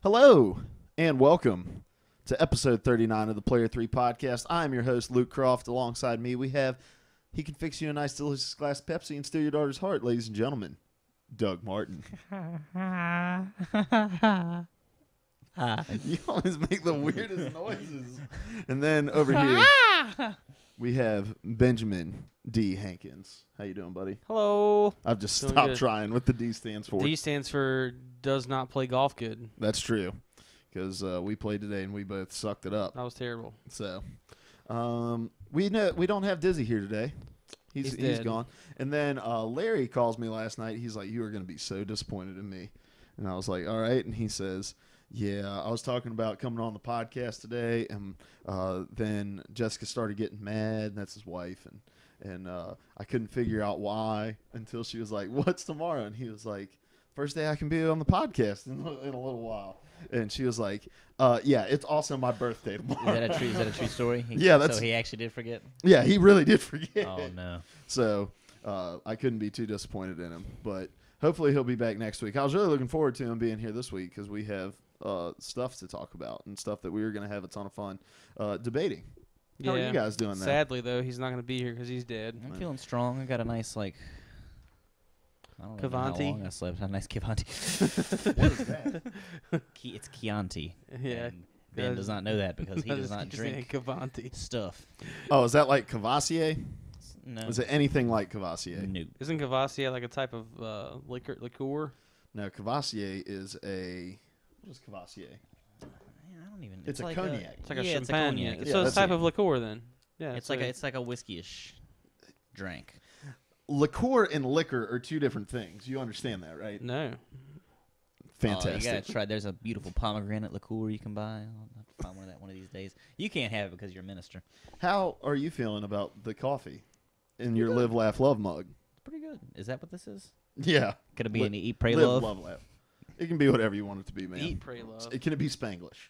Hello, and welcome to episode 39 of the Player 3 podcast. I'm your host, Luke Croft. Alongside me, we have, he can fix you a nice, delicious glass of Pepsi and steal your daughter's heart, ladies and gentlemen, Doug Martin. You always make the weirdest noises. And then over here, we have Benjamin D. Hankins. How you doing, buddy? Hello. I've just Doing stopped good. trying what the D stands for. D stands for does not play golf good. That's true, because we played today and we both sucked it up. That was terrible. So, we don't have Dizzy here today. He's dead. gone. And then Larry calls me last night. He's like, "You are going to be so disappointed in me." And I was like, "All right." And he says, "Yeah, I was talking about coming on the podcast today, and then Jessica started getting mad. That's his wife, and I couldn't figure out why until she was like, 'What's tomorrow?' And he was like, 'First day I can be on the podcast in a little while.' And she was like, 'Yeah, it's also my birthday tomorrow.'" Is that a true story? Yeah, that's. So he actually did forget? Yeah, he really did forget. Oh, no. So I couldn't be too disappointed in him. But hopefully he'll be back next week. I was really looking forward to him being here this week because we have stuff to talk about and stuff that we were going to have a ton of fun debating. How are you guys doing there? Sadly, though, he's not going to be here because he's dead. I'm feeling strong. I got a nice, I don't know how Chianti? long I slept. A nice Chianti. What is that? It's Chianti. Yeah. And Ben does not know that because he does not drink Cavanti. stuff. Oh, is that like Cavassier? No. Is it anything like Cavassier? No. Isn't Cavassier like a type of liqueur? No, Cavassier is a... What is Cavassier? I don't even. It's a like cognac. It's like a yeah, it's a champagne. cognac. So it's that's a type it. of liqueur then. Yeah. It's like a whiskey-ish drink. Liqueur and liquor are two different things. You understand that, right? No. Fantastic. You gotta try. There's a beautiful pomegranate liqueur you can buy. I'll have to find one of that one of these days. You can't have it because you're a minister. How are you feeling about the coffee in your Live, Laugh, Love mug? It's pretty good. Is that what this is? Yeah. Could it be an Eat, Pray, Live, Love? Laugh. It can be whatever you want it to be, man. Eat, pray, love. Can it be Spanglish?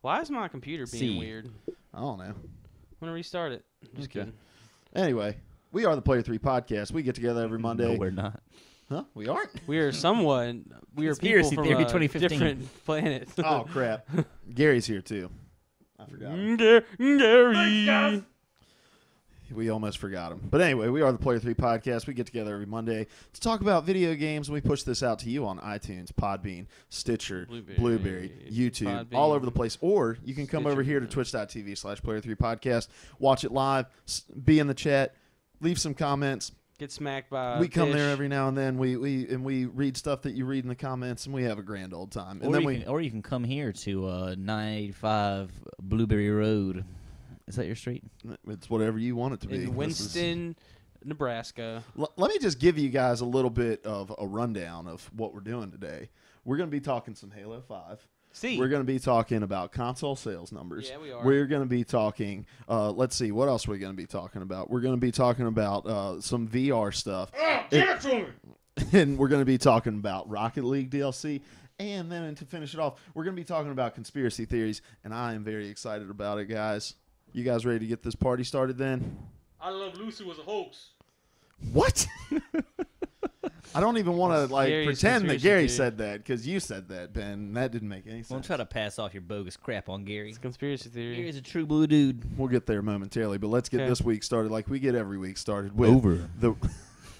Why is my computer being C. weird? I don't know. I'm going to restart it. Just Okay. kidding. Anyway, we are the Player 3 podcast. We get together every Monday. No, we're not. Huh? We aren't? We are somewhat. We are people Conspiracy from Theory a 2015. different planet. Oh, crap. Gary's here, too. I forgot him. Gary. We almost forgot him. But anyway, we are the Player 3 podcast. We get together every Monday to talk about video games. We push this out to you on iTunes, Podbean, Stitcher, Blueberry, YouTube, Podbean, all over the place. Or you can come over Stitcher, here to twitch.tv/Player3podcast, watch it live, be in the chat, leave some comments. Get smacked by We come fish. there every now and then. We read stuff that you read in the comments, and we have a grand old time. And then Or you can come here to 985 Blueberry Road. Is that your street? It's whatever you want it to be. in Winston, Nebraska. Let me just give you guys a little bit of a rundown of what we're doing today. We're going to be talking some Halo 5. See, We're going to be talking about console sales numbers. Yeah, we are. We're going to be talking, let's see, what else are we going to be talking about? We're going to be talking about some VR stuff. give it to me. And we're going to be talking about Rocket League DLC. And then to finish it off, we're going to be talking about conspiracy theories. And I am very excited about it, guys. You guys ready to get this party started then? I Love Lucy was a hoax. What? I don't even want to Gary's pretend that conspiracy Gary theory. said that because you said that, Ben. That didn't make any sense. Don't try to pass off your bogus crap on Gary. It's conspiracy theory. Gary's a true blue dude. We'll get there momentarily, but let's get Okay. this week started like we get every week started with Over. the.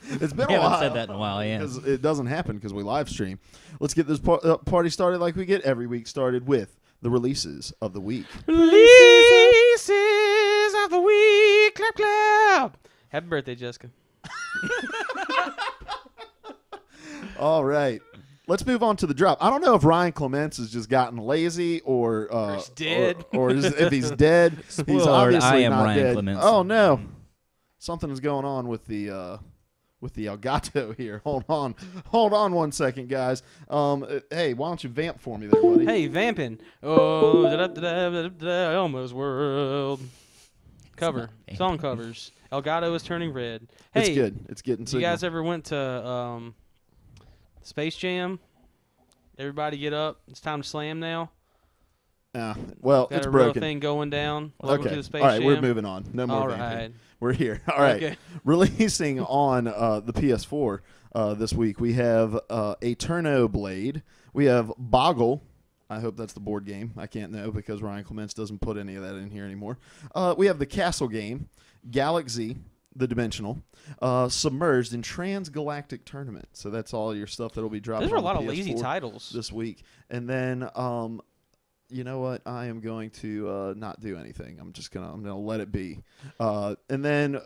It's been We a while. haven't said that in a while, yeah. Because it doesn't happen because we live stream. Let's get this party started like we get every week started with the releases of the week. Releases of the week. Clap, clap. Happy birthday, Jessica. All right. Let's move on to the drop. I don't know if Ryan Clements has just gotten lazy or he's dead. or if he's dead. He's Spoiler alert, obviously I am not Ryan dead. Clements. Oh no, something is going on with the Elgato here. Hold on 1 second, guys. Hey, why don't you vamp for me there, buddy? Hey, vamping. Oh, Elmo's World. Cover. Song covers. Elgato is turning red. Hey, It's good. It's getting you signal. guys ever went to Space Jam? Everybody get up. It's time to slam now. Well, Got it's a real broken. thing going down. Welcome Okay. to the Space All right, Jam. we're moving on. No more All vamping. right. We're here. All right. Okay. Releasing on the PS4 this week, we have Eterno Blade. We have Boggle. I hope that's the board game. I can't know because Ryan Clements doesn't put any of that in here anymore. We have the Castle game, Galaxy, the Dimensional, Submerged, and Transgalactic Tournament. So that's all your stuff that'll be dropping. Those are a on lot the of lazy PS4 titles this week. And then, you know what? I am going to not do anything. I'm gonna let it be. And then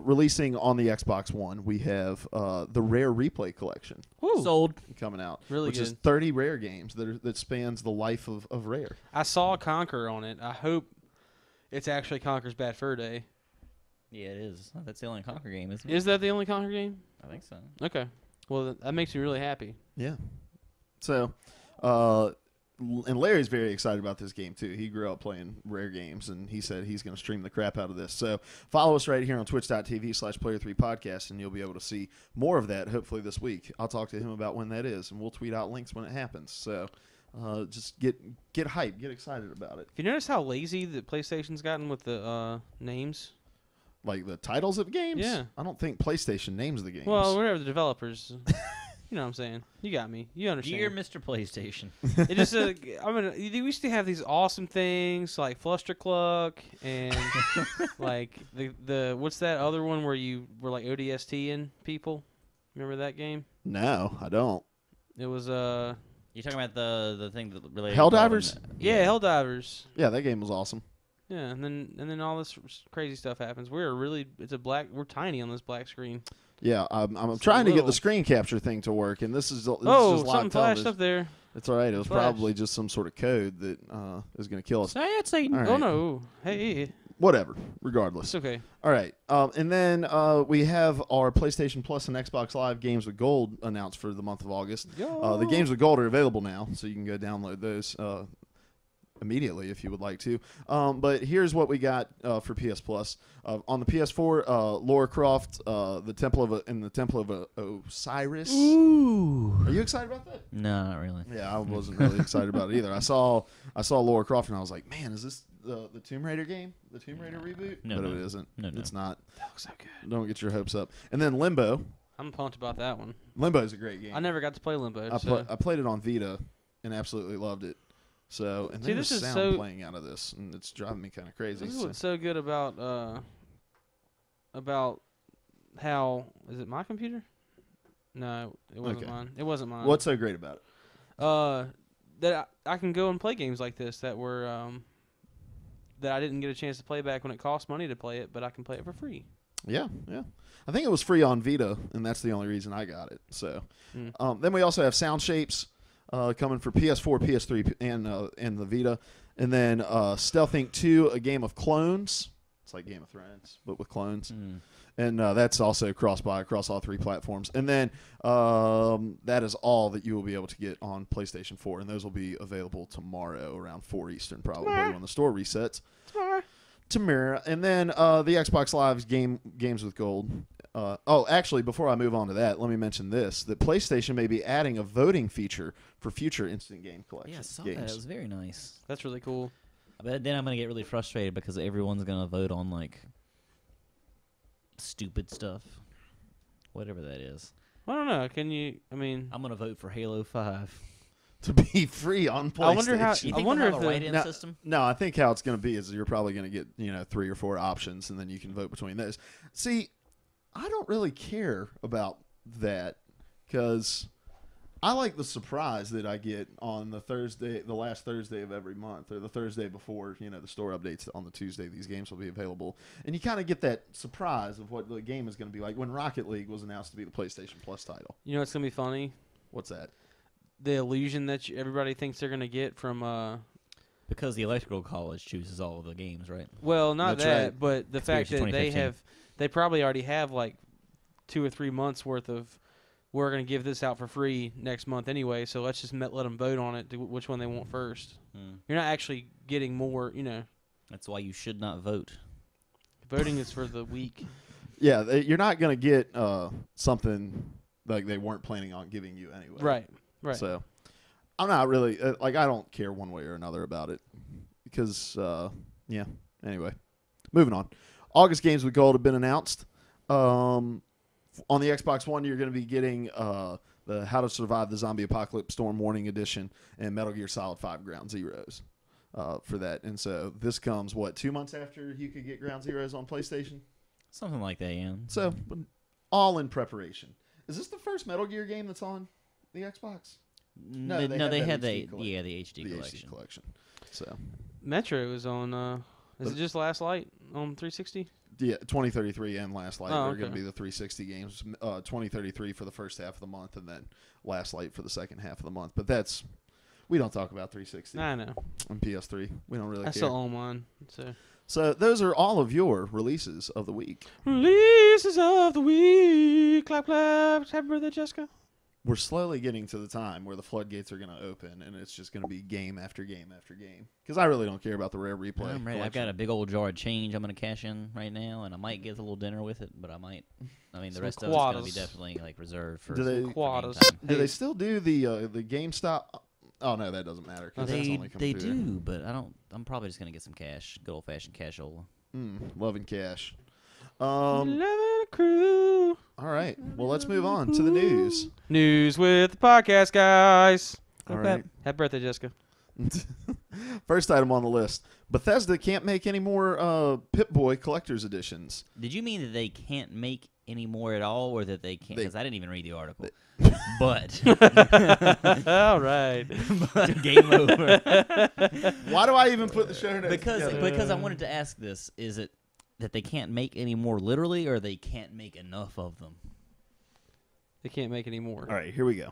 releasing on the Xbox One, we have the Rare Replay Collection. Woo. Sold. Coming out, Really which is good. 30 Rare games that spans the life of Rare. I saw Conquer on it. I hope it's actually Conquer's Bad Fur Day. Yeah, it is. That's the only Conquer game, isn't it? Is that the only Conquer game? I think so. Okay. Well, that makes me really happy. Yeah. So, and Larry's very excited about this game too. He grew up playing Rare games, and he said he's going to stream the crap out of this. So follow us right here on twitch.tv/player3podcast, and you'll be able to see more of that hopefully this week. I'll talk to him about when that is, and we'll tweet out links when it happens. So just get hyped, get excited about it. Have you noticed how lazy the PlayStation's gotten with the names? Like the titles of games? Yeah. I don't think PlayStation names the games. Well, whatever the developers. You know what I'm saying? You got me. You understand. Dear Mr. PlayStation. It just, we used to have these awesome things like Flustercluck and like the what's that other one where you were like ODST-ing people? Remember that game? No, I don't. It was You're talking about the thing that related Helldivers? yeah, Helldivers. Yeah, that game was awesome. Yeah, and then all this crazy stuff happens. We're tiny on this black screen. Yeah, I'm It's trying to get little. the screen capture thing to work, and this is just Oh, live something flashed television. up there. It's all right. It was Flash. probably just some sort of code that is going to kill us. Say it, Satan. All right. Oh no! Hey, Whatever. Regardless. it's okay. All right. And then we have our PlayStation Plus and Xbox Live Games with Gold announced for the month of August. The Games with Gold are available now, so you can go download those immediately if you would like to. But here's what we got for PS Plus. On the PS4, Lara Croft, the Temple of Osiris. Ooh. Are you excited about that? No, not really. Yeah, I wasn't really excited about it either. I saw Lara Croft and I was like, man, is this the Tomb Raider game? The Tomb Raider reboot? No, but no. it isn't. No, no. It's not. That looks so good. Don't get your hopes up. And then Limbo. I'm pumped about that one. Limbo is a great game. I never got to play Limbo. I played it on Vita and absolutely loved it. So, and See, there's this is sound so- playing out of this, and it's driving me kind of crazy. This is So. what's so good about how is it my computer? No, it wasn't Okay. mine. It wasn't mine. What's so great about it? That I can go and play games like this that were that I didn't get a chance to play back when it cost money to play it, but I can play it for free. Yeah, yeah. I think it was free on Vita, and that's the only reason I got it. So, Mm. then we also have Sound Shapes coming for PS4, PS3, and the Vita, and then Stealth Inc. 2, a game of clones. It's like Game of Thrones, but with clones. Mm. And that's also cross-buy across all three platforms. And then that is all that you will be able to get on PlayStation 4, and those will be available tomorrow around 4 Eastern, probably when the store resets. Tomorrow. And then the Xbox Live's Games with Gold. Actually, before I move on to that, let me mention this: that PlayStation may be adding a voting feature for future instant game collection Yeah, I saw games. that. It was very nice. That's really cool. But then I'm going to get really frustrated because everyone's going to vote on, like, stupid stuff. Whatever that is. I don't know. Can you? I mean, I'm going to vote for Halo 5. To be free on PlayStation. I wonder how- You I think wonder they'll if have a the- write-in No. system? No, I think how it's going to be is you're probably going to get 3 or 4 options, and then you can vote between those. See, I don't really care about that because I like the surprise that I get on the last Thursday of every month, or the Thursday before the store updates on the Tuesday. These games will be available, and you kind of get that surprise of what the game is going to be like when Rocket League was announced to be the PlayStation Plus title. you know what's gonna be funny? What's that? The illusion that everybody thinks they're gonna get from Because the electrical college chooses all of the games, right? well, not That's that, right. but the fact Conspiracy that 2015. they probably already have like 2 or 3 months worth of. We're gonna give this out for free next month anyway, so let's just let them vote on it to which one they want first. You're not actually getting more, That's why you should not vote. voting is for the weak. Yeah, you're not going to get something like they weren't planning on giving you anyway. Right. So I'm not really I don't care one way or another about it because Anyway, moving on. August Games with Gold have been announced. On the Xbox One, you're going to be getting the How to Survive the Zombie Apocalypse Storm Warning Edition, and Metal Gear Solid 5 Ground Zeroes for that. And so this comes, 2 months after you could get Ground Zeroes on PlayStation? Something like that, yeah. So, all in preparation. Is this the first Metal Gear game that's on the Xbox? No, they had the HD HD collection. So Metro was on. Is it just Last Light on 360? Yeah, 2033 and Last Light are going to okay. be the 360 games. 2033 for the first half of the month, and then Last Light for the second half of the month. But we don't talk about 360. I know. And PS3, we don't really I care. still own mine. So those are all of your releases of the week. Releases of the week. Clap, clap. Happy birthday, Jessica. We're slowly getting to the time where the floodgates are going to open, and it's just going to be game after game after game. Because I really don't care about the rare replay. I'm ready. I've got a big old jar of change I'm going to cash in right now, and I might get a little dinner with it, but I might. I mean, the rest of it's going to be definitely like reserved for. Do they still do the GameStop? Oh no, that doesn't matter. They do, but I don't. I'm probably just going to get some cash, good old fashioned cashola. Loving cash. Loving crew. All right. Well, let's move on to the news. News with the podcast guys. All right. Happy birthday, Jessica. First item on the list. Bethesda can't make any more Pip-Boy collector's editions. Did you mean that they can't make any more at all, or that they can't? Because I didn't even read the article. But all right. But game over. Why do I even put the show notes because I wanted to ask this. Is it that they can't make any more literally, or they can't make enough of them? They can't make any more. All right, here we go.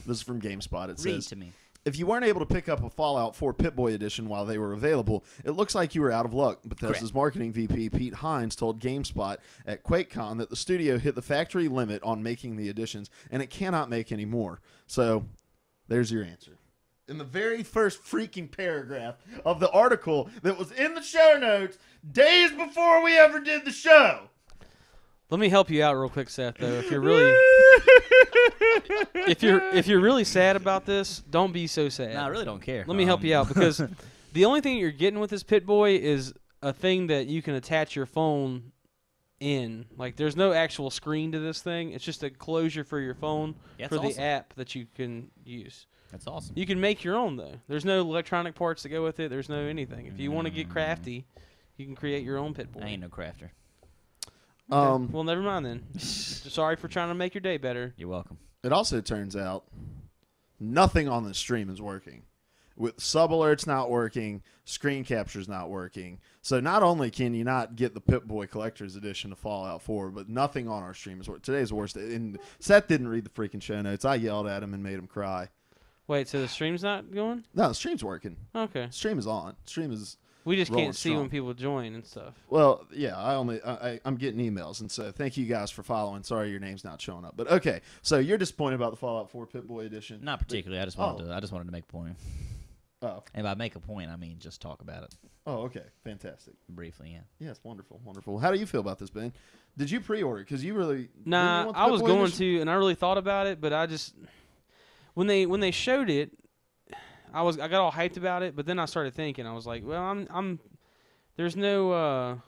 This is from GameSpot. It Read says, to me. if you weren't able to pick up a Fallout 4 Pip-Boy edition while they were available, it looks like you were out of luck. Bethesda's marketing VP, Pete Hines, told GameSpot at QuakeCon that the studio hit the factory limit on making the editions, and it cannot make any more. So, there's your answer. In the very first freaking paragraph of the article that was in the show notes days before we ever did the show. Let me help you out real quick, Seth. Though, if you're really, if you're really sad about this, don't be so sad. No, I really don't care. Let me help you out, because the only thing you're getting with this Pip-Boy is a thing that you can attach your phone in. Like, there's no actual screen to this thing. It's just a closure for your phone the app that you can use. That's awesome. You can make your own, though. There's no electronic parts that go with it. There's no anything. If you want to get crafty, you can create your own Pip-Boy. I ain't no crafter. Okay. Well, never mind then. Sorry for trying to make your day better. You're welcome. It also turns out nothing on the stream is working. With sub alerts not working, screen capture's not working. So not only can you not get the Pip-Boy Collector's Edition of Fallout 4, but nothing on our stream is working. Today's the worst. And Seth didn't read the freaking show notes. I yelled at him and made him cry. Wait, so the stream's not going? No, the stream's working. Okay. Stream is on. Stream is. We just can't see strong. when people join and stuff. Well, yeah, I'm getting emails, and so thank you guys for following. Sorry your name's not showing up, but okay. So you're disappointed about the Fallout 4 Pip-Boy edition? Not particularly. I just wanted to make a point. Oh. And by make a point, I mean just talk about it. Oh, okay, fantastic. Briefly, yeah. Yes, wonderful, wonderful. How do you feel about this, Ben? Did you pre-order? Because you really Nah, I was going to, and I really thought about it, but I just when they showed it, I got all hyped about it, but then I started thinking, I was like, well, there's no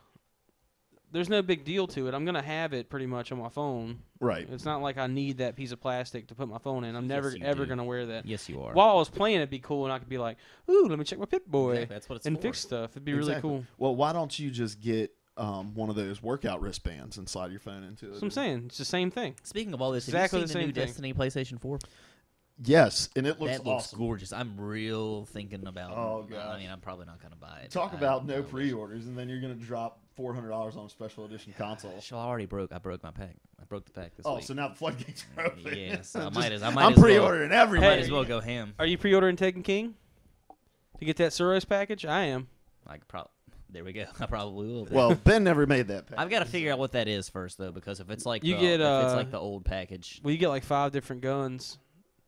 big deal to it. I'm gonna have it pretty much on my phone. Right. It's not like I need that piece of plastic to put my phone in. I'm never ever gonna wear that. Yes, you are. While I was playing, it'd be cool, and I could be like, ooh, let me check my Pip-Boy Exactly, that's what it's and for. fix stuff. It'd be really cool. Well, why don't you just get one of those workout wristbands and slide your phone into it? That's what I'm saying. It's the same thing. Speaking of all this, Exactly have you the seen the new same thing. Destiny PlayStation 4? Yes, and it looks That looks awesome. gorgeous. I'm real thinking about. Oh, gosh. I mean, I'm probably not gonna buy it. Talk about no pre-orders, and then you're gonna drop $400 on a special edition console. So I already broke. I broke my pack. I broke the pack this Oh, week. so now the floodgates are open. Yeah, so I Just- might as I'm well- pre-ordering I everything. might as well go ham. Are you pre-ordering Taken King to get that Suros package? I am. There we go. I probably will. Well, Ben never made that package. I've got to figure out what that is first, though, because if it's like You if get, it's like the old package, Well, you get like 5 different guns.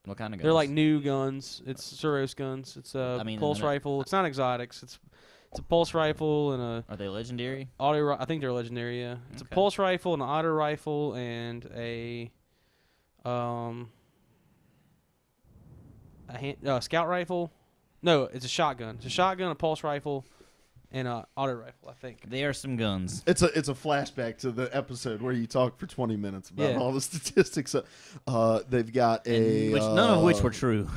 what kind of guns? They're like new guns. It's Suros guns. It's a I mean, pulse and then rifle. It's not exotics. It's a pulse rifle and a Are they legendary? auto. I think they're legendary. Yeah. It's a Okay. pulse rifle, an auto rifle, and a scout rifle. No, it's a shotgun. It's a shotgun, a pulse rifle, and auto rifle, I think. They are some guns. It's a flashback to the episode where you talk for 20 minutes about all the statistics. They've got none of which were true.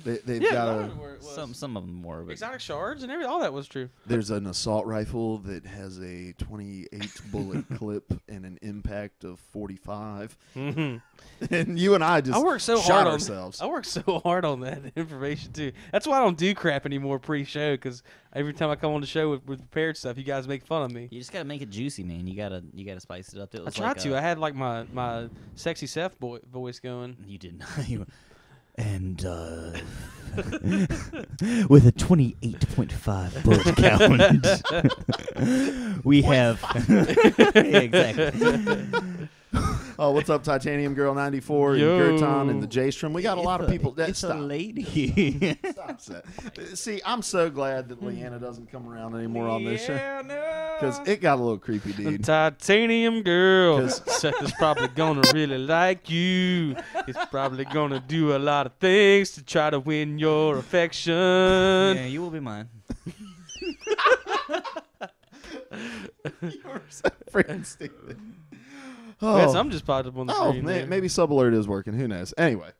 they've got some of them were. But exotic shards and everything. All that was true. There's an assault rifle that has a 28 bullet clip and an impact of 45. Mm-hmm. And you and I just shot ourselves. I work so hard on that information too. That's why I don't do crap anymore pre-show, because every time I come on the show with prepared stuff, you guys make fun of me. You just gotta make it juicy, man. You gotta spice it up. I tried to. I had like my sexy Seth voice going. You did not. And with a 28.5 bullet count, we have. Yeah, exactly. Oh, what's up, Titanium Girl 94 and Gerton and the J-Strom? We got a lot of people. It's a lady. Stop that. See, I'm so glad that Leanna doesn't come around anymore on this show. Because it got a little creepy, dude. Titanium Girl. Seth is probably going to really like you. He's probably going to do a lot of things to try to win your affection. Yeah, you will be mine. You're so freaking stupid. Oh, yes, I'm just popped up on the screen. Maybe Sub Alert is working. Who knows? Anyway,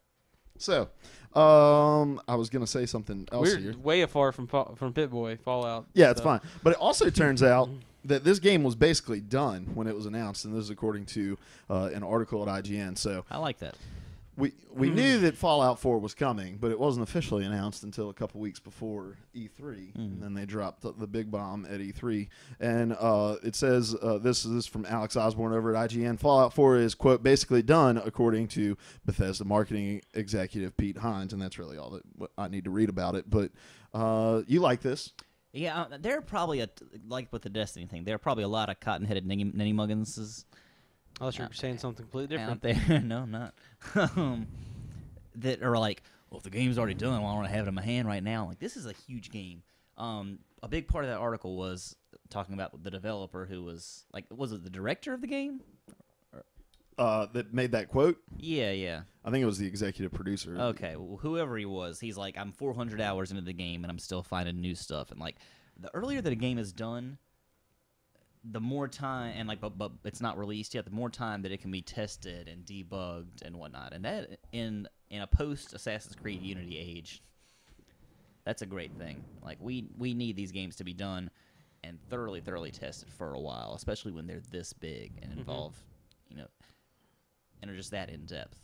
so I was gonna say something else here. Way far from Pit-Boy Fallout. Yeah, it's fine. But it also turns out that this game was basically done when it was announced, and this is according to an article at IGN. So I like that. We knew that Fallout 4 was coming, but it wasn't officially announced until a couple weeks before E3. And then they dropped the big bomb at E3. And it says, this is from Alex Osborne over at IGN, Fallout 4 is, quote, basically done, according to Bethesda marketing executive Pete Hines. And that's really all that I need to read about it. But you like this? Yeah, there are probably, like with the Destiny thing, there are probably a lot of cotton-headed ninny-mugginses. I thought you were saying something completely different. Out there. No, I'm not. That are like, well, if the game's already done, well, I want to have it in my hand right now. Like, this is a huge game. A big part of that article was talking about the developer who was, like, was it the director of the game? That made that quote? Yeah. I think it was the executive producer. Okay, well, whoever he was, he's like, I'm 400 hours into the game, and I'm still finding new stuff. And, like, the earlier that a game is done, the more time, and like, but it's not released yet, the more time that it can be tested and debugged and whatnot. And that, in a post-Assassin's Creed Unity age, that's a great thing. Like, we need these games to be done and thoroughly tested for a while, especially when they're this big and involve, and are just that in-depth.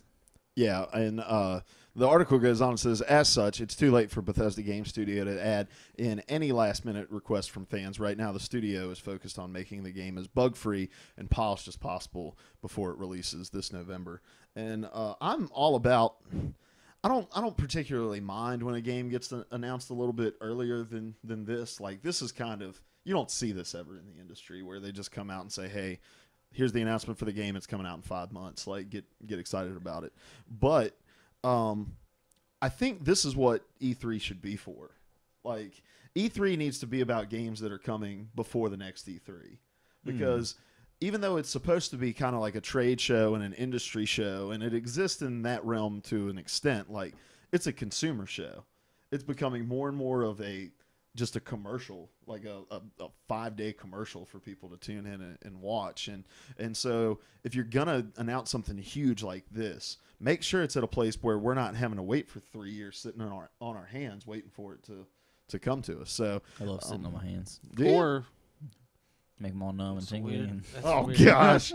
Yeah, and the article goes on and says, as such, it's too late for Bethesda Game Studio to add in any last-minute requests from fans. Right now, the studio is focused on making the game as bug-free and polished as possible before it releases this November. And I'm all about... I don't particularly mind when a game gets announced a little bit earlier than this. Like, this is kind of... You don't see this ever in the industry where they just come out and say, hey... Here's the announcement for the game. It's coming out in 5 months. Like, get excited about it. But I think this is what E3 should be for. Like, E3 needs to be about games that are coming before the next E3. Because even though it's supposed to be kind of like a trade show and an industry show, and it exists in that realm to an extent, like, it's a consumer show. It's becoming more and more of just a commercial, like a 5-day commercial for people to tune in and watch. And so if you're going to announce something huge like this, make sure it's at a place where we're not having to wait for 3 years sitting on our hands waiting for it to come to us. So I love sitting on my hands. Or make them all numb and tingly. Oh, gosh.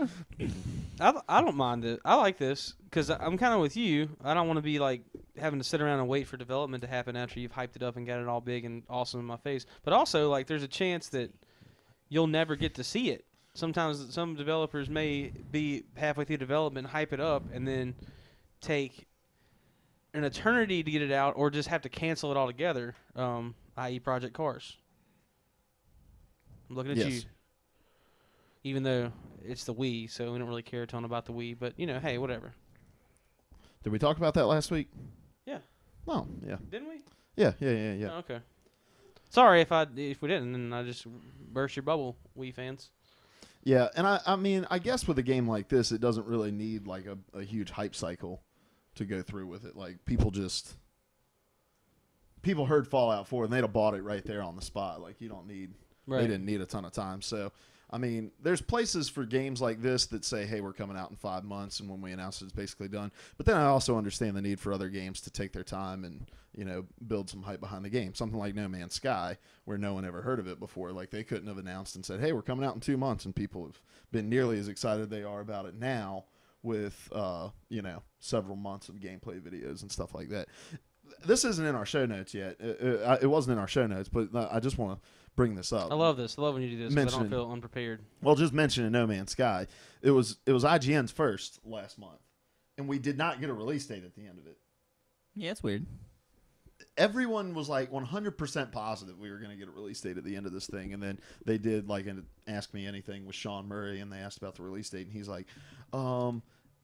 I don't mind it. I like this because I'm kind of with you. I don't want to be like having to sit around and wait for development to happen after you've hyped it up and got it all big and awesome in my face. But also, like, there's a chance that you'll never get to see it. Sometimes some developers may be halfway through development, hype it up, and then take an eternity to get it out, or just have to cancel it altogether, i.e. Project Cars. I'm looking at you. Even though it's the Wii, so we don't really care a ton about the Wii. But, hey, whatever. Did we talk about that last week? Yeah. Oh, yeah. Didn't we? Yeah. Oh, okay. Sorry if we didn't, and I just burst your bubble, Wii fans. Yeah, and I mean, I guess with a game like this, it doesn't really need like a huge hype cycle to go through with it. Like, people heard Fallout 4 and they'd have bought it right there on the spot. Like, you don't need Right. They didn't need a ton of time. So, I mean, there's places for games like this that say, hey, we're coming out in 5 months, and when we announce it, it's basically done. But then I also understand the need for other games to take their time and, you know, build some hype behind the game. Something like No Man's Sky, where no one ever heard of it before. Like, they couldn't have announced and said, hey, we're coming out in 2 months, and people have been nearly as excited they are about it now with, you know, several months of gameplay videos and stuff like that. This isn't in our show notes yet. It wasn't in our show notes, but I just want to bring this up. I love this. I love when you do this 'cause I don't feel unprepared. Well, just mentioning No Man's Sky. It was IGN's first last month, and we did not get a release date at the end of it. Yeah, it's weird. Everyone was like 100% positive we were going to get a release date at the end of this thing, and then they did like an Ask Me Anything with Sean Murray, and they asked about the release date, and he's like,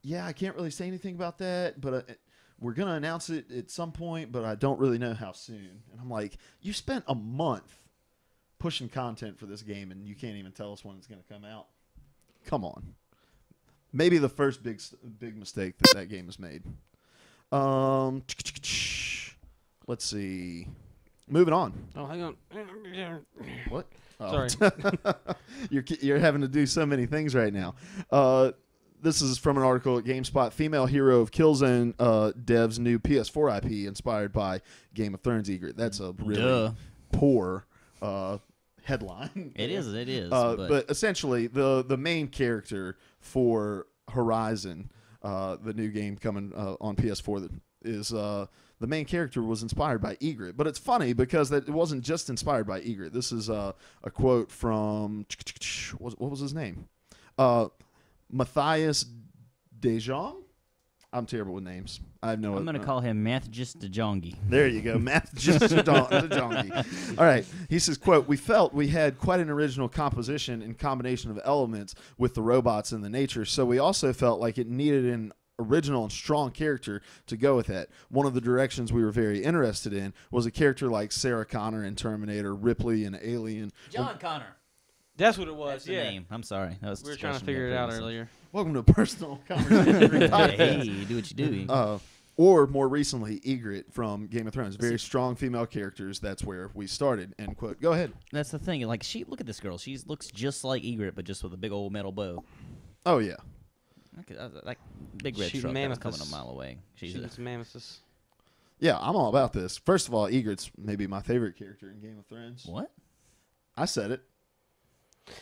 yeah, I can't really say anything about that, but we're going to announce it at some point, but I don't really know how soon. And I'm like, you spent a month pushing content for this game, and you can't even tell us when it's going to come out. Come on. Maybe the first big mistake that game has made. Let's see. Moving on. Oh, hang on. What? Oh. Sorry. You're having to do so many things right now. This is from an article at GameSpot. Female hero of Killzone devs new PS4 IP inspired by Game of Thrones egret. That's a really poor headline. It is. But essentially, the main character for Horizon, the new game coming on PS4, that is the main character was inspired by egret. But it's funny because it wasn't just inspired by egret. This is a quote from what was his name? Matthias Dejong? I'm terrible with names. I have no idea. I'm going to call him Mathjus Dejongi. There you go, Mathjus Dejongi. All right. He says, quote, we felt we had quite an original composition and combination of elements with the robots and the nature, so we also felt like it needed an original and strong character to go with that. One of the directions we were very interested in was a character like Sarah Connor in Terminator, Ripley in Alien. John Connor. That's what it was. That's the name. I'm sorry. That was we were trying to figure it out earlier. Welcome to Personal Conversation. Hey, do what you do. Or more recently, Egret from Game of Thrones. Very strong female characters. That's where we started. End quote. Go ahead. That's the thing. Like, look at this girl. She looks just like Egret, but just with a big old metal bow. Oh yeah. Like big red Shooting truck that was mammoths. coming a mile away. She's mammoths. Yeah, I'm all about this. First of all, Egret's maybe my favorite character in Game of Thrones. What? I said it.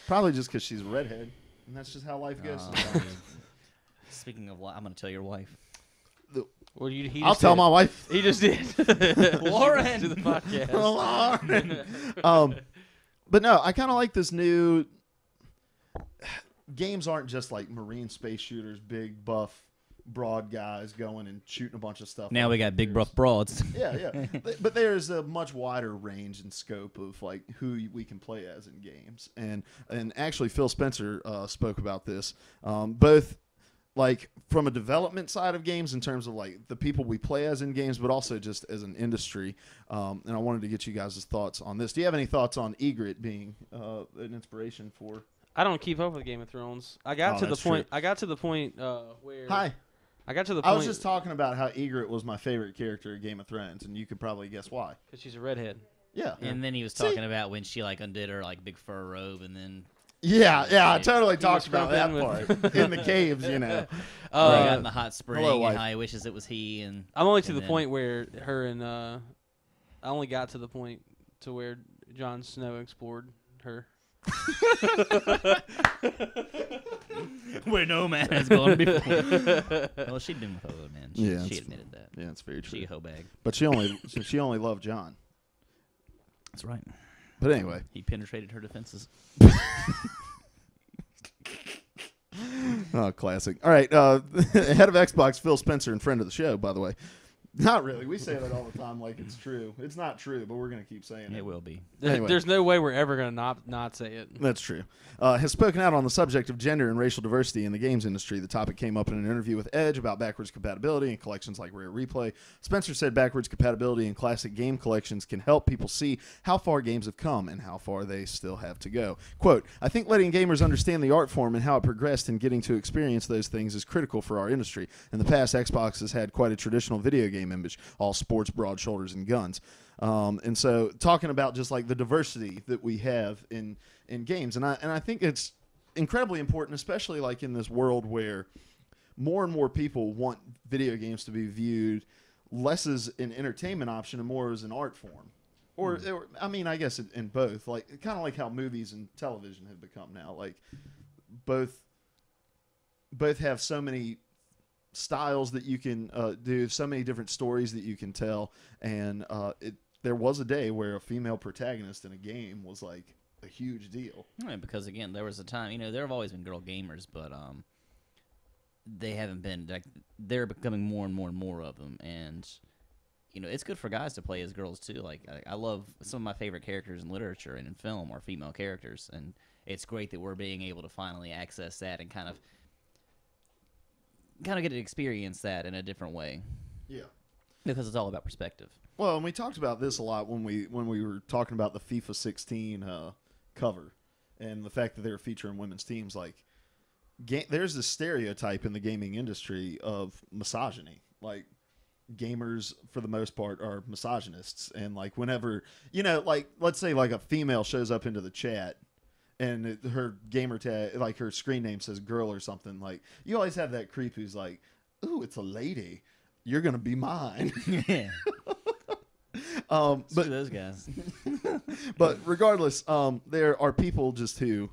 Probably just because she's a redhead, and that's just how life goes sometimes. Speaking of, I'm going to tell your wife. Well, I'll tell my wife. He just did. Lauren to the podcast. Lauren. But no, I kind of like this new. Games aren't just like marine space shooters, big buff, broad guys going and shooting a bunch of stuff. Now we got big buff broads. Yeah. But there's a much wider range and scope of like who we can play as in games. And actually, Phil Spencer spoke about this, both like from a development side of games in terms of like the people we play as in games, but also just as an industry. And I wanted to get you guys' thoughts on this. Do you have any thoughts on Egret being an inspiration for? I don't keep up with Game of Thrones. I got to the point where Hi. I got to the point. I was just talking about how Egret was my favorite character in Game of Thrones, and you could probably guess why. Because she's a redhead. Yeah. And then he was talking about when she like undid her like big fur robe, and then Yeah, I totally talked about that part in the caves, you know. got in the hot spring, Hello, and how he wishes it was he. And I'm only to the point where her and I only got to the point to where Jon Snow explored her. Where no man has gone before. Well, she'd been with other men. She admitted that. Yeah, it's very true. She a hoe bag. But she only loved John. That's right. But anyway, he penetrated her defenses. Oh, classic. All right, head of Xbox, Phil Spencer, and friend of the show, by the way. Not really. We say that all the time like it's true. It's not true, but we're going to keep saying it. It will be. Anyway. There's no way we're ever going to not say it. That's true. Has spoken out on the subject of gender and racial diversity in the games industry. The topic came up in an interview with Edge about backwards compatibility in collections like Rare Replay. Spencer said backwards compatibility in classic game collections can help people see how far games have come and how far they still have to go. Quote, I think letting gamers understand the art form and how it progressed and getting to experience those things is critical for our industry. In the past, Xbox has had quite a traditional video game game image, all sports, broad shoulders, and guns. And so talking about just like the diversity that we have in games, and I think it's incredibly important, especially like in this world where more and more people want video games to be viewed less as an entertainment option and more as an art form. Or I mean, I guess in both, like kind of like how movies and television have become now. Like both have so many styles that you can do, so many different stories that you can tell, and there was a day where a female protagonist in a game was like a huge deal. Right, because again, there was a time, there have always been girl gamers, but they haven't been, like, they're becoming more and more and more of them, and it's good for guys to play as girls too. Like I love some of my favorite characters in literature and in film are female characters, and it's great that we're being able to finally access that and kind of get to experience that in a different way. Yeah, because it's all about perspective. Well, and we talked about this a lot when we were talking about the FIFA 16 cover and the fact that they were featuring women's teams. Like, there's this stereotype in the gaming industry of misogyny. Like, gamers for the most part are misogynists, and like whenever like let's say like a female shows up into the chat and her gamer tag, like her screen name says girl or something, like you always have that creep who's like, ooh, it's a lady, you're gonna be mine. Yeah. But those guys. But regardless, there are people just who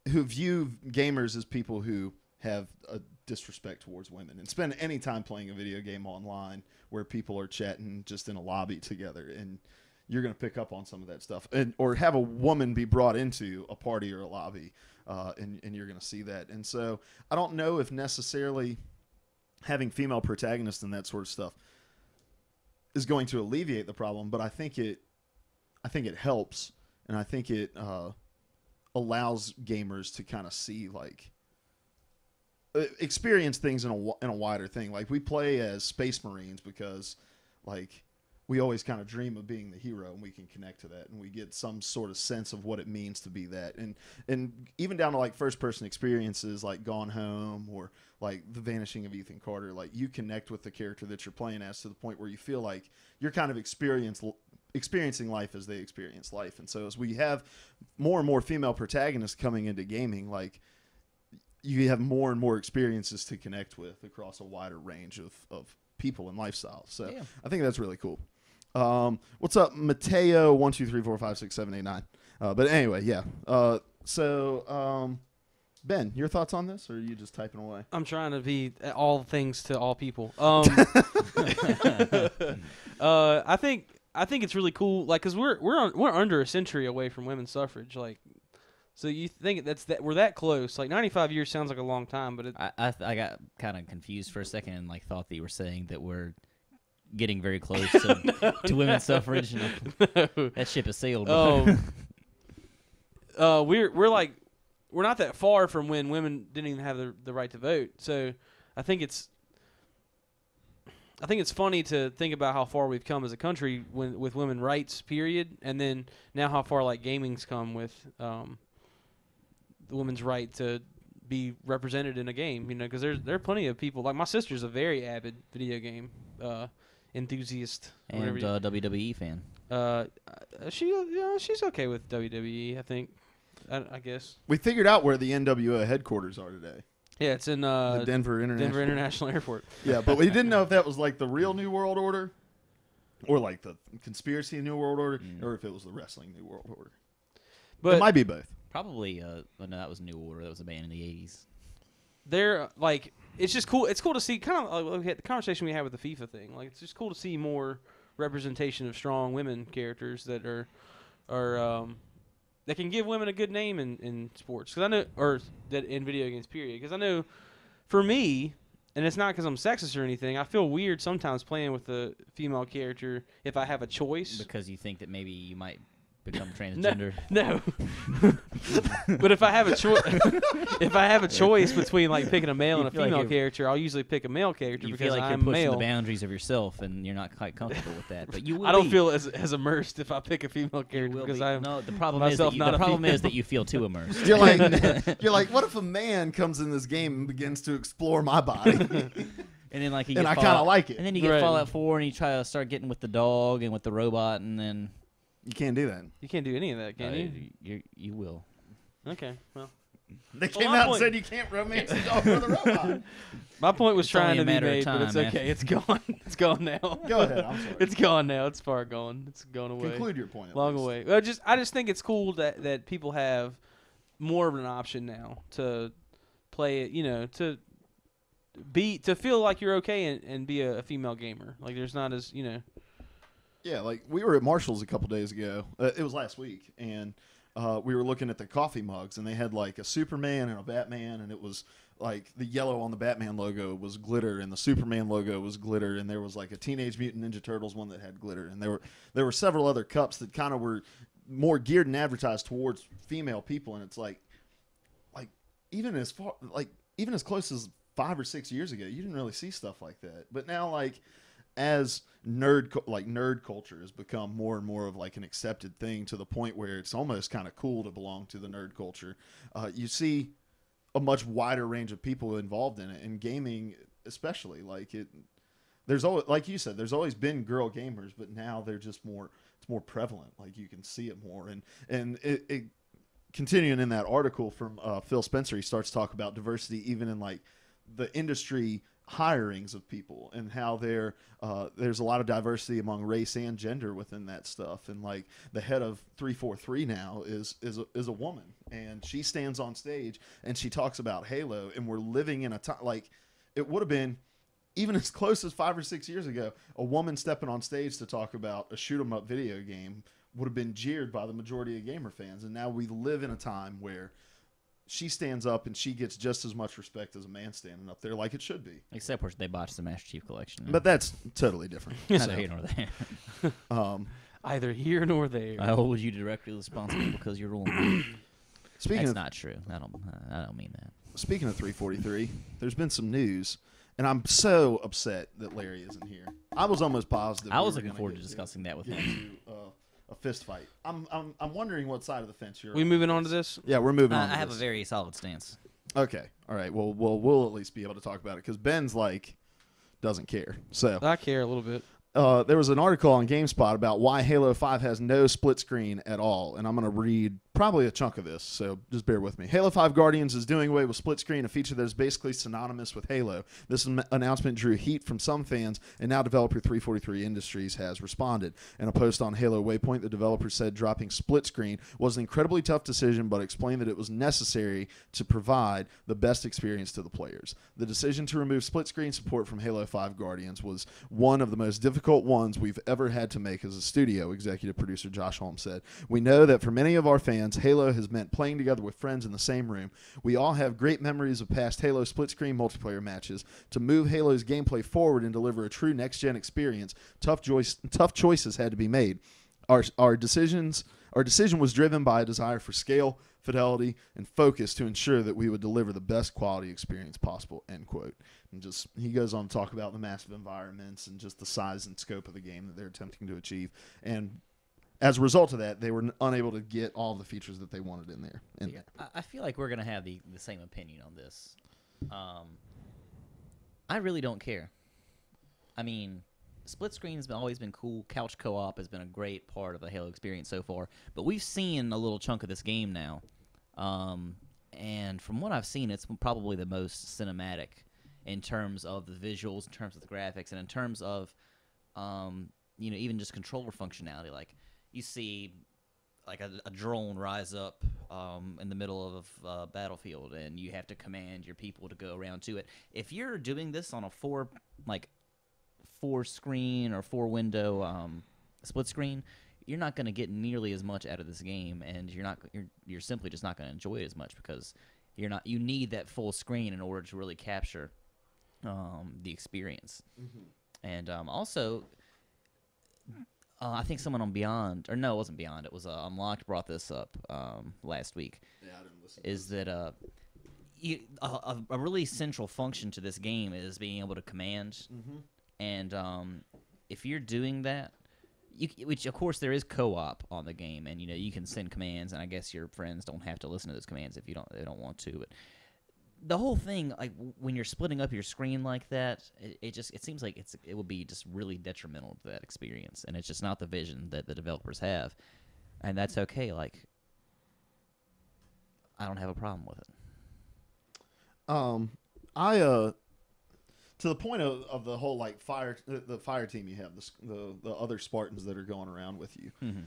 view gamers as people who have a disrespect towards women and spend any time playing a video game online where people are chatting just in a lobby together, and you're going to pick up on some of that stuff, or have a woman be brought into a party or a lobby, and you're going to see that. And so I don't know if necessarily having female protagonists and that sort of stuff is going to alleviate the problem, but I think it helps, and I think it allows gamers to kind of see, like, experience things in a wider thing. Like, we play as Space Marines because, like, we always kind of dream of being the hero, and we can connect to that, and we get some sort of sense of what it means to be that. And even down to like first person experiences like Gone Home or like The Vanishing of Ethan Carter, like you connect with the character that you're playing as to the point where you feel like you're kind of experiencing life as they experience life. And so as we have more and more female protagonists coming into gaming, like, you have more and more experiences to connect with across a wider range of people and lifestyles. So yeah. I think that's really cool. What's up, Mateo? 1, 2, 3, 4, 5, 6, 7, 8, 9. But anyway, yeah. So Ben, your thoughts on this, or are you just typing away? I'm trying to be all things to all people. I think it's really cool, like, because we're under a century away from women's suffrage, like. So you think we're that close? Like 95 years sounds like a long time, but I got kind of confused for a second and like thought that you were saying that we're getting very close to women's suffrage. And that ship has sailed. We're not that far from when women didn't even have the right to vote. So I think it's funny to think about how far we've come as a country with women's rights, period, and then now how far like gaming's come with the women's right to be represented in a game, because there are plenty of people. Like, my sister's a very avid video game enthusiast and WWE fan. She's okay with WWE, I think. I guess we figured out where the NWO headquarters are today. Yeah, it's in the Denver International Airport. Yeah, but we didn't know if that was like the real New World Order, or like the conspiracy New World Order, or if it was the wrestling New World Order. But it might be both. Probably, no, that was New Order. That was a band in the 80s. They're, like, it's just cool. It's cool to see, kind of like the conversation we had with the FIFA thing. Like, it's just cool to see more representation of strong women characters that are that can give women a good name in sports. Because I know, or that in video games, period. Because I know, for me, and it's not because I'm sexist or anything, I feel weird sometimes playing with a female character if I have a choice. Because you think that maybe you might become transgender. No. But if I have a choice between like picking a male and a female character, I'll usually pick a male character because feel like I'm you're pushing male. the boundaries of yourself, and you're not quite comfortable with that. But you will. I don't feel as immersed if I pick a female character because I'm the problem is that you feel too immersed. You're like, what if a man comes in this game and begins to explore my body? And then like and I kind of like it. And then you get Right. Fallout 4, and you try to start getting with the dog and with the robot, and then You can't do that. You can't do any of that, can you? You will. Okay, well. They came my out point- and said you can't romance the dog or the robot. My point was It's trying only a to be matter of made, but it's time, man. okay. It's gone. It's gone now. Go ahead. I'm sorry. It's gone now. It's far gone. It's gone away. Conclude your point. at Long least. away. Well, I just think it's cool that people have more of an option now to play it. You know, to feel like you're okay and be a female gamer. Like there's not as Yeah, like we were at Marshall's a couple days ago. It was last week, and we were looking at the coffee mugs, and they had like a Superman and a Batman, and it was like the yellow on the Batman logo was glitter, and the Superman logo was glitter, and there was like a Teenage Mutant Ninja Turtles one that had glitter, and there were several other cups that kind of were more geared and advertised towards female people, and it's like even as close as 5 or 6 years ago, you didn't really see stuff like that, but now like. As nerd culture has become more and more of like an accepted thing to the point where it's almost kind of cool to belong to the nerd culture. You see a much wider range of people involved in it, and gaming especially. There's always, like you said, there's always been girl gamers, but now they're just more. It's more prevalent. Like you can see it more, and it continuing in that article from Phil Spencer, he starts to talk about diversity even in like the industry hirings of people, and how there's a lot of diversity among race and gender within that stuff. And like the head of 343 now is a woman, and she stands on stage and she talks about Halo. And we're living in a time like it would have been even as close as 5 or 6 years ago, a woman stepping on stage to talk about a shoot 'em up video game would have been jeered by the majority of gamer fans. And now we live in a time where she stands up and she gets just as much respect as a man standing up there, like it should be. Except where they botched the Master Chief Collection. But that's totally different. Neither here nor there. either here nor there. I hold you directly responsible because you're wrong. Speaking That's of not true. I don't mean that. speaking of 343, there's been some news, and I'm so upset that Larry isn't here. I was almost positive. I we was were looking gonna forward get to discussing that with get him. into, a fist fight. I'm wondering what side of the fence you're We on. moving on to this? Yeah, we're moving on. I to have a this. very solid stance. Okay. All right. Well, we'll at least be able to talk about it because Ben's like doesn't care. So I care a little bit. there was an article on GameSpot about why Halo 5 has no split screen at all, and I'm going to read probably a chunk of this, so just bear with me. Halo 5 Guardians is doing away with split screen, a feature that is basically synonymous with Halo. This announcement drew heat from some fans, and now developer 343 Industries has responded. In a post on Halo Waypoint, the developer said dropping split screen was an incredibly tough decision, but explained that it was necessary to provide the best experience to the players. The decision to remove split screen support from Halo 5 Guardians was one of the most difficult ones we've ever had to make as a studio, executive producer Josh Holmes said. We know that for many of our fans, Halo has meant playing together with friends in the same room. We all have great memories of past Halo split-screen multiplayer matches. To move Halo's gameplay forward and deliver a true next-gen experience, tough choices had to be made. Our decision was driven by a desire for scale, fidelity, and focus to ensure that we would deliver the best quality experience possible, end quote. And just he goes on to talk about the massive environments and just the size and scope of the game that they're attempting to achieve. And as a result of that, they were unable to get all the features that they wanted in there. And Yeah, I feel like we're going to have the same opinion on this. I really don't care. I mean, split screen has always been cool. Couch co-op has been a great part of the Halo experience so far. But we've seen a little chunk of this game now. And from what I've seen, it's probably the most cinematic in terms of the visuals, in terms of the graphics, and in terms of, even just controller functionality. Like, you see like a drone rise up in the middle of a battlefield, and you have to command your people to go around to it. If you're doing this on a four screen or 4-window split screen, you're not going to get nearly as much out of this game, and you're simply just not going to enjoy it as much because you need that full screen in order to really capture the experience. Mm-hmm. And also, I think someone on Beyond, or no, it wasn't Beyond, it was Unlocked brought this up last week. yeah, I didn't listen. Is that a really central function to this game is being able to command. Mm-hmm. And if you're doing that, which of course there is co-op on the game, and you can send commands, and I guess your friends don't have to listen to those commands if they don't want to. But the whole thing, like when you're splitting up your screen like that, it seems like it would be just really detrimental to that experience, and it's just not the vision that the developers have, and that's okay. Like, I don't have a problem with it. To the point of the whole like the fire team you have, the other Spartans that are going around with you. Mm-hmm.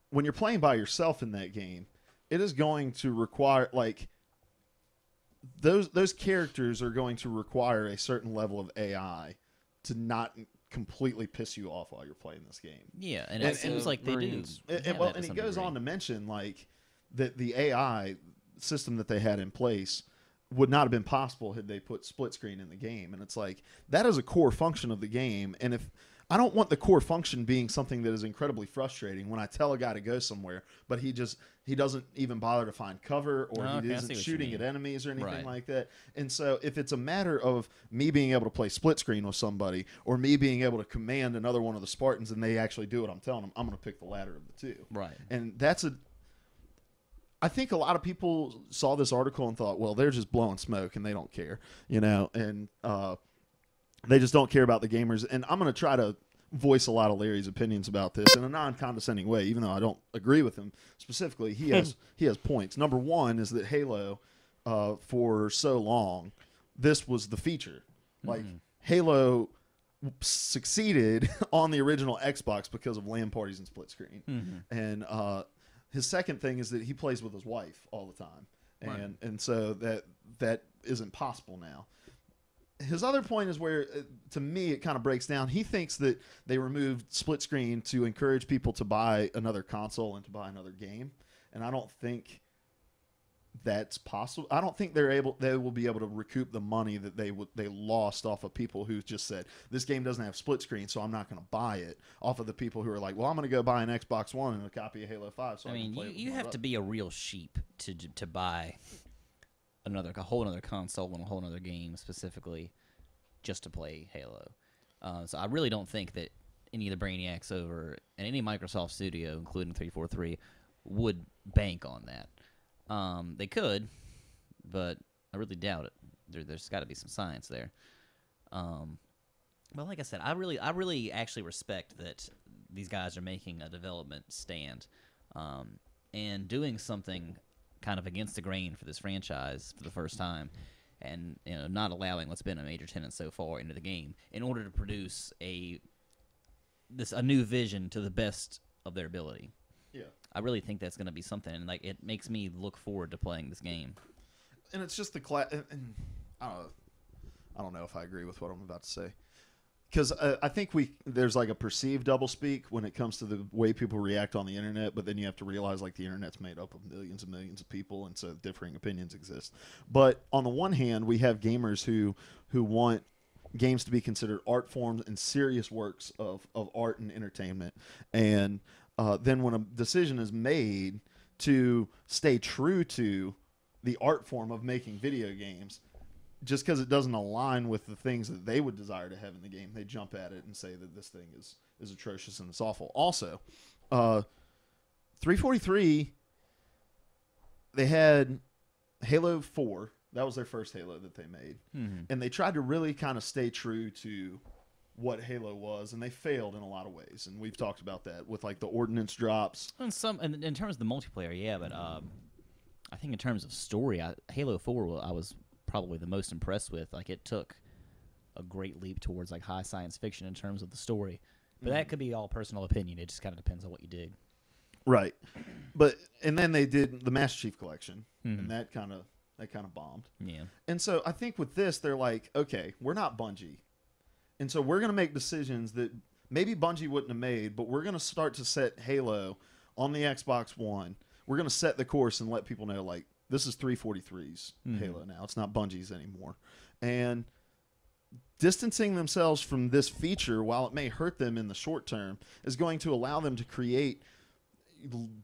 When you're playing by yourself in that game, it is going to require like those characters are going to require a certain level of AI to not completely piss you off while you're playing this game. Yeah, and it seems like they do. And he goes on to mention like that the AI system that they had in place would not have been possible had they put split screen in the game. And it's like that is a core function of the game. And if I don't want the core function being something that is incredibly frustrating when I tell a guy to go somewhere, but he doesn't even bother to find cover, or he isn't shooting at enemies or anything like that. And so if it's a matter of me being able to play split screen with somebody, or me being able to command another one of the Spartans and they actually do what I'm telling them, I'm going to pick the latter of the two. Right. And I think a lot of people saw this article and thought, well, they're just blowing smoke and they don't care, and they just don't care about the gamers. And I'm going to try to voice a lot of Larry's opinions about this in a non-condescending way, even though I don't agree with him specifically. He has points. Number one is that Halo, for so long, this was the feature. Like, Halo succeeded on the original Xbox because of LAN parties and split screen. And his second thing is that he plays with his wife all the time. And so that isn't possible now. His other point is where, to me, it kind of breaks down. He thinks that they removed split screen to encourage people to buy another console and to buy another game. And I don't think that's possible. I don't think they will be able to recoup the money that they lost off of people who just said, this game doesn't have split screen, so I'm not going to buy it, off of the people who are like, well, I'm going to go buy an Xbox One and a copy of Halo 5 so I can play it with you have to be a real sheep to buy a whole other console and a whole other game specifically just to play Halo. So I really don't think that any of the brainiacs over and any Microsoft studio, including 343, would bank on that. They could, but I really doubt it. There's got to be some science there. Well, like I said, I really actually respect that these guys are making a development stand and doing something kind of against the grain for this franchise for the first time, and not allowing what's been a major tenet so far into the game in order to produce a new vision to the best of their ability. Yeah, I really think that's going to be something, and like it makes me look forward to playing this game. And it's just and I don't know if I agree with what I'm about to say, because I think there's like a perceived doublespeak when it comes to the way people react on the internet, but then you have to realize like the internet's made up of millions and millions of people, and so differing opinions exist. But on the one hand, we have gamers who want games to be considered art forms and serious works of art and entertainment, and then when a decision is made to stay true to the art form of making video games, just because it doesn't align with the things that they would desire to have in the game, they jump at it and say that this thing is atrocious and it's awful. Also, 343, they had Halo 4. That was their first Halo that they made. And they tried to really kind of stay true to what Halo was, and they failed in a lot of ways. And we've talked about that with like the ordnance drops. And in terms of the multiplayer, yeah, but I think in terms of story, Halo 4 I was probably the most impressed with. Like, it took a great leap towards like high science fiction in terms of the story. But that could be all personal opinion. It just kind of depends on what you dig. Right. And then they did the Master Chief Collection, and that kind of bombed. Yeah. And so I think with this, they're like, okay, we're not Bungie. And so we're going to make decisions that maybe Bungie wouldn't have made, but we're going to start to set Halo on the Xbox One. We're going to set the course and let people know, like, this is 343's Halo now. It's not Bungie's anymore. And distancing themselves from this feature, while it may hurt them in the short term, is going to allow them to create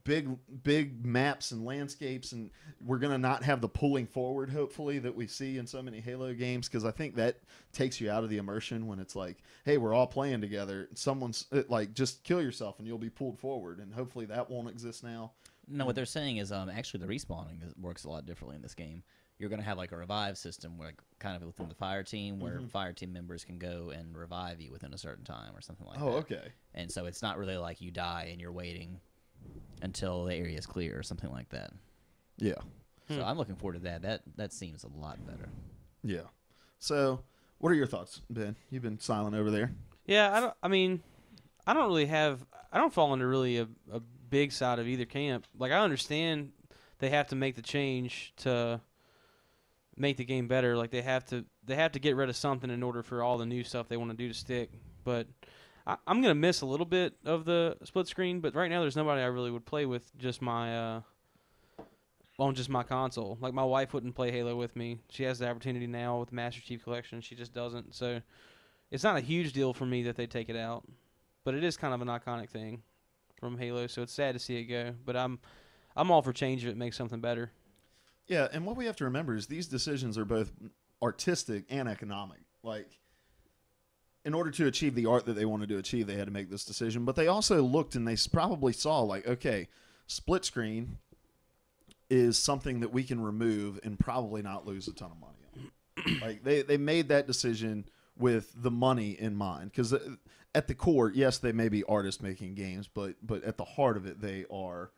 big maps and landscapes, and we're going to not have the pulling forward, hopefully, that we see in so many Halo games, because I think that takes you out of the immersion when it's like, hey, we're all playing together. Someone's like, just kill yourself and you'll be pulled forward, and hopefully that won't exist now. No, what they're saying is actually the respawning works a lot differently in this game. you're going to have like a revive system where kind of within the fire team where fire team members can go and revive you within a certain time or something like that. Oh, okay. And so it's not really like you die and you're waiting until the area is clear or something like that. Yeah. So I'm looking forward to that. That seems a lot better. Yeah. So, what are your thoughts, Ben? You've been silent over there. Yeah, I don't fall into really a big side of either camp. Like, I understand they have to make the change to make the game better. Like, they have to get rid of something in order for all the new stuff they want to do to stick. But I'm gonna miss a little bit of the split screen. But right now, there's nobody I really would play with just my on just my console. Like, my wife wouldn't play Halo with me. She has the opportunity now with Master Chief Collection. She just doesn't. So it's not a huge deal for me that they take it out. But it is kind of an iconic thing from Halo, so it's sad to see it go. But I'm all for change if it makes something better. Yeah, and what we have to remember is these decisions are both artistic and economic. Like, in order to achieve the art that they wanted to achieve, they had to make this decision. But they also looked and they probably saw, like, okay, split screen is something that we can remove and probably not lose a ton of money on. Like, they made that decision with the money in mind. Because at the core, yes, they may be artists making games, but at the heart of it, they are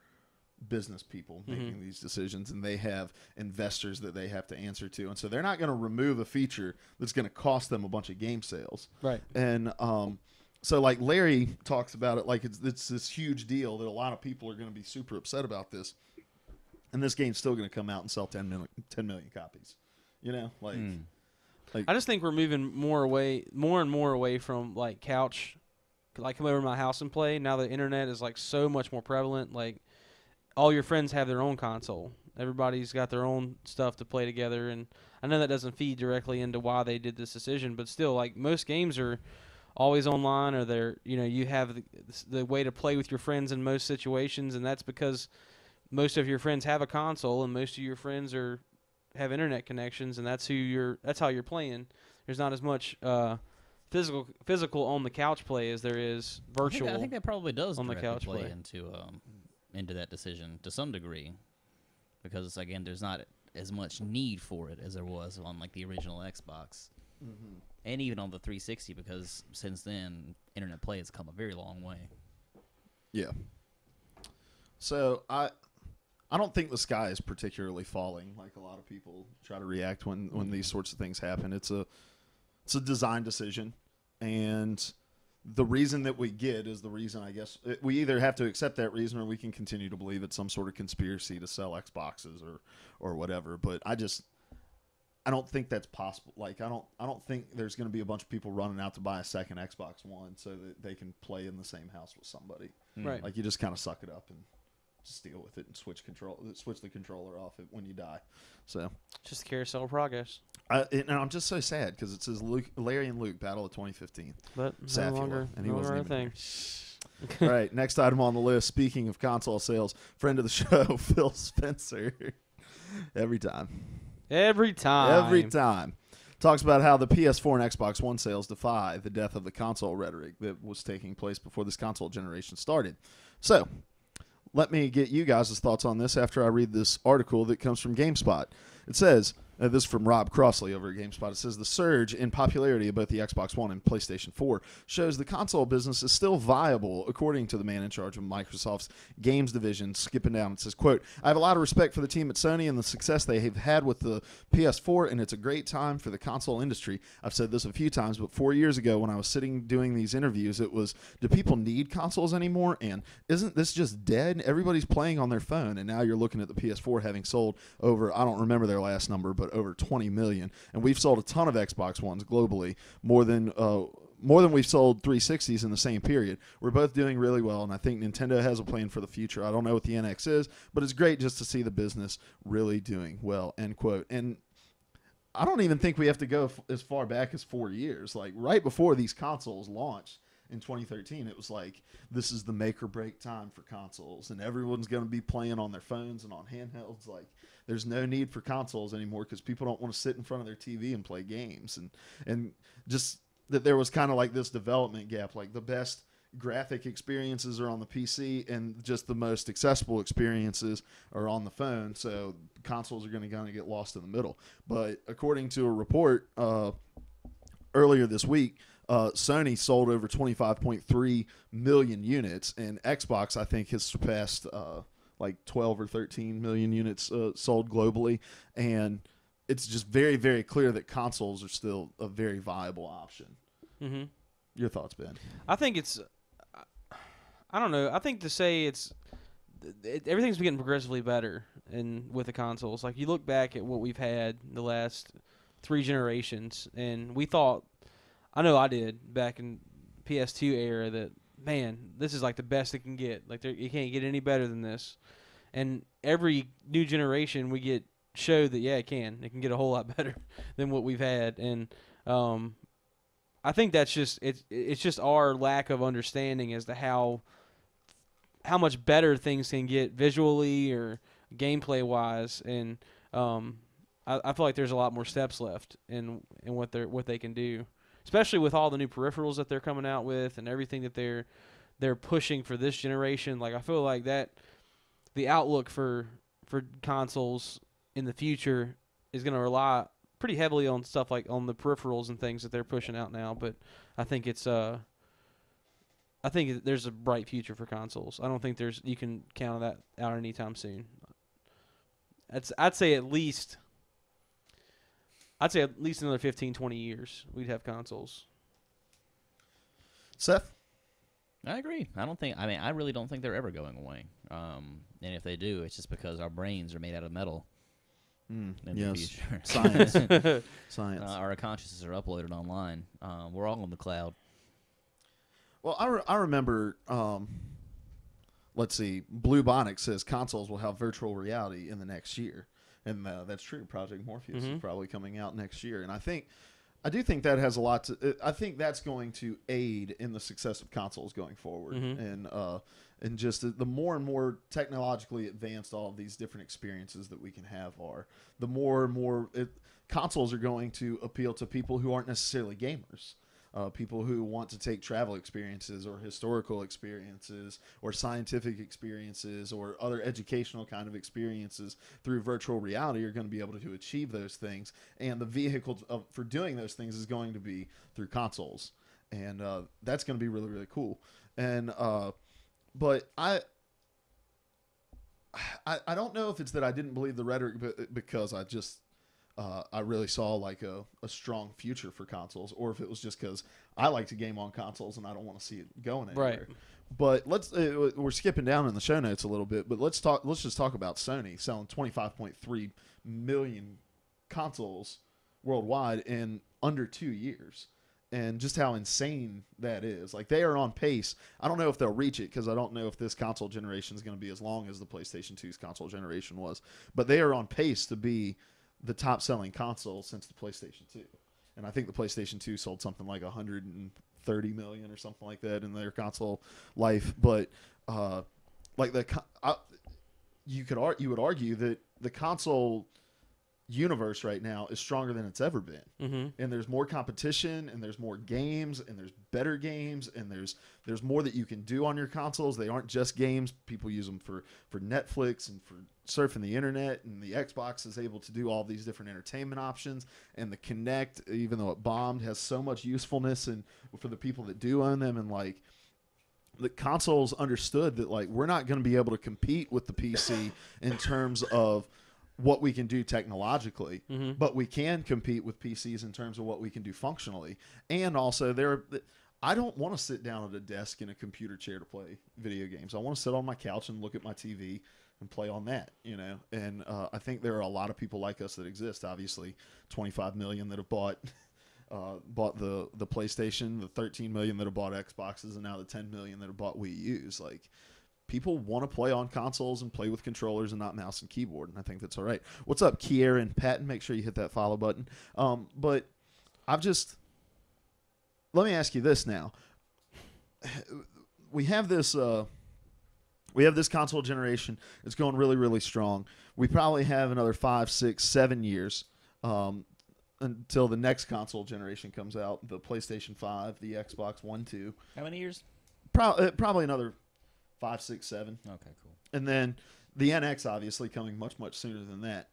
business people making these decisions, and they have investors that they have to answer to. And so they're not going to remove a feature that's going to cost them a bunch of game sales. Right. And so, like, Larry talks about it like it's this huge deal that a lot of people are going to be super upset about this. And this game's still going to come out and sell 10 million copies. You know, like, I just think we're moving more and more away from, like, couch, like, come over to my house and play. Now the internet is, like, so much more prevalent. Like, all your friends have their own console. Everybody's got their own stuff to play together. And I know that doesn't feed directly into why they did this decision, but still, like, most games are always online, or they're, you know, you have the way to play with your friends in most situations, and that's because most of your friends have a console and most of your friends have internet connections, and that's how you're playing. There's not as much physical on the couch play as there is virtual. I think that probably does on the couch play play into that decision to some degree, because again, there's not as much need for it as there was on like the original Xbox, and even on the 360, because since then internet play has come a very long way. Yeah. So I don't think the sky is particularly falling like a lot of people try to react when these sorts of things happen. It's a design decision, and the reason that we get is the reason, I guess. We either have to accept that reason or we can continue to believe it's some sort of conspiracy to sell Xboxes or whatever. But I don't think that's possible. Like, I don't think there's going to be a bunch of people running out to buy a second Xbox One so that they can play in the same house with somebody. Right. Like, you just kind of suck it up and just deal with it and switch the controller off when you die. So just the carousel of progress. And I'm just so sad because it says Larry and Luke Battle of 2015. But Safula, no longer, and he no wasn't longer a even thing. All right, next item on the list. Speaking of console sales, friend of the show, Phil Spencer. Every time. Talks about how the PS4 and Xbox One sales defy the death of the console rhetoric that was taking place before this console generation started. So, let me get you guys' thoughts on this after I read this article that comes from GameSpot. It says, this is from Rob Crossley over at GameSpot. It says, the surge in popularity of both the Xbox One and PlayStation 4 shows the console business is still viable, according to the man in charge of Microsoft's games division. Skipping down, it says, quote, I have a lot of respect for the team at Sony and the success they have had with the PS4, and it's a great time for the console industry. I've said this a few times, but 4 years ago when I was sitting doing these interviews, it was, do people need consoles anymore? And isn't this just dead? Everybody's playing on their phone, and now you're looking at the PS4 having sold over, I don't remember their last number, but over 20 million, and we've sold a ton of Xbox Ones globally, more than we've sold 360s in the same period. We're both doing really well, and I think Nintendo has a plan for the future. I don't know what the NX is, but it's great just to see the business really doing well, end quote. And I don't even think we have to go as far back as 4 years. Like, right before these consoles launched in 2013, it was like, this is the make or break time for consoles, and everyone's going to be playing on their phones and on handhelds. Like, there's no need for consoles anymore because people don't want to sit in front of their TV and play games. And just that there was kind of like this development gap. Like, the best graphic experiences are on the PC, and just the most accessible experiences are on the phone. So consoles are going to kind of get lost in the middle. But according to a report earlier this week, Sony sold over 25.3 million units, and Xbox, I think, has surpassed like 12 or 13 million units sold globally. And it's just very, very clear that consoles are still a very viable option. Mm-hmm. Your thoughts, Ben? I think it's, I don't know. I think to say everything's getting progressively better with the consoles. Like, you look back at what we've had the last 3 generations, and we thought, I know I did back in PS2 era, that, man, this is like the best it can get. Like, you can't get any better than this. And every new generation we get showed that, yeah, it can get a whole lot better than what we've had. And I think that's just it's just our lack of understanding as to how much better things can get visually or gameplay wise. And I feel like there's a lot more steps left in what they can do, especially with all the new peripherals that they're coming out with and everything that they're pushing for this generation. Like, I feel like that the outlook for consoles in the future is going to rely pretty heavily on stuff like on the peripherals and things that they're pushing out now. But I think I think there's a bright future for consoles. I don't think you can count that out anytime soon. I'd say at least another 15, 20 years we'd have consoles. Seth? I agree. I really don't think they're ever going away. And if they do, it's just because our brains are made out of metal. In the future. Science. Our consciousness are uploaded online. We're all on the cloud. Well, I remember, let's see, Bluebonic says consoles will have virtual reality in the next year. And that's true. Project Morpheus is probably coming out next year. And I do think that has a lot to. I think that's going to aid in the success of consoles going forward, and just the more and more technologically advanced all of these different experiences that we can have are, the more and more consoles are going to appeal to people who aren't necessarily gamers. People who want to take travel experiences or historical experiences or scientific experiences or other educational kind of experiences through virtual reality are going to be able to achieve those things. And the vehicle for doing those things is going to be through consoles. And that's going to be really, really cool. And but I don't know if it's that I didn't believe the rhetoric because I really saw like a strong future for consoles, or if it was just because I like to game on consoles and I don't want to see it going anywhere. Right. But we're skipping down in the show notes a little bit, but let's just talk about Sony selling 25.3 million consoles worldwide in under 2 years, and just how insane that is. Like, they are on pace. I don't know if they'll reach it because I don't know if this console generation is going to be as long as the PlayStation 2's console generation was, but they are on pace to be the top-selling console since the PlayStation 2. And I think the PlayStation 2 sold something like 130 million or something like that in their console life. But you would argue that the console universe right now is stronger than it's ever been. And there's more competition, and there's more games, and there's better games, and there's more that you can do on your consoles. They aren't just games. People use them for Netflix and for surfing the internet, and the Xbox is able to do all these different entertainment options. And the Kinect, even though it bombed, has so much usefulness and for the people that do own them. And like, the consoles understood that, like, we're not going to be able to compete with the PC in terms of what we can do technologically, but we can compete with PCs in terms of what we can do functionally. And also, I don't want to sit down at a desk in a computer chair to play video games. I want to sit on my couch and look at my TV and play on that, you know. And I think there are a lot of people like us that exist. Obviously, 25 million that have bought the PlayStation, the 13 million that have bought Xboxes, and now the 10 million that have bought Wii U's. Like, people want to play on consoles and play with controllers and not mouse and keyboard, and I think that's all right. What's up, Kier and Patton? Make sure you hit that follow button. But let me ask you this now. We have this console generation. It's going really, really strong. We probably have another 5, 6, 7 years until the next console generation comes out, the PlayStation 5, the Xbox One, 2. How many years? Probably another 5, 6, 7. Okay, cool. And then the NX obviously coming much, much sooner than that.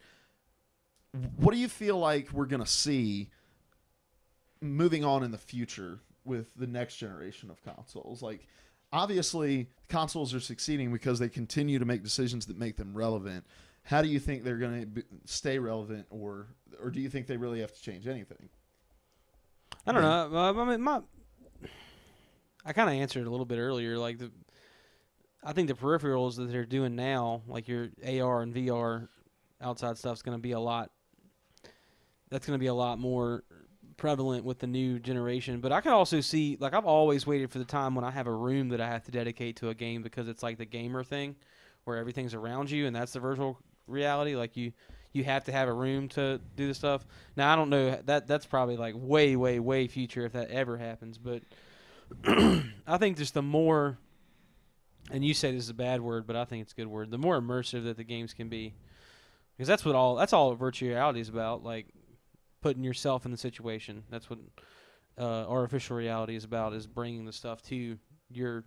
What do you feel like we're going to see moving on in the future with the next generation of consoles? Like, obviously, consoles are succeeding because they continue to make decisions that make them relevant. How do you think they're going to stay relevant, or do you think they really have to change anything? I don't know. I mean, I kind of answered a little bit earlier. Like, I think the peripherals that they're doing now, like your AR and VR outside stuff, is going to be a lot. That's going to be a lot more prevalent with the new generation. But I can also see, like, I've always waited for the time when I have a room that I have to dedicate to a game, because it's like the gamer thing, where everything's around you, and that's the virtual reality. Like, you have to have a room to do the stuff. Now, I don't know, that's probably like way, way, way future if that ever happens. But I think just the more, and you say this is a bad word, but I think it's a good word, the more immersive that the games can be, because that's all virtual reality is about, like putting yourself in the situation. That's what artificial reality is about, is bringing the stuff to your,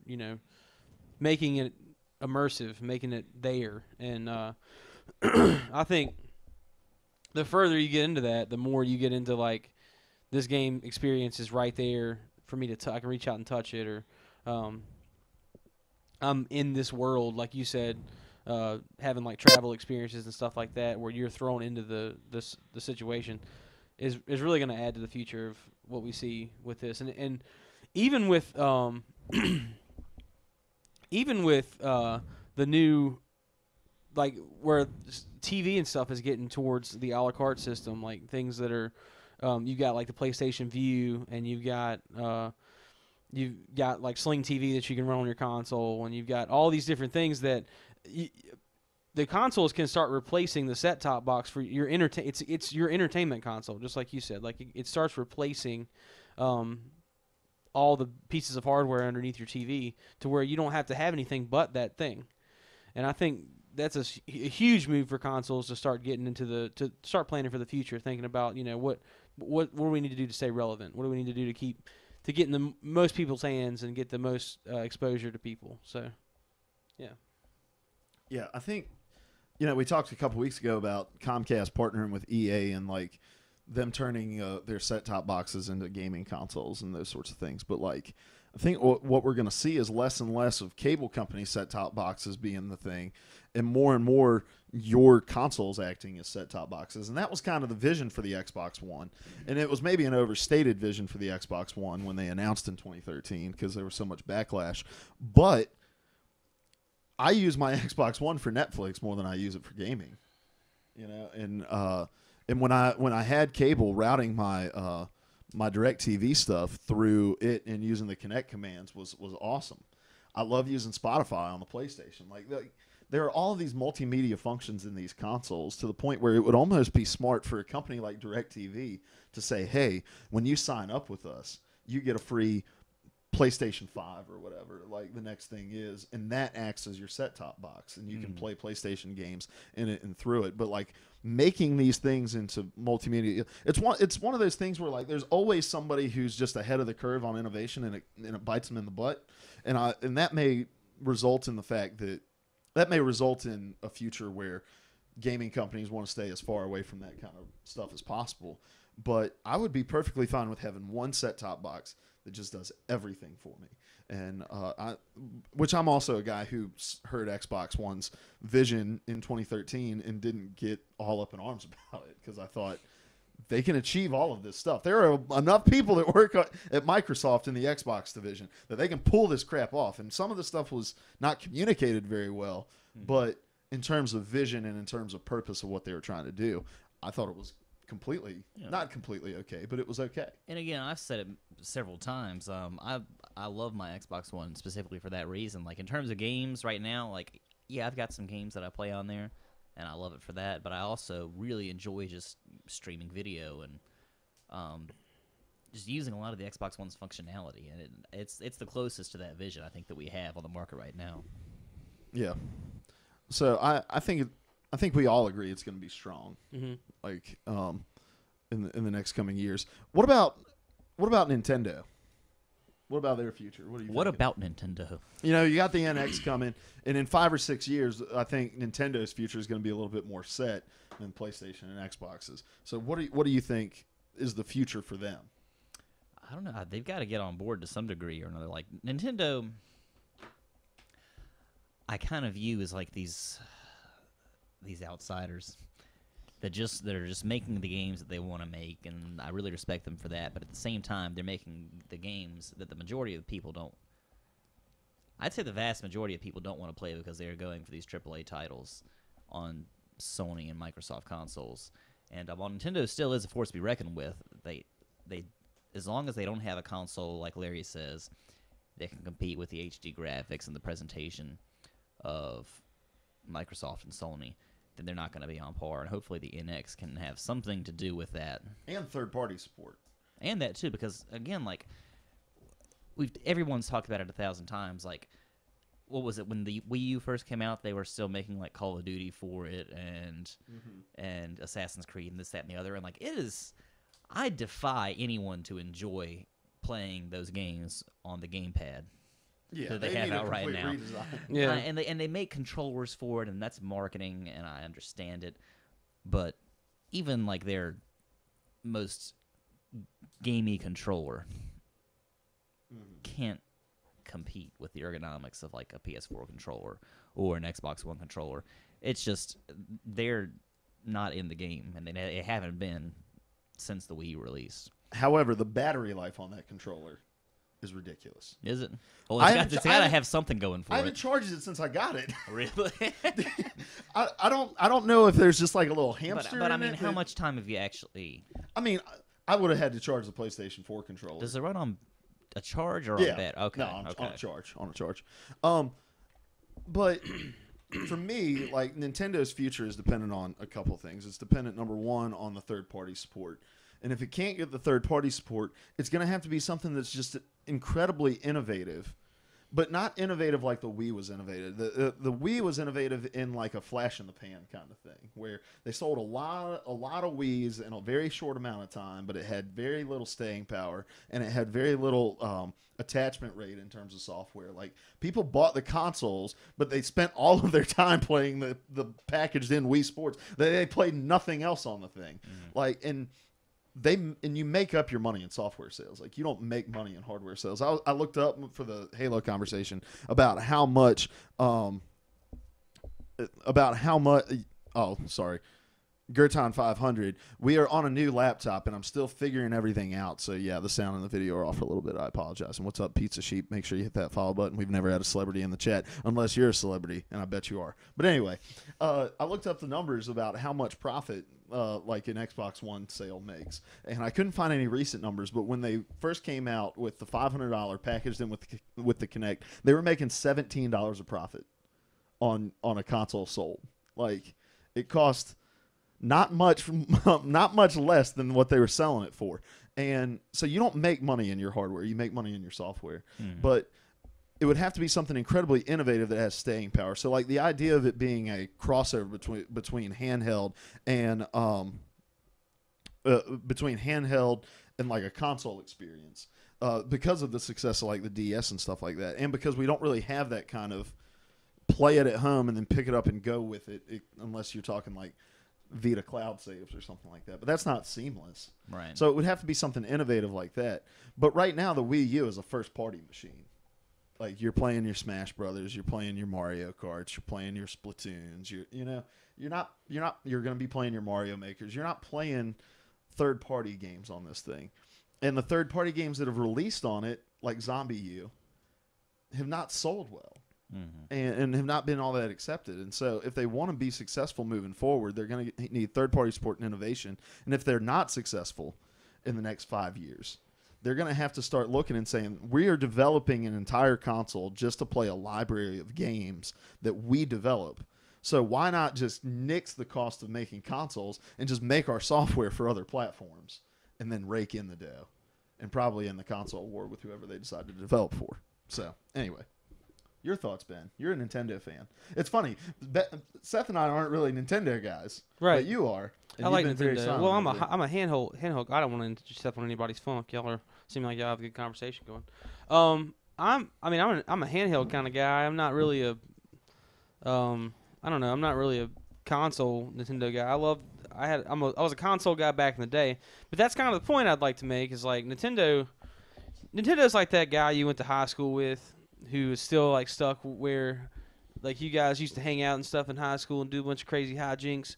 making it immersive, making it there. And I think the further you get into that, the more you get into, like, this game experience is right there for me to I can reach out and touch it, or I'm in this world, like you said, having like travel experiences and stuff like that, where you're thrown into the situation, is really going to add to the future of what we see with this. And even with the new, like, where TV and stuff is getting towards the a la carte system, like things that are, you've got like the PlayStation View, and you've got like Sling TV that you can run on your console, and you've got all these different things that the consoles can start replacing the set-top box for your it's your entertainment console, just like you said. Like, it starts replacing all the pieces of hardware underneath your TV, to where you don't have to have anything but that thing. And I think that's a huge move for consoles to start getting into to start planning for the future, thinking about, what do we need to do to stay relevant? What do we need to do to get in the most people's hands and get the most exposure to people? So, yeah. Yeah, I think, we talked a couple weeks ago about Comcast partnering with EA and, like, them turning their set-top boxes into gaming consoles and those sorts of things. But, like, I think what we're going to see is less and less of cable company set-top boxes being the thing, and more your consoles acting as set-top boxes. And that was kind of the vision for the Xbox One. And it was maybe an overstated vision for the Xbox One when they announced in 2013, because there was so much backlash. But I use my Xbox One for Netflix more than I use it for gaming. And when I had cable, routing my my DirecTV stuff through it and using the Kinect commands was awesome. I love using Spotify on the PlayStation. Like, there are all of these multimedia functions in these consoles, to the point where it would almost be smart for a company like DirecTV to say, hey, when you sign up with us, you get a free PlayStation 5 or whatever, like the next thing is, and that acts as your set-top box, and you can play PlayStation games in it and through it. But, like, making these things into multimedia, it's one of those things where, like, there's always somebody who's just ahead of the curve on innovation, and it bites them in the butt, and that may result in the fact that may result in a future where gaming companies want to stay as far away from that kind of stuff as possible. But I would be perfectly fine with having one set-top box that just does everything for me. And which I'm also a guy who heard Xbox One's vision in 2013 and didn't get all up in arms about it, because I thought they can achieve all of this stuff. There are enough people that work at Microsoft in the Xbox division that they can pull this crap off. And some of the stuff was not communicated very well, but in terms of vision and in terms of purpose of what they were trying to do, I thought it was not completely okay, but it was okay. And again, I've said it several times. I love my Xbox One specifically for that reason. Like, in terms of games right now, like, yeah, I've got some games that I play on there, and I love it for that. But I also really enjoy just streaming video and just using a lot of the Xbox One's functionality. And it's the closest to that vision I think that we have on the market right now. Yeah. So I think we all agree it's going to be strong, like in the next coming years. What about Nintendo? What about their future? What do you? What thinking? about Nintendo? You know, you got the NX coming, and in 5 or 6 years, I think Nintendo's future is going to be a little bit more set than PlayStation and Xboxes. So, what do you think is the future for them? I don't know. They've got to get on board to some degree or another. Like Nintendo, I kind of view as like these outsiders that are just making the games that they want to make, and I really respect them for that. But at the same time, they're making the games that the majority of the people don't. I'd say the vast majority of people don't want to play because they are going for these AAA titles on Sony and Microsoft consoles. And while Nintendo still is a force to be reckoned with, they as long as they don't have a console like Larry says, they can compete with the HD graphics and the presentation of Microsoft and Sony, then they're not going to be on par. And hopefully the NX can have something to do with that. And third-party support. And that, too, because, again, like, everyone's talked about it 1,000 times. Like, what was it? When the Wii U first came out, they were still making, like, Call of Duty for it and Assassin's Creed and this, that, and the other. And, like, it is... I defy anyone to enjoy playing those games on the gamepad. Yeah, that they have need out a right complete now. redesign. Yeah. And they make controllers for it, and that's marketing, and I understand it. But even like their most gamey controller can't compete with the ergonomics of like a PS4 controller or an Xbox One controller. It's just they're not in the game, and they haven't been since the Wii release. However, the battery life on that controller is ridiculous. Is it? Well, it's got to have something going for I it. haven't charged it since I got it. Really? I don't know if there's just like a little hamster. But I in mean, it how that- much time have you actually? I mean, I would have had to charge the PlayStation 4 controller. Does it run on a charge or yeah. on bed? Okay. No, on okay. a charge. On a charge. But for me, like Nintendo's future is dependent on a couple things. It's dependent, number one, on the third-party support. And if it can't get the third-party support, it's going to have to be something that's just incredibly innovative, but not innovative like the Wii was innovative. The Wii was innovative in like a flash-in-the-pan kind of thing, where they sold a lot of Wiis in a very short amount of time, but it had very little staying power, and it had very little attachment rate in terms of software. Like, people bought the consoles, but they spent all of their time playing the packaged-in Wii Sports. They played nothing else on the thing. Like, and you make up your money in software sales. Like, you don't make money in hardware sales. I looked up for the Halo conversation about how much Gerton 500. We are on a new laptop, and I'm still figuring everything out. So yeah, the sound and the video are off a little bit. I apologize. And what's up, Pizza Sheep? Make sure you hit that follow button. We've never had a celebrity in the chat, unless you're a celebrity, and I bet you are. But anyway, I looked up the numbers about how much profit like an Xbox One sale makes, and I couldn't find any recent numbers. But when they first came out with the $500 packaged in with the Kinect, they were making $17 of profit on a console sold. Like, it cost not much less than what they were selling it for. And so you don't make money in your hardware, you make money in your software. But it would have to be something incredibly innovative that has staying power. So like the idea of it being a crossover between handheld and like a console experience, because of the success of like the DS and stuff like that, and because we don't really have that kind of play it at home and then pick it up and go with it unless you're talking like Vita cloud saves or something like that. But that's not seamless. Right. So it would have to be something innovative like that. But right now, the Wii U is a first-party machine. Like, you're playing your Smash Brothers, you're playing your Mario Karts, you're playing your Splatoons. You're going to be playing your Mario Makers. You're not playing third-party games on this thing. And the third-party games that have released on it, like Zombie U, have not sold well. And have not been all that accepted. And so if they want to be successful moving forward, they're going to need third-party support and innovation. And if they're not successful in the next 5 years, they're going to have to start looking and saying, we are developing an entire console just to play a library of games that we develop. So why not just nix the cost of making consoles and just make our software for other platforms and then rake in the dough and probably in the console war with whoever they decide to develop for. So anyway. Your thoughts, Ben? You're a Nintendo fan. It's funny. Seth and I aren't really Nintendo guys, Right. But you are. And I like you've been very Nintendo. silent Well, I'm lately. a handheld. I don't want to step on anybody's funk. Y'all seem like y'all have a good conversation going. I'm a handheld kind of guy. I'm not really a I don't know. I'm not really a console Nintendo guy. I was a console guy back in the day, but that's kind of the point I'd like to make is like Nintendo's like that guy you went to high school with who is still like stuck where like you guys used to hang out and stuff in high school and do a bunch of crazy hijinks,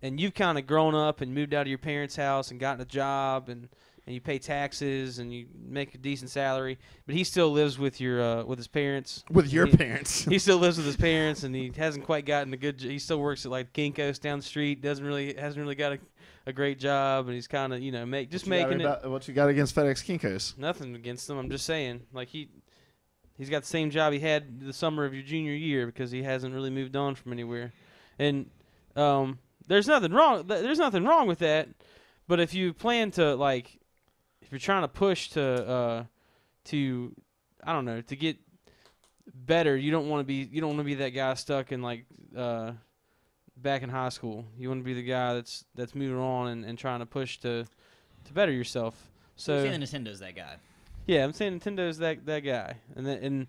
and you've kind of grown up and moved out of your parents' house and gotten a job and you pay taxes and you make a decent salary, but he still lives with his parents. With your parents. He still lives with his parents, and he hasn't quite gotten a good. He still works at like Kinko's down the street. Hasn't really got a great job, and he's kind of making it. What you got against FedEx Kinko's? Nothing against him. I'm just saying, like he's got the same job he had the summer of your junior year because he hasn't really moved on from anywhere, and there's nothing wrong. There's nothing wrong with that, but if you plan to like. If you're trying to push to I don't know, to get better, you don't want to be that guy stuck in like back in high school. You want to be the guy that's moving on and trying to push to better yourself. So you're saying Nintendo's that guy. Yeah, I'm saying Nintendo's that guy. And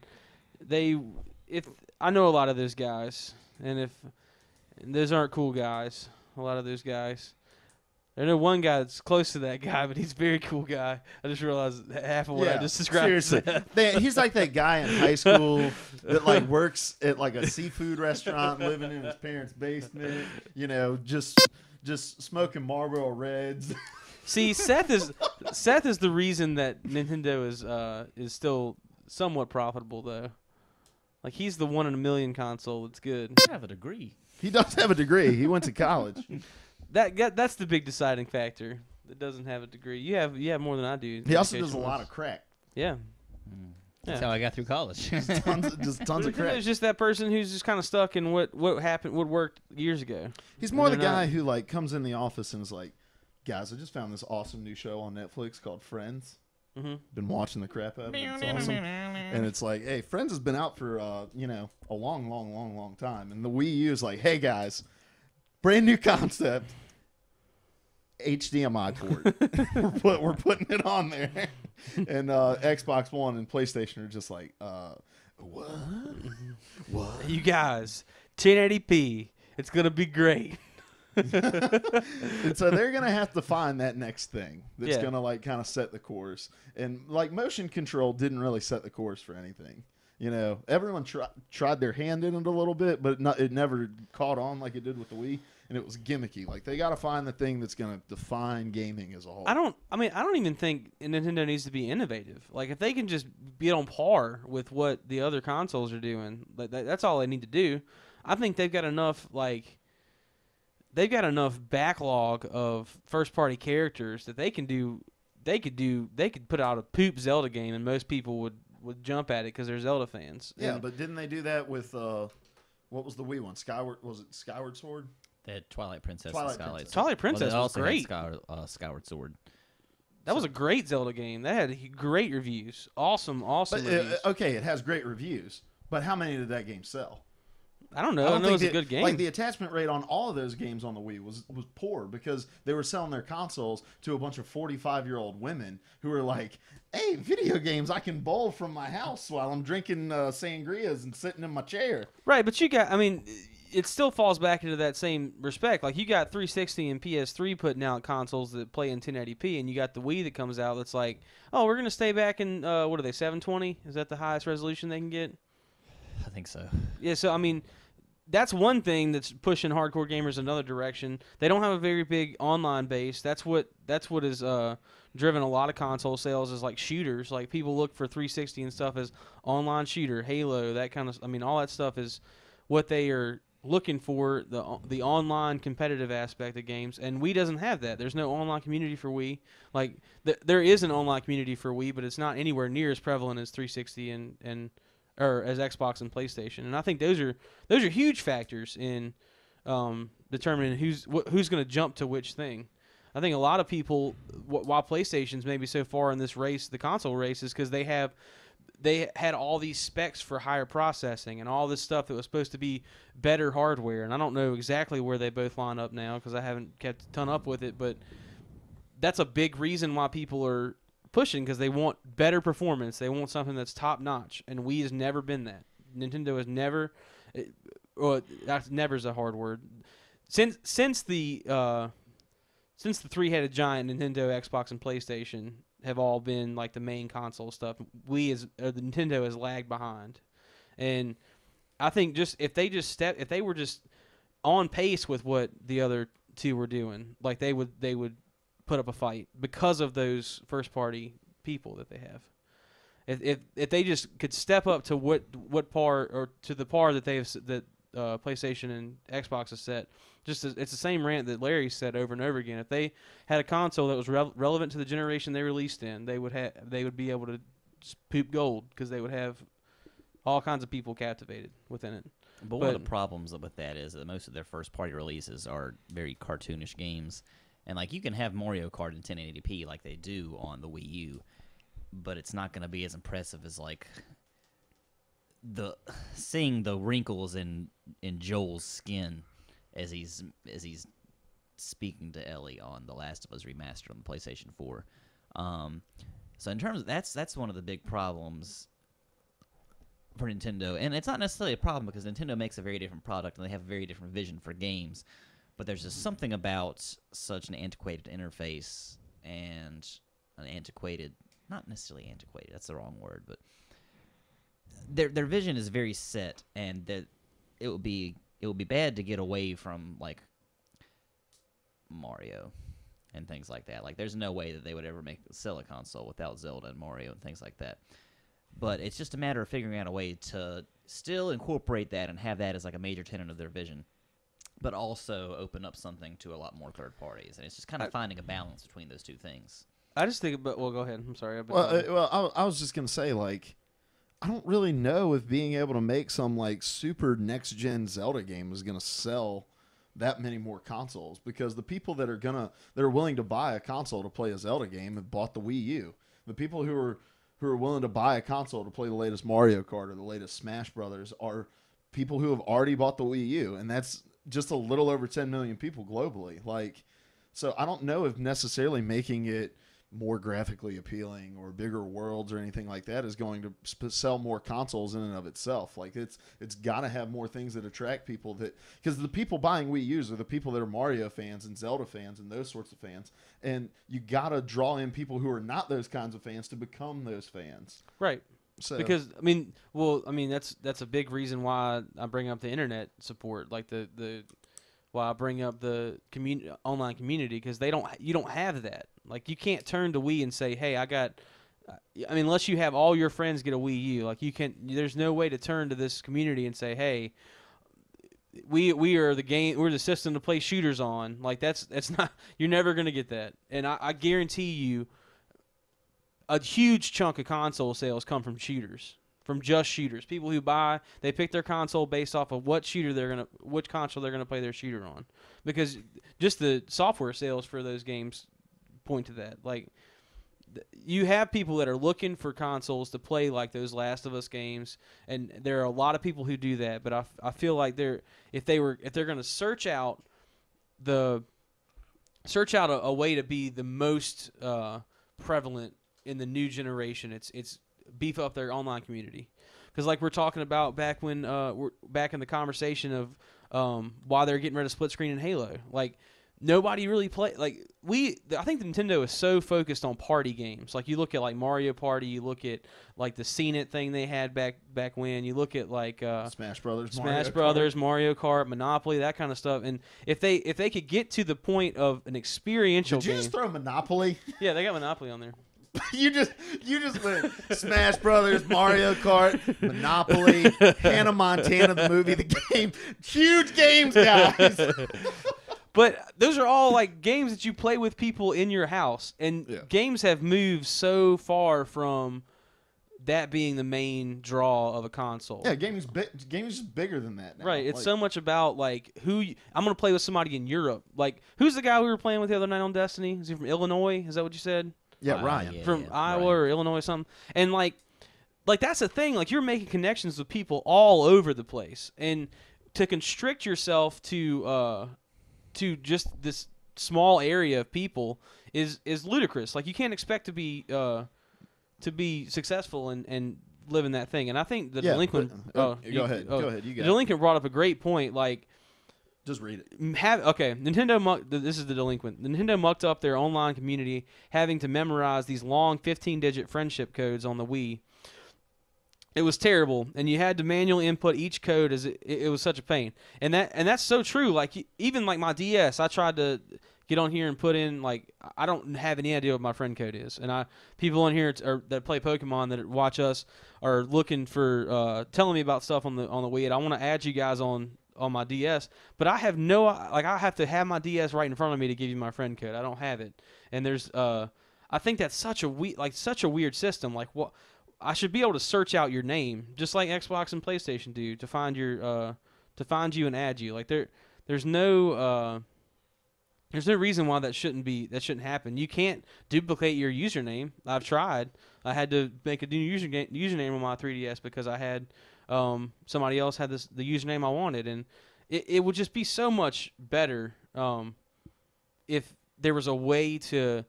if I know a lot of those guys, and those aren't cool guys, a lot of those guys. I know one guy that's close to that guy, but he's a very cool guy. I just realized half of what I just described. Seriously. He's like that guy in high school that like works at like a seafood restaurant, living in his parents' basement, just smoking Marlboro Reds. See, Seth is the reason that Nintendo is still somewhat profitable though. Like he's the 1 in a million console that's good. I have a degree. He does have a degree. He went to college. That's the big deciding factor. That doesn't have a degree. You have more than I do. He also does a lot of crack. Yeah. That's how I got through college. Tons of crack. He's just that person who's just kind of stuck in what happened, what worked years ago. He's more the guy who like comes in the office and is like, "Guys, I just found this awesome new show on Netflix called Friends. Mm-hmm. Been watching the crap out of it. It's awesome." And it's like, "Hey, Friends has been out for a long time." And the Wii U is like, "Hey guys, brand new concept." HDMI port. we're putting it on there, and Xbox One and PlayStation are just like, what? What? You guys, 1080p. It's gonna be great. And so they're gonna have to find that next thing that's gonna like kind of set the course. And like motion control didn't really set the course for anything. Everyone tried their hand in it a little bit, but it never caught on like it did with the Wii. And it was gimmicky. Like they got to find the thing that's going to define gaming as a whole. I don't even think Nintendo needs to be innovative. Like if they can just be on par with what the other consoles are doing, that's all they need to do. I think they've got enough backlog of first party characters that they could put out a poop Zelda game and most people would jump at it because they're Zelda fans. Yeah, but didn't they do that with what was the Wii one? Skyward Sword? They had Twilight Princess Twilight and Princess. Twilight Princess was great. Skyward Sword. That was a great Zelda game. That had great reviews. Awesome reviews. Okay, it has great reviews, but how many did that game sell? I don't know. I know it was a good game. Like the attachment rate on all of those games on the Wii was poor because they were selling their consoles to a bunch of 45-year-old women who were like, "Hey, video games! I can bowl from my house while I'm drinking sangrias and sitting in my chair." Right, but it still falls back into that same respect. Like you got 360 and PS3 putting out consoles that play in 1080p, and you got the Wii that comes out that's like, "Oh, we're gonna stay back in what are they, 720? Is that the highest resolution they can get?" I think so. Yeah, so that's one thing that's pushing hardcore gamers another direction. They don't have a very big online base. That's what has driven a lot of console sales is like shooters. Like people look for 360 and stuff as online shooter, Halo, that kind of. All that stuff is what they are looking for, the online competitive aspect of games, and Wii doesn't have that. There's no online community for Wii. Like there is an online community for Wii, but it's not anywhere near as prevalent as 360 or as Xbox and PlayStation. And I think those are huge factors in determining who's going to jump to which thing. I think a lot of people, why PlayStation's maybe so far in this race, the console race, is because they have they had all these specs for higher processing and all this stuff that was supposed to be better hardware. And I don't know exactly where they both line up now because I haven't kept a ton up with it, but that's a big reason why people are pushing, because they want better performance. They want something that's top notch, and Wii has never been that. Nintendo has never, never is a hard word. Since the 3-headed giant, Nintendo, Xbox, and PlayStation have all been like the main console stuff. The Nintendo has lagged behind, and I think if they were just on pace with what the other two were doing, like they would put up a fight because of those first party people that they have. If they just could step up to what par, or to the par that PlayStation and Xbox has set, it's the same rant that Larry said over and over again. If they had a console that was relevant to the generation they released in, they would be able to poop gold, because they would have all kinds of people captivated within it. But one of the problems with that is that most of their first party releases are very cartoonish games, and like you can have Mario Kart in 1080p like they do on the Wii U, but it's not going to be as impressive as like seeing the wrinkles in Joel's skin as he's speaking to Ellie on The Last of Us Remastered on the PlayStation 4. So in terms of that's one of the big problems for Nintendo, and it's not necessarily a problem because Nintendo makes a very different product and they have a very different vision for games. But there's just something about such an antiquated interface and an antiquated, not necessarily antiquated, that's the wrong word, but their vision is very set, and that it would be bad to get away from like Mario and things like that. Like there's no way that they would ever sell a console without Zelda and Mario and things like that. But it's just a matter of figuring out a way to still incorporate that and have that as like a major tenet of their vision, but also open up something to a lot more third parties. And it's just kind of finding a balance between those two things. I just think, well, go ahead. I'm sorry. I was just gonna say, like, I don't really know if being able to make some like super next gen Zelda game is gonna sell that many more consoles, because the people that are willing to buy a console to play a Zelda game have bought the Wii U. The people who are willing to buy a console to play the latest Mario Kart or the latest Smash Brothers are people who have already bought the Wii U, and that's just a little over 10 million people globally. Like, so I don't know if necessarily making it more graphically appealing or bigger worlds or anything like that is going to sell more consoles in and of itself. Like it's got to have more things that attract people, that because the people buying Wii U's are the people that are Mario fans and Zelda fans and those sorts of fans, and you got to draw in people who are not those kinds of fans to become those fans. Right. So, because that's a big reason why I bring up the internet support, like why I bring up the online community, because you don't have that. Like you can't turn to Wii and say, hey, unless you have all your friends get a Wii U, like there's no way to turn to this community and say, hey, we are we're the system to play shooters on. Like that's not, you're never going to get that. And I guarantee you a huge chunk of console sales come from shooters. From just shooters. People who they pick their console based off of which console they're gonna play their shooter on. Because just the software sales for those games point to that. Like, you have people that are looking for consoles to play like those Last of Us games, and there are a lot of people who do that. But I feel like if they're gonna search out a way to be the most prevalent in the new generation, it's beef up their online community. Because like we're talking about back when we're back in the conversation of why they're getting rid of split screen and Halo. Like nobody really play. Like I think the Nintendo is so focused on party games. Like you look at like Mario Party, you look at like the Scene It thing they had back when. You look at like Smash Brothers, Mario Kart, Monopoly, that kind of stuff. And if they could get to the point of an experiential game. Did you just throw Monopoly? Yeah, they got Monopoly on there. You just went Smash Brothers, Mario Kart, Monopoly, Hannah Montana the movie, the game, huge games, guys. But those are all like games that you play with people in your house, and games have moved so far from that being the main draw of a console. Yeah, gaming's just bigger than that now. Right, it's so much about like I'm going to play with somebody in Europe. Like, who's the guy we were playing with the other night on Destiny? Is he from Illinois? Is that what you said? Yeah, Ryan. From Iowa or Illinois or something. And, like, like that's the thing. Like you're making connections with people all over the place, and to constrict yourself to just this small area of people is ludicrous. Like you can't expect to be successful and live in that thing. And I think the delinquent. Go ahead. Go ahead. You the got delinquent brought up a great point. Like. Just read it. Nintendo this is the delinquent. Nintendo mucked up their online community, having to memorize these long 15-digit friendship codes on the Wii. It was terrible, and you had to manually input each code as it was such a pain. And that's so true. Like even like my DS, I tried to get on here and put in like I don't have any idea what my friend code is, and people on here that play Pokemon that watch us are looking for telling me about stuff on the Wii, and I want to add you guys on my DS, but I have I have to have my DS right in front of me to give you my friend code. I don't have it, and there's I think that's such a weird system. Like what I should be able to search out your name just like Xbox and PlayStation do to find you and add you. Like there's no reason why that shouldn't happen. You can't duplicate your username. I've tried. I had to make a new username on my 3DS because I had somebody else had the username I wanted, and it would just be so much better if there was a way to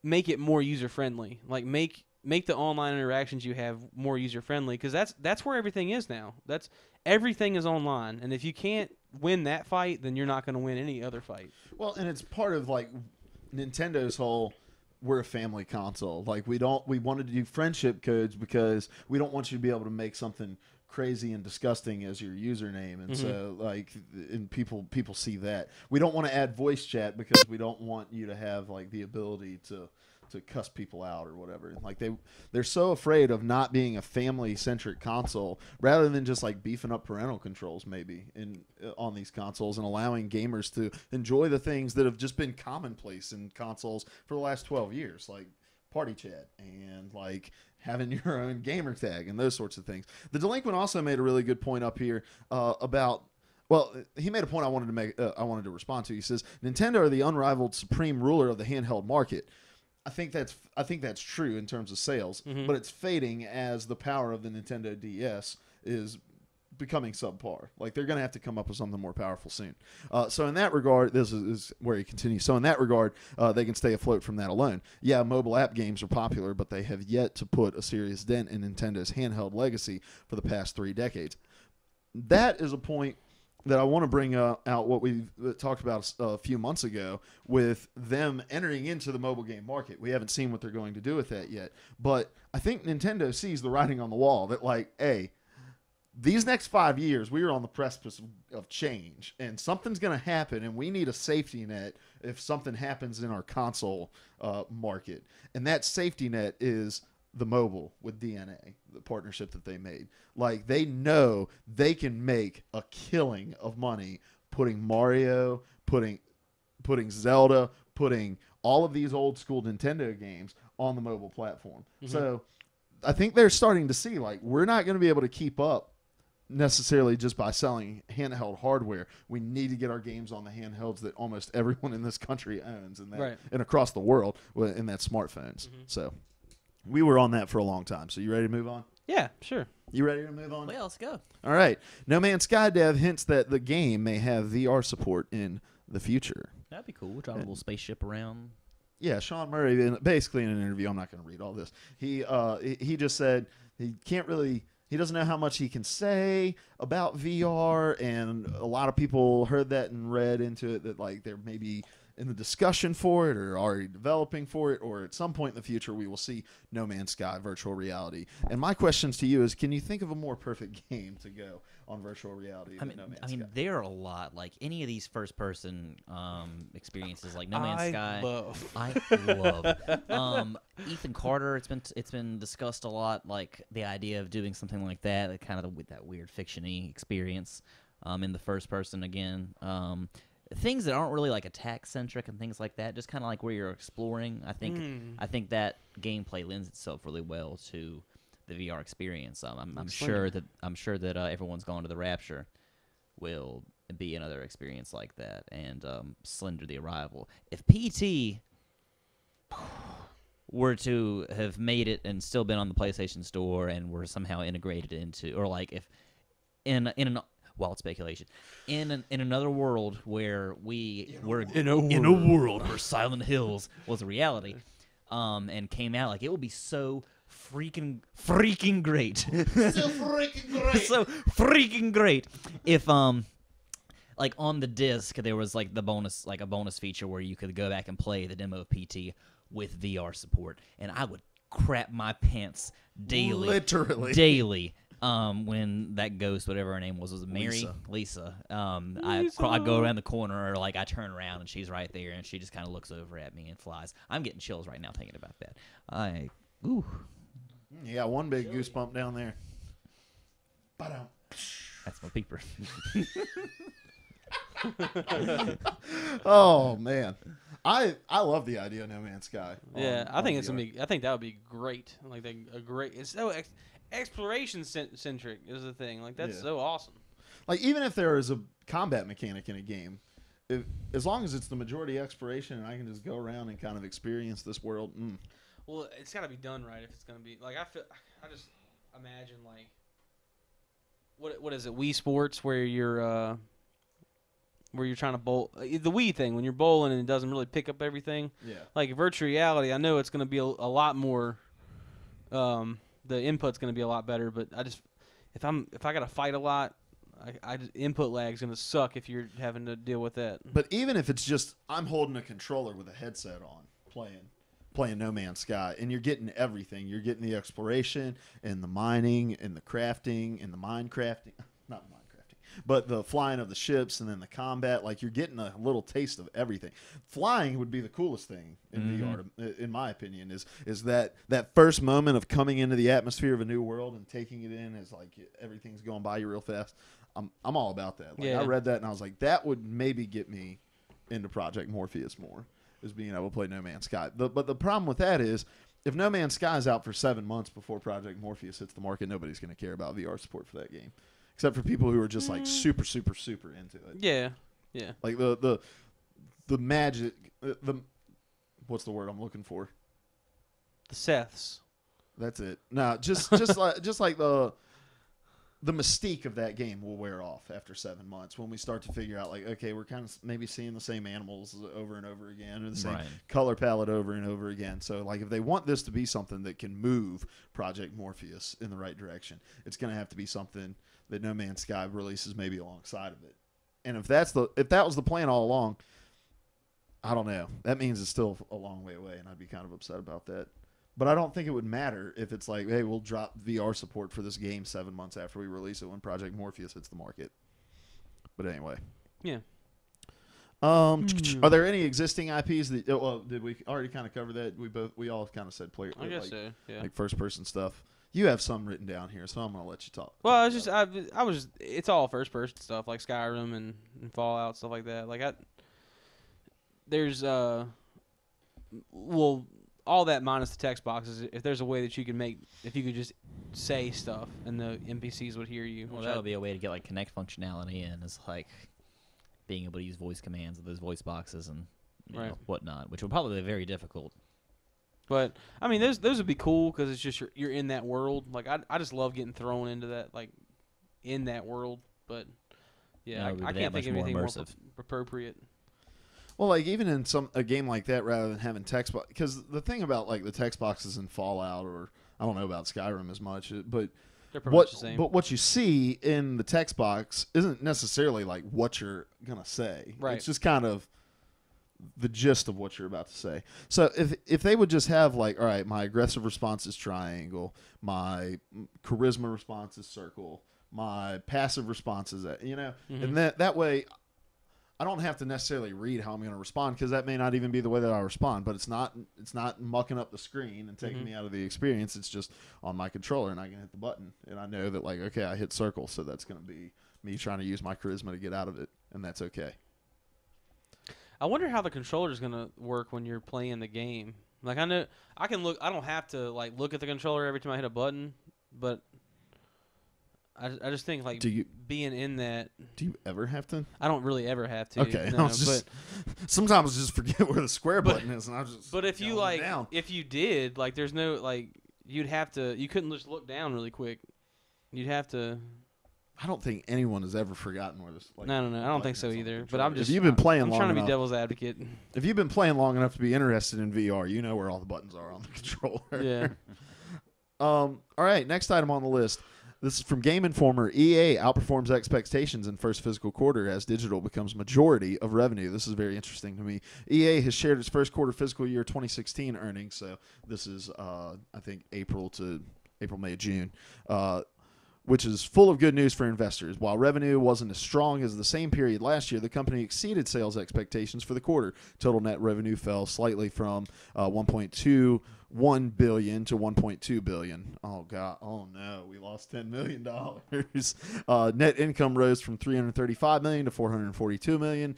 make it more user friendly. Like make the online interactions you have more user friendly, because that's where everything is now. Everything is online, and if you can't win that fight, then you're not going to win any other fight. Well, and it's part of like Nintendo's whole we're a family console. Like we wanted to do friendship codes because we don't want you to be able to make something crazy and disgusting as your username, and so like and people see that. We don't want to add voice chat because we don't want you to have like the ability to cuss people out or whatever. And like they're so afraid of not being a family centric console rather than just like beefing up parental controls maybe on these consoles and allowing gamers to enjoy the things that have just been commonplace in consoles for the last 12 years, like party chat and like having your own gamer tag and those sorts of things. The delinquent also made a really good point up here about. Well, he made a point I wanted to respond to. He says Nintendo are the unrivaled supreme ruler of the handheld market. I think that's true in terms of sales, but it's fading as the power of the Nintendo DS is becoming subpar. Like they're going to have to come up with something more powerful soon. So in that regard, this is where he continues. So in that regard, they can stay afloat from that alone. Yeah, mobile app games are popular, but they have yet to put a serious dent in Nintendo's handheld legacy for the past 3 decades. That is a point that I want to bring out what we talked about a few months ago with them entering into the mobile game market. We haven't seen what they're going to do with that yet, but I think Nintendo sees the writing on the wall that like, hey, these next 5 years, we are on the precipice of change, and something's going to happen, and we need a safety net if something happens in our console market. And that safety net is the mobile with DNA, the partnership that they made. Like, they know they can make a killing of money putting Mario, putting Zelda, putting all of these old school Nintendo games on the mobile platform. So I think they're starting to see, like, we're not going to be able to keep up necessarily just by selling handheld hardware. We need to get our games on the handhelds that almost everyone in this country owns and across the world, and that's smartphones. So we were on that for a long time. So you ready to move on? Yeah, sure. You ready to move on? Well, let's go. All right. No Man's Sky dev hints that the game may have VR support in the future. That'd be cool. We'll drive a little spaceship around. Yeah, Sean Murray, basically in an interview, I'm not going to read all this. He just said he doesn't know how much he can say about VR, and a lot of people heard that and read into it that like they're maybe in the discussion for it or already developing for it, or at some point in the future we will see No Man's Sky virtual reality. And my questions to you is, can you think of a more perfect game to go on virtual reality than No Man's Sky? There are a lot. Like any of these first-person experiences, like No Man's Sky. I love. Ethan Carter. It's been discussed a lot. Like the idea of doing something like that, kind of with that weird fiction-y experience in the first person again. Things that aren't really like attack centric and things like that, just kind of like where you're exploring. I think that gameplay lends itself really well to the VR experience. I'm sure that everyone's gone to the Rapture will be another experience like that, and Slender the Arrival. If PT, were to have made it and still been on the PlayStation Store and were somehow integrated into, or like if in an wild speculation, in another world where we were in a world where Silent Hills was a reality, and came out, like it would be so freaking great, so freaking great if like on the disc there was like a bonus feature where you could go back and play the demo of PT with VR support, and I would crap my pants daily, literally daily. When that ghost, whatever her name was it Mary? Lisa. I go around the corner, or like I turn around and she's right there, and she just kind of looks over at me and flies. I'm getting chills right now thinking about that. You got one big goosebump down there. That's my peeper. Oh man, I love the idea of No Man's Sky. Yeah, I think it's gonna be. I think that would be great. Like a great. It's so exploration centric is the thing. Like that's so awesome. Like even if there is a combat mechanic in a game, as long as it's the majority exploration and I can just go around and kind of experience this world. Well, it's got to be done right if it's gonna be like I just imagine like what is it, Wii Sports, where you're trying to bowl, the Wii thing when you're bowling and it doesn't really pick up everything. Yeah. Like virtual reality, I know it's going to be a lot more. The input's going to be a lot better, but if I got to fight a lot, input lag's going to suck if you're having to deal with that. But even if it's just I'm holding a controller with a headset on, playing No Man's Sky, and you're getting everything. You're getting the exploration and the mining and the crafting and the minecrafting. Not minecrafting, but the flying of the ships and then the combat. Like you're getting a little taste of everything. Flying would be the coolest thing in VR, in my opinion. Is that first moment of coming into the atmosphere of a new world and taking it in as like everything's going by you real fast. I'm all about that. Like I read that and I was like, that would maybe get me into Project Morpheus more. Is being able to play No Man's Sky. But the problem with that is, if No Man's Sky is out for 7 months before Project Morpheus hits the market, nobody's going to care about VR support for that game, except for people who are just like super into it. Yeah. Like the magic. What's the word I'm looking for? The Seths. That's it. No, just like the mystique of that game will wear off after 7 months when we start to figure out, like, okay, we're kind of maybe seeing the same animals over and over again, or the same color palette over and over again. So, like, if they want this to be something that can move Project Morpheus in the right direction, it's going to have to be something that No Man's Sky releases maybe alongside of it. And if that was the plan all along, I don't know. That means it's still a long way away, and I'd be kind of upset about that. But I don't think it would matter if it's like, hey, we'll drop VR support for this game 7 months after we release it when Project Morpheus hits the market. But anyway. Yeah. Are there any existing IPs that? Well, did we already kind of cover that? We all kind of said player. I guess so. Yeah. Like first person stuff. You have some written down here, so I'm gonna let you talk. Well, it's all first person stuff like Skyrim and Fallout, stuff like that. Like there's all that minus the text boxes. If there's a way that you could just say stuff and the NPCs would hear you. Well, that'll be a way to get like Connect functionality in, is like being able to use voice commands of those voice boxes and you know, whatnot, which would probably be very difficult. But I mean, those would be cool because it's just you're in that world. Like I just love getting thrown into that, like in that world. But yeah, I can't think of anything more appropriate. Well, like even in a game like that, rather than having text box, because the thing about like the text boxes in Fallout, or I don't know about Skyrim as much, but they're pretty much the same. But what you see in the text box isn't necessarily like what you're gonna say. Right. It's just kind of the gist of what you're about to say. So if they would just have like, all right, my aggressive response is triangle, my charisma response is circle, my passive response is that, and that way. I don't have to necessarily read how I'm going to respond, because that may not even be the way that I respond. But it's not mucking up the screen and taking me out of the experience. It's just on my controller, and I can hit the button, and I know that, like, okay, I hit circle, so that's going to be me trying to use my charisma to get out of it, and that's okay. I wonder how the controller is going to work when you're playing the game. Like, I know I can look. I don't have to like look at the controller every time I hit a button, but I just think like being in that. Do you ever have to? I don't really ever have to. Okay, no, I was just, sometimes I just forget where the square button is, and I just. But if you going down. if you did, like, there's no like, you'd have to. You couldn't just look down really quick. You'd have to. I don't think anyone has ever forgotten where this. Like, No, I don't think so either. But I'm just. If you've been playing I'm long trying to enough, be devil's advocate. if you've been playing long enough to be interested in VR, you know where all the buttons are on the controller. Yeah. All right, next item on the list. This is from Game Informer. EA outperforms expectations in first fiscal quarter as digital becomes majority of revenue. This is very interesting to me. EA has shared its first quarter fiscal year 2016 earnings. So this is, I think, April, May, June. Which is full of good news for investors. While revenue wasn't as strong as the same period last year, the company exceeded sales expectations for the quarter. Total net revenue fell slightly from $1.21 billion to $1.2 billion. Oh, God. Oh, no. We lost $10 million. Net income rose from $335 million to $442 million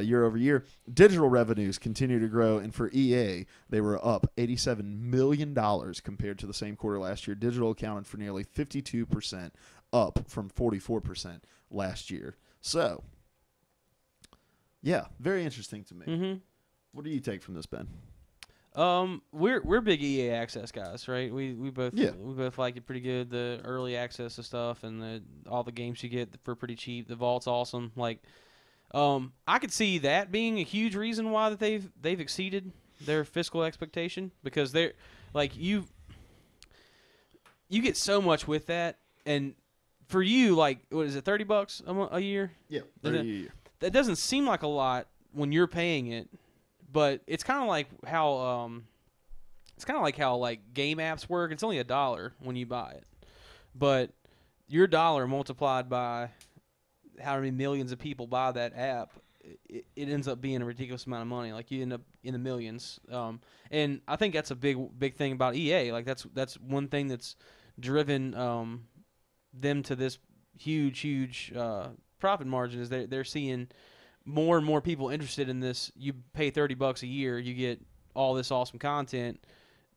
year over year. Digital revenues continue to grow, and for EA, they were up $87 million compared to the same quarter last year. Digital accounted for nearly 52%, up from 44% last year. So, yeah, very interesting to me. Mm-hmm. What do you take from this, Ben? We're big EA access guys, right? We both like it pretty good. The early access to stuff and all the games you get for pretty cheap. The vault's awesome. Like, I could see that being a huge reason why that they've exceeded their fiscal expectation, because they're like you get so much with that, and for you, like, what is it, $30 a year? Yeah, $30 a year. That doesn't seem like a lot when you're paying it. But it's kind of like how like game apps work. It's only $1 when you buy it, but your dollar multiplied by how many millions of people buy that app, it ends up being a ridiculous amount of money. Like, you end up in the millions. And I think that's a big thing about EA. Like, that's one thing that's driven them to this huge profit margin, is they're seeing more and more people interested in this. You pay $30 a year, you get all this awesome content.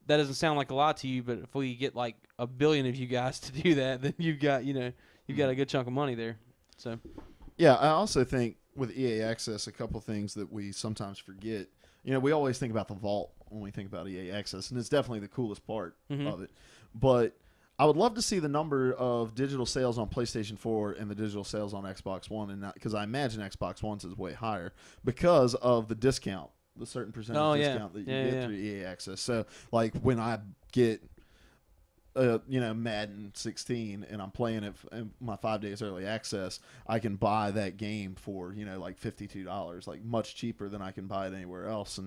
That doesn't sound like a lot to you, but if we get like 1 billion of you guys to do that, then you've got a good chunk of money there. So, yeah, I also think with EA Access, a couple things that we sometimes forget. We always think about the vault when we think about EA Access, and it's definitely the coolest part of it. But I would love to see the number of digital sales on PlayStation 4 and the digital sales on Xbox One, and because I imagine Xbox One's is way higher because of the discount, the certain percentage discount that you get through EA Access. So, like, when I get, Madden 16 and I'm playing it in my 5 days early access, I can buy that game for like $52, like much cheaper than I can buy it anywhere else,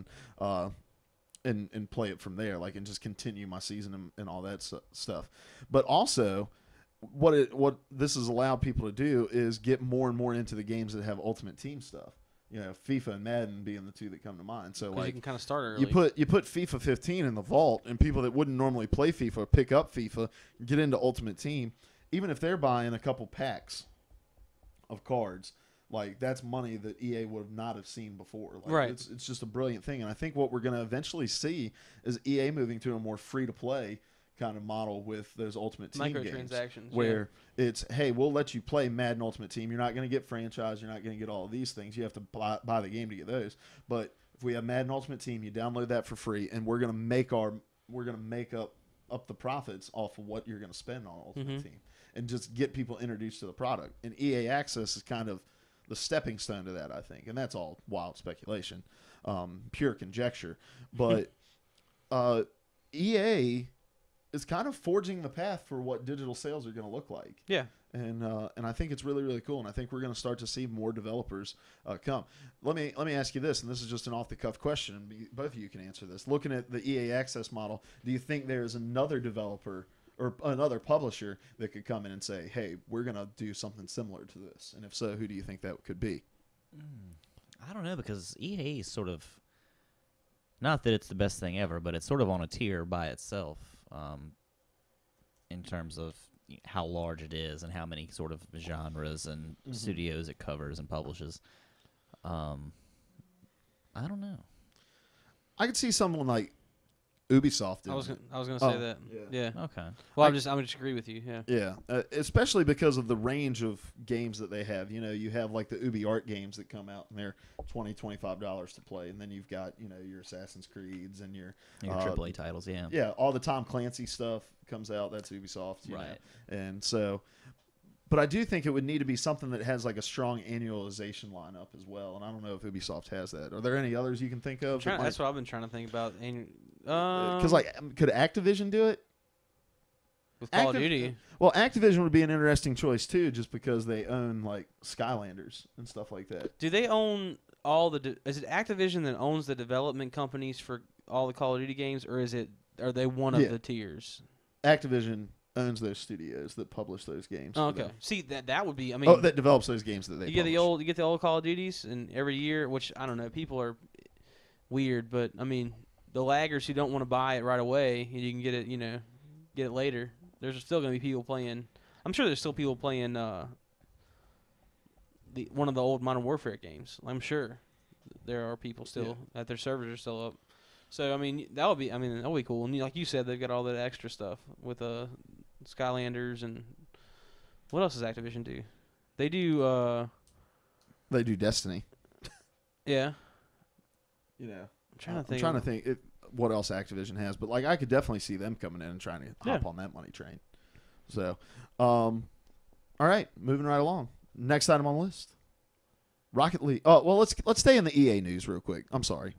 and play it from there, like, and just continue my season and all that stuff. But also, what this has allowed people to do is get more and more into the games that have Ultimate Team stuff. FIFA and Madden being the two that come to mind. So, like, you can kind of start early. You put FIFA 15 in the vault, and people that wouldn't normally play FIFA pick up FIFA, get into Ultimate Team, even if they're buying a couple packs of cards. Like, that's money that EA would not have seen before. Like, right. It's just a brilliant thing. And I think what we're going to eventually see is EA moving to a more free-to-play kind of model with those Ultimate Team games. Microtransactions. Where it's, hey, we'll let you play Madden Ultimate Team. You're not going to get franchise. You're not going to get all of these things. You have to buy the game to get those. But if we have Madden Ultimate Team, you download that for free, and we're going to make up the profits off of what you're going to spend on Ultimate Team, and just get people introduced to the product. And EA Access is kind of the stepping stone to that, I think. And that's all wild speculation, pure conjecture. But EA is kind of forging the path for what digital sales are going to look like. Yeah. And I think it's really, really cool. And I think we're going to start to see more developers come. Let me ask you this, and this is just an off-the-cuff question, and both of you can answer this. Looking at the EA Access model, do you think there is another developer or another publisher that could come in and say, hey, we're going to do something similar to this? And if so, who do you think that could be? I don't know, because EA is sort of, not that it's the best thing ever, but it's sort of on a tier by itself in terms of how large it is and how many sort of genres and studios it covers and publishes. I don't know. I could see someone like Ubisoft did. I was gonna Oh, say that. yeah. Yeah. Okay. Well, I'm just agree with you. Yeah. Yeah, especially because of the range of games that they have. You know, you have like the Ubi Art games that come out, and they're $20-$25 to play, and then you've got your Assassin's Creeds and your AAA titles, yeah. Yeah, all the Tom Clancy stuff comes out. That's Ubisoft, you Right. know. And so, but I do think it would need to be something that has like a strong annualization lineup as well. And I don't know if Ubisoft has that. Are there any others you can think of? That's what I've been trying to think about. Because could Activision do it? With Call of Duty. Well, Activision would be an interesting choice too, just because they own like Skylanders and stuff like that. Do they own all the? Is it Activision that owns the development companies for all the Call of Duty games, or are they one of the tiers? Activision owns those studios that publish those games. Oh, okay. See, that would be. I mean, that develops those games that they. You get the old Call of Duties, and every year, which I don't know, people are weird, but I mean, the laggers who don't want to buy it right away, and you can get it, get it later. There's still going to be people playing. I'm sure there's still people playing one of the old Modern Warfare games. I'm sure there are people still that their servers are still up. So I mean, that would be cool. And like you said, they've got all that extra stuff with Skylanders and what else does Activision do? They do. They do Destiny. Yeah. I'm trying to think what else Activision has, but like I could definitely see them coming in and trying to hop on that money train. So, all right, moving right along. Next item on the list, Rocket League. Oh well, let's stay in the EA news real quick. I'm sorry,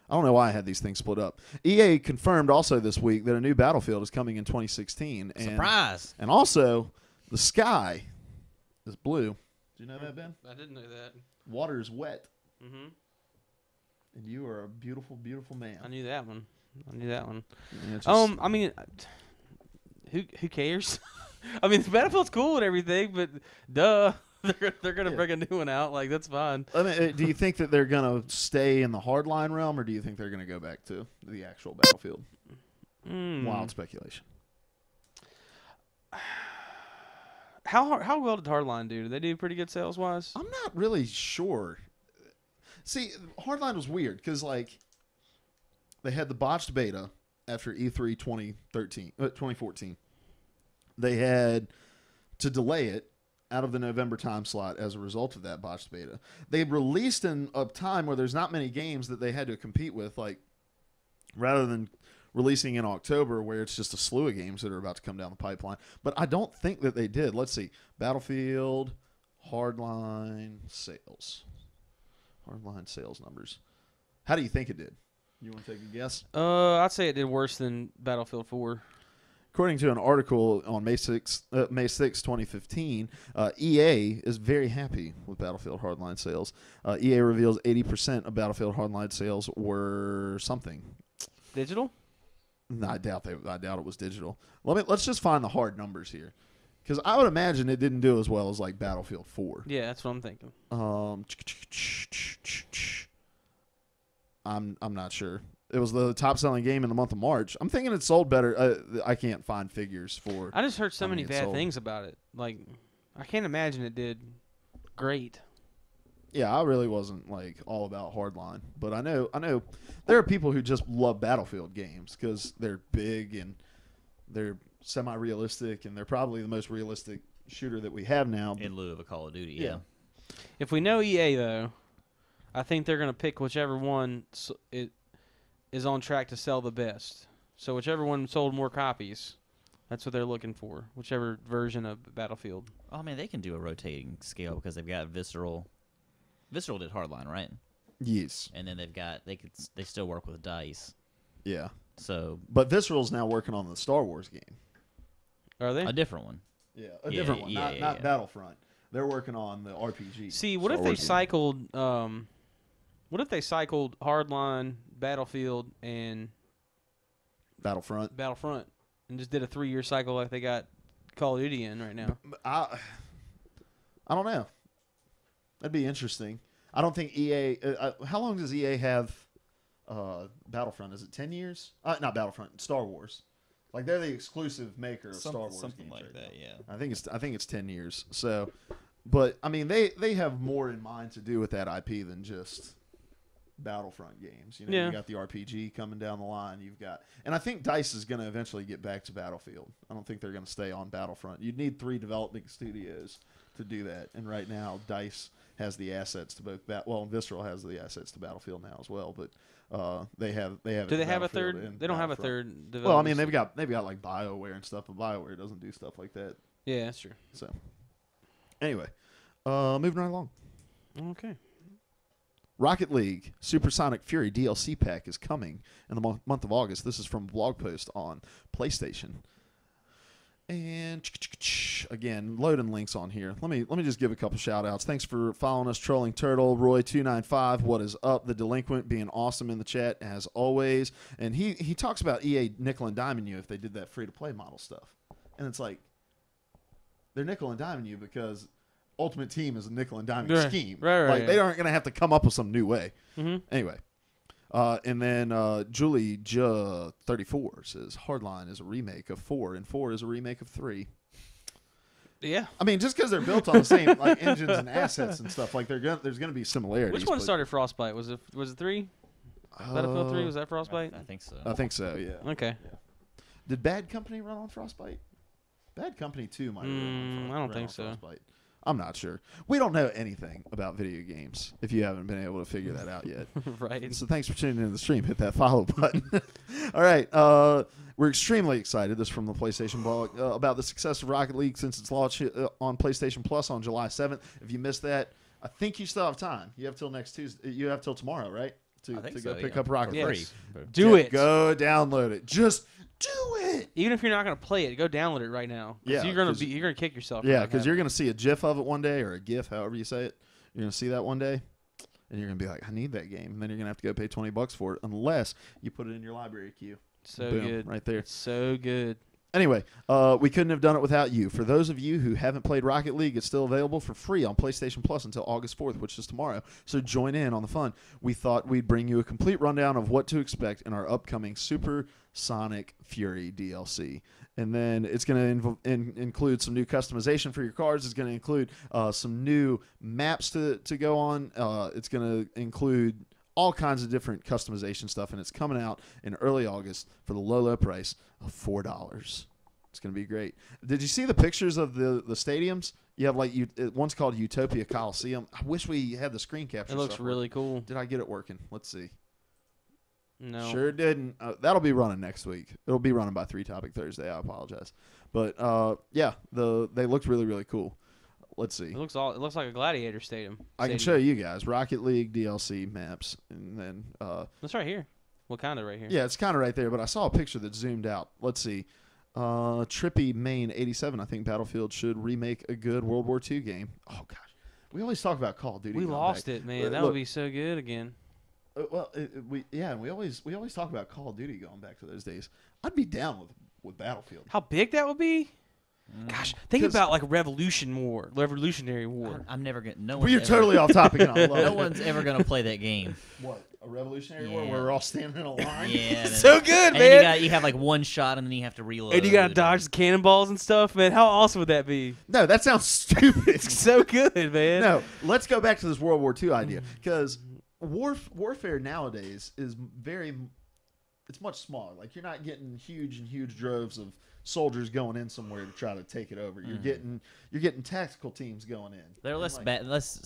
I don't know why I had these things split up. EA confirmed also this week that a new Battlefield is coming in 2016. Surprise! And also, the sky is blue. Did you know that, Ben? I didn't know that. Water is wet. Mm-hmm. And you are a beautiful, beautiful man. I knew that one. Yeah, I mean, who cares? I mean, Battlefield's cool and everything, but duh, they're gonna bring a new one out. Like that's fine. I mean, do you think that they're gonna stay in the hardline realm, or do you think they're gonna go back to the actual Battlefield? Wild speculation. How well did Hardline do? Did they do pretty good sales wise? I'm not really sure. See, Hardline was weird because like they had the botched beta after E3 2014. They had to delay it out of the November time slot as a result of that botched beta. They released in a time where there's not many games that they had to compete with, like rather than releasing in October where it's just a slew of games that are about to come down the pipeline. But I don't think that they did. Let's see. Battlefield, Hardline sales. Hardline sales numbers. How do you think it did? You want to take a guess? I'd say it did worse than Battlefield 4. According to an article on May 6, 2015, EA is very happy with Battlefield Hardline sales. EA reveals 80% of Battlefield Hardline sales were something. Digital? No, I doubt it was digital. Let's just find the hard numbers here, because I would imagine it didn't do as well as like Battlefield 4. Yeah, that's what I'm thinking. I'm not sure. It was the top selling game in the month of March. I'm thinking it sold better. I can't find figures for. I just heard so many bad sold. things about it. Like, I can't imagine it did great. Yeah, I really wasn't like all about Hardline, but I know there are people who just love Battlefield games because they're big and they're semi-realistic, and they're probably the most realistic shooter that we have now. In lieu of a Call of Duty, yeah. If we know EA though, I think they're gonna pick whichever one is on track to sell the best. So whichever one sold more copies, that's what they're looking for. Whichever version of Battlefield. Oh man, they can do a rotating scale because they've got Visceral. Visceral did Hardline, right? Yes. And then they still work with DICE. Yeah. So, but Visceral's now working on the Star Wars game. Are they? A different one. Yeah, a different one, not Battlefront. They're working on the RPG. See, what if they cycled? What if they cycled Hardline, Battlefield, and Battlefront, and just did a 3-year cycle like they got Call of Duty in right now? I don't know. That'd be interesting. I don't think EA. How long does EA have Battlefront? Is it 10 years? Not Battlefront. Star Wars. Like they're the exclusive maker of Star Wars something games like right that. now. Yeah. I think it's 10 years. So, but I mean they have more in mind to do with that IP than just Battlefront games. You know, Yeah. you got the RPG coming down the line. You've got, and I think DICE is going to eventually get back to Battlefield. I don't think they're going to stay on Battlefront. You'd need 3 developing studios to do that. And right now, DICE has the assets to both Visceral has the assets to Battlefield now as well. But they have. Do they have a third? They don't have a third. Well, I mean, they've got like BioWare and stuff, but BioWare doesn't do stuff like that. Yeah, that's true. So, anyway, moving right along. Okay. Rocket League Supersonic Fury DLC pack is coming in the month of August. This is from a blog post on PlayStation. And again, loading links on here. Let me just give a couple shout outs. Thanks for following us, Trolling Turtle, Roy295, What is up, The Delinquent, being awesome in the chat as always. And he talks about EA nickel and diming you if they did that free to play model stuff. And it's like they're nickel and diming you because Ultimate Team is a nickel and diming scheme. Right. They aren't going to have to come up with some new way. Mm-hmm. Anyway. And then Julie J 34 says Hardline is a remake of 4 and 4 is a remake of 3. Yeah. I mean, just because they're built on the same like engines and assets and stuff, like there's gonna be similarities. Which one started Frostbite? Was it 3? Battlefield 3 was that Frostbite? I think so. I think so. Yeah. Okay. Yeah. Did Bad Company run on Frostbite? Bad Company 2 might. I don't think so. Frostbite. I'm not sure. We don't know anything about video games if you haven't been able to figure that out yet. Right. So thanks for tuning into the stream. Hit that follow button. All right. We're extremely excited. This is from the PlayStation blog about the success of Rocket League since its launch on PlayStation Plus on July 7th. If you missed that, I think you still have time. You have till next Tuesday. You have till tomorrow, right? To go pick up Rocket League. Yes. Do it. Go download it. Just do it. Even if you're not going to play it, go download it right now. Yeah, you're going to kick yourself. Yeah, because you're going to see a GIF of it one day, or a GIF, however you say it. You're going to see that one day, and you're going to be like, I need that game. And then you're going to have to go pay $20 for it, unless you put it in your library queue. So Boom, good. right there. So good. Anyway, we couldn't have done it without you. For those of you who haven't played Rocket League, it's still available for free on PlayStation Plus until August 4th, which is tomorrow. So join in on the fun. We thought we'd bring you a complete rundown of what to expect in our upcoming Supersonic Fury DLC. And then it's going to include some new customization for your cards. It's going to include some new maps to go on. It's going to include all kinds of different customization stuff, and it's coming out in early August for the low price of $4. It's going to be great. Did you see the pictures of the stadiums? You have one's called Utopia Coliseum. I wish we had the screen capture. It looks really cool. Did I get it working? Let's see. No. Sure didn't. That'll be running next week. It'll be running by 3 Topic Thursday. I apologize. But yeah, they looked really, really cool. Let's see. It looks like a gladiator stadium. I can show you guys Rocket League DLC maps, and then That's right here. What kind of right here? yeah, it's kind of right there. But I saw a picture that zoomed out. Let's see. Trippy Main 87. I think Battlefield should remake a good World War II game. Oh gosh, we always talk about Call of Duty. We going lost back. it, man. That would be so good again. We always talk about Call of Duty going back to those days. I'd be down with Battlefield. How big that would be? Gosh, think about like Revolutionary War. I'm never gonna. No But one's you're ever, totally off topic. And I love No it. one's ever gonna play that game. What, a Revolutionary War Yeah. where we're all standing in a line? Yeah, So good, and man. you have like one shot, and then you have to reload. And you gotta dodge the cannonballs and stuff, man. How awesome would that be? No, that sounds stupid. It's so good, man. No, let's go back to this World War II idea, because warfare nowadays is it's much smaller. Like, you're not getting huge droves of soldiers going in somewhere to try to take it over. You're getting tactical teams going in. They're less battles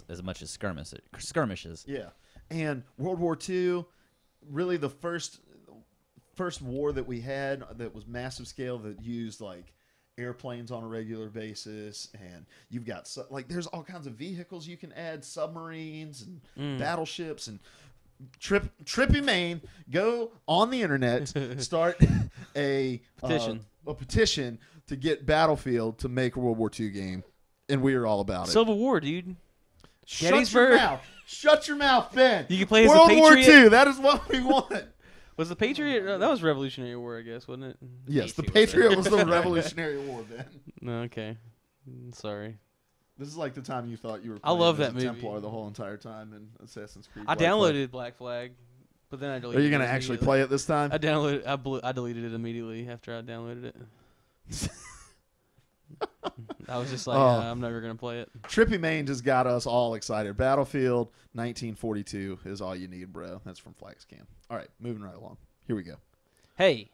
as much as skirmishes. Yeah, and World War II, really the first war that we had that was massive scale, that used like airplanes on a regular basis, and you've got there's all kinds of vehicles you can add, submarines and battleships and. Trippy Main, go on the internet, start a petition to get Battlefield to make a World War II game, and we are all about it. Civil War, dude. Shut your mouth. Shut your mouth, Ben. You can play as World the War Patriot. II. That is what we want. Was the Patriot? That was Revolutionary War, I guess, wasn't it? Yes, the Patriot was the Revolutionary War, Ben. No, okay. Sorry. This is like the time you thought you were I playing love as that a movie. Templar the whole entire time in Assassin's Creed. I Black Flag. downloaded Black Flag, but then I deleted Are you it. going to actually immediately. play it this time? I deleted it immediately after I downloaded it. I was just like, I'm never gonna play it. Trippy Main just got us all excited. Battlefield 1942 is all you need, bro. That's from Flaxcam. All right, moving right along. Here we go. Hey.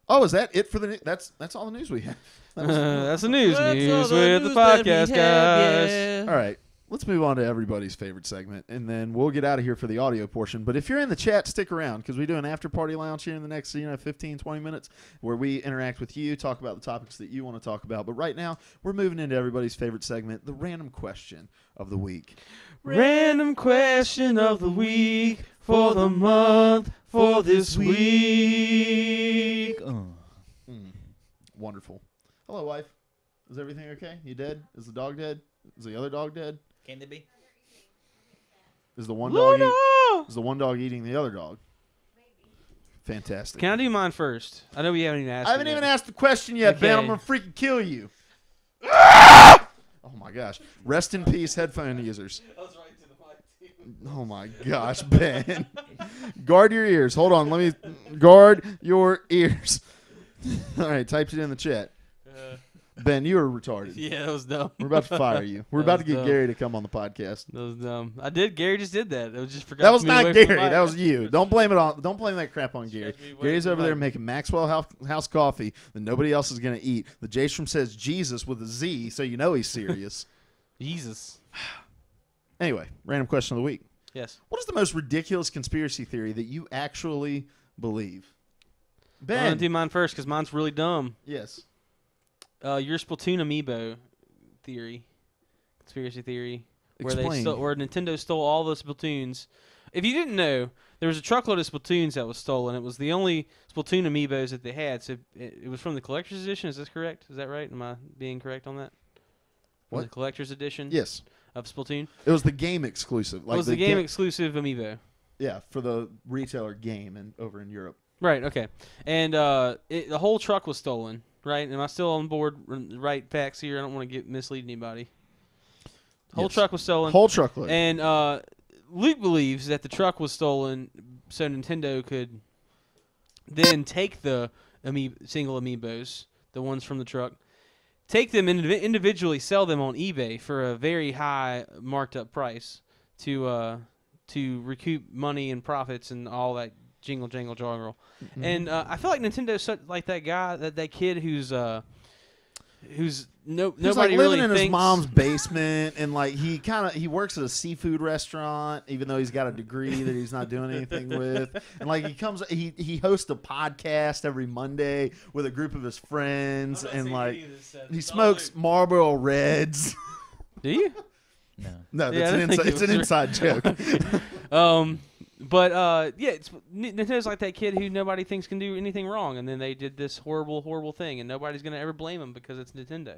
Oh, is that it for the? That's all the news we have. That's the news. That's all News the with news the that we podcast, have, guys. yeah. All right, let's move on to everybody's favorite segment, and then we'll get out of here for the audio portion. But if you're in the chat, stick around because we do an after-party lounge here in the next 15, 20 minutes where we interact with you, talk about the topics that you want to talk about. But right now, we're moving into everybody's favorite segment, the random question of the week. Random question of the week for the month for this week. Wonderful. Hello, wife. Is everything okay? You dead? Is the dog dead? Is the other dog dead? Can they be? Is the one Luna! dog eating the other dog? Fantastic. Can I do mine first? I know we haven't even asked. I haven't it even yet. asked the question yet, Ben. Okay. I'm gonna freaking kill you. Oh my gosh. Rest in peace, headphone users. Oh my gosh, Ben. Guard your ears. Hold on. Let me guard your ears. All right, typed it in the chat. Ben, you are retarded. Yeah, that was dumb. We're about to fire you. We're That about to was get dumb. Gary to come on the podcast. That was dumb. Gary just did that. It was just forgot. That was to move not away from the Gary. mic. That was you. Don't blame that crap on Gary. Scratch me away Gary's from over the there mic. making Maxwell House coffee that nobody else is going to eat. The J-Strom says Jesus with a Z, so you know he's serious. Jesus. Anyway, random question of the week. Yes. What is the most ridiculous conspiracy theory that you actually believe? I'm gonna Ben. do mine first because mine's really dumb. Yes. Your Splatoon amiibo theory, conspiracy theory, Explain. where Nintendo stole all the Splatoons. If you didn't know, there was a truckload of Splatoons that was stolen. It was the only Splatoon amiibos that they had. So it was from the collector's edition. Is this correct? Is that right? Am I being correct on that? From What? The collector's edition Yes. of Splatoon. It was the game exclusive. It was the game exclusive amiibo. Yeah, for the retailer game over in Europe. Right. Okay. And the whole truck was stolen. Right? Am I still on board? Right facts here. I don't want to mislead anybody. Whole Yes. truck was stolen. Whole truckload. And Luke believes that the truck was stolen so Nintendo could then take the single amiibos, the ones from the truck, take them individually, sell them on eBay for a very high marked up price to recoup money and profits and all that jingle jangle jangle. Mm-hmm. And I feel like Nintendo's such like that guy, that kid who's He's nobody like living really in thinks. his mom's basement, and like he works at a seafood restaurant, even though he's got a degree that he's not doing anything with. And like he hosts a podcast every Monday with a group of his friends, and like he smokes Marlboro Reds. Do you? No. No, Yeah, I that's didn't think it's it an was inside joke. But yeah, Nintendo's like that kid who nobody thinks can do anything wrong, and then they did this horrible, horrible thing, and nobody's gonna ever blame them because it's Nintendo.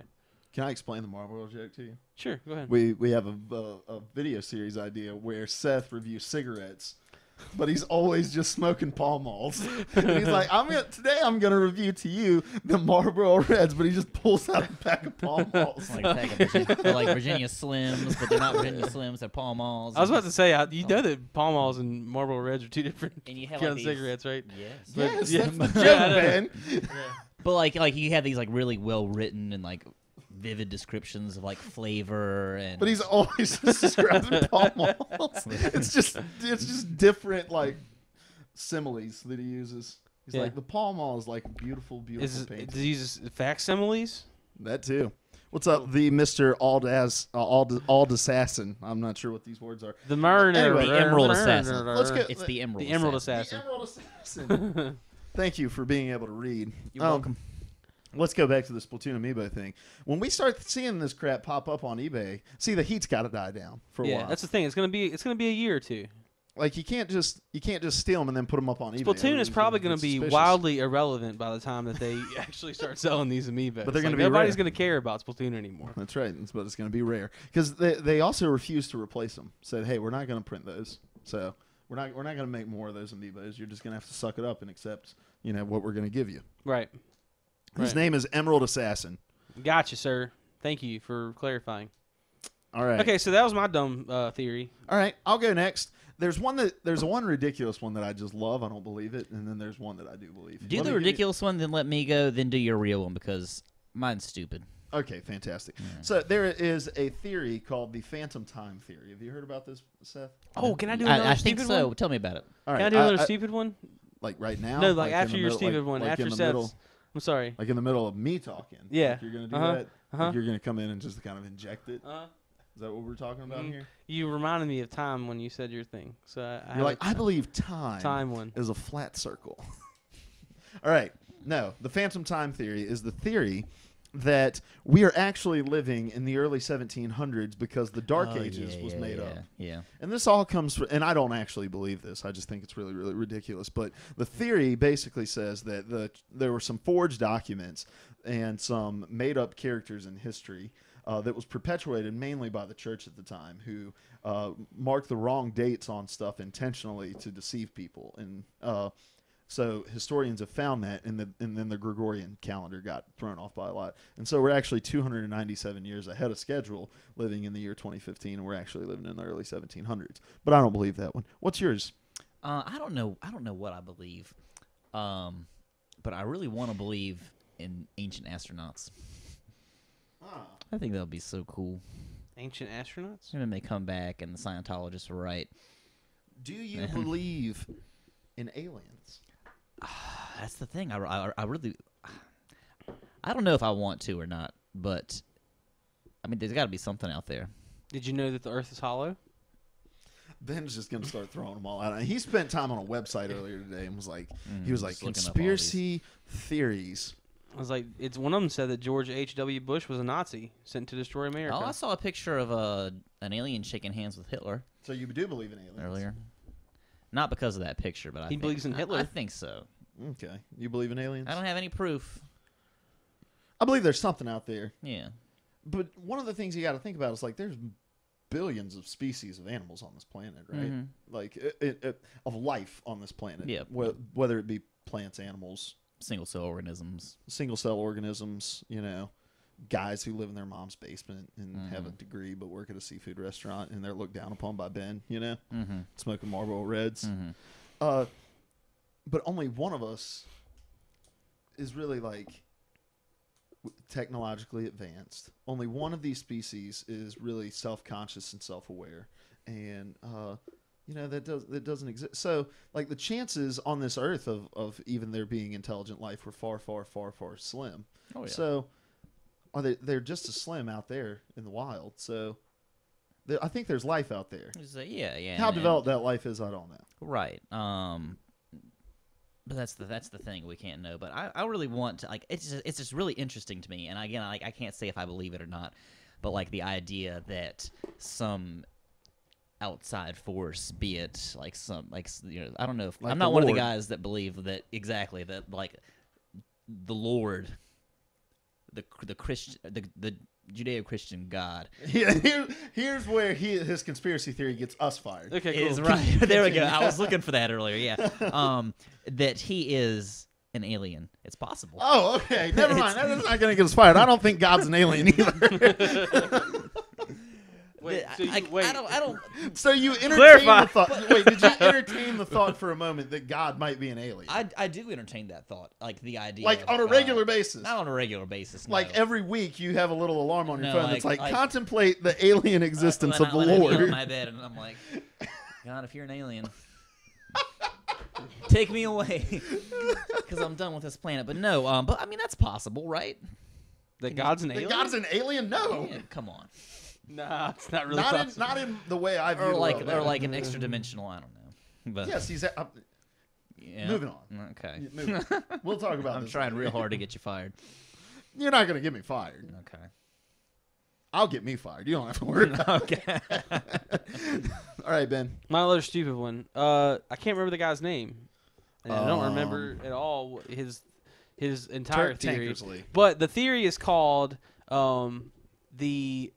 Can I explain the Marlboro joke to you? Sure, go ahead. We have a video series idea where Seth reviews cigarettes, but he's always just smoking Pall Malls. And he's like, today I'm gonna review to you the Marlboro Reds, but he just pulls out a pack of Pall Malls. They're like Virginia Slims, but they're not Virginia Slims. They're Pall Malls. I was about to say, you know that Pall Malls and Marlboro Reds are two different And you have kind like of these, cigarettes, right? Yes. But, Yes, yeah, that's the yeah, joke, I know. man. But like you have these like really well written and like vivid descriptions of like flavor and. But he's always just describing Pall Malls. It's just different like similes that he uses. He's Yeah. like, the Pall Mall is like beautiful, beautiful Does painting. he use facsimiles? That too. What's up, the Mr. Ald Assassin? I'm not sure what these words are. The Mariner. Anyway, the Emerald Assassin. Let's get It's the Emerald. The Emerald Assassin. Assassin. The Emerald Assassin. Thank you for being able to read. You're welcome. Let's go back to the Splatoon amiibo thing. When we start seeing this crap pop up on eBay, see, the heat's got to die down for a Yeah, while. that's the thing. It's gonna be a year or two. Like you can't just steal them and then put them up on eBay. Splatoon is probably going It's to be suspicious. wildly irrelevant by the time that they actually start selling these amiibos. But they're gonna be nobody's rare. going to care about Splatoon anymore. That's right, but it's going to be rare because they also refused to replace them. Said, hey, we're not going to print those, so we're not going to make more of those amiibos. You're just going to have to suck it up and accept what we're going to give you. Right. His name is Emerald Assassin. Gotcha, sir. Thank you for clarifying. All right. Okay, so that was my dumb theory. All right, I'll go next. There's one ridiculous one that I just love. I don't believe it, and then there's one that I do believe. Do the ridiculous one, then let me go, then do your real one because mine's stupid. Okay, fantastic. Yeah. So there is a theory called the phantom time theory. Have you heard about this, Seth? Oh, can I do another I think stupid so. one? Tell me about it. All Can I do another stupid one? like right now? No, like in after the your middle- stupid one. like After in the Seth's. middle, I'm sorry. like in the middle of me talking. Yeah. Like you're gonna do Uh-huh. that. Uh-huh. Like you're gonna come in and just kind of inject it. Uh, Is that what we're talking about here? you reminded me of time when you said your thing. So I You're like, have I believe time one. is a flat circle. All right. No, the phantom time theory is the theory that we are actually living in the early 1700s because the Dark Ages was made up. Yeah. And this all comes from, and I don't actually believe this. I just think it's really, really ridiculous. But the theory basically says that there were some forged documents and some made-up characters in history that was perpetuated mainly by the church at the time, who marked the wrong dates on stuff intentionally to deceive people. And so historians have found that, and then the Gregorian calendar got thrown off by a lot. And so we're actually 297 years ahead of schedule, living in the year 2015, and we're actually living in the early 1700s. But I don't believe that one. What's yours? I don't know. I don't know what I believe, but I really want to believe in ancient astronauts. I think that would be so cool. Ancient astronauts? And then they come back, and the Scientologists are right. Do you believe in aliens? That's the thing. I really, I don't know if I want to or not, but I mean, there's got to be something out there. Did you know that the Earth is hollow? Ben's just gonna start throwing them all out. He spent time on a website earlier today and was like, he was like, just looking up all conspiracy theories. I was like, it's one of them said that George H.W. Bush was a Nazi sent to destroy America. Oh, I saw a picture of an alien shaking hands with Hitler So you do believe in aliens? earlier. Not because of that picture, but He believes in Hitler? I think so. Okay, you believe in aliens? I don't have any proof. I believe there's something out there. Yeah. But one of the things you got to think about is like there's billions of species of animals on this planet, right? Mhm. Like of life on this planet. Yeah. Whether it be plants, animals, Single cell organisms. single cell organisms, guys who live in their mom's basement and have a degree but work at a seafood restaurant and they're looked down upon by Ben, Mm-hmm. smoking Marlboro Reds. Mm-hmm. But only one of us is really like technologically advanced. Only one of these species is really self-conscious and self-aware, and that doesn't exist. So like the chances on this earth of even there being intelligent life were far, far, far, far slim. Oh yeah. So they're just as slim out there in the wild. So I think there's life out there. Yeah. How developed that life is, I don't know. Right. But that's the thing we can't know. But I really want to it's just really interesting to me. And again, I can't say if I believe it or not. But like the idea that some outside force, be it like some I don't know if like I'm not one of the Lord. guys that believe that exactly that like the Lord, the Christian the Judeo-Christian God. Yeah, here's where his conspiracy theory gets us fired. Okay, cool. Is right. There we go. I was looking for that earlier. Yeah. That he is an alien. It's possible. Oh, okay. Never mind. That's not going to get us fired. I don't think God's an alien either. Wait, so I don't. So you entertain Clarify. the thought. Wait, did you entertain the thought for a moment that God might be an alien? I do entertain that thought, like the idea. Like of, on a regular basis. Not on a regular basis. No. Like every week you have a little alarm on your No, phone that's like, like- contemplate the alien existence when of the I kneel Lord. on my bed and I'm like, God, if you're an alien, take me away, because I'm done with this planet. But no, but I mean that's possible, right? That God's an That alien? God's an alien? No. Yeah, come on. Nah, it's not really Not possible. in the way I view Or the like world. or like an extra dimensional. I don't know. But Yes, he's... yeah. Moving on. Okay. Moving on. We'll talk about I'm this. trying real hard to get you fired. You're not going to get me fired. Okay. I'll get me fired. You don't have to worry about it. Okay. All right, Ben. My other stupid one. I can't remember the guy's name. And I don't remember at all his entire theory. Tankersley. But the theory is called the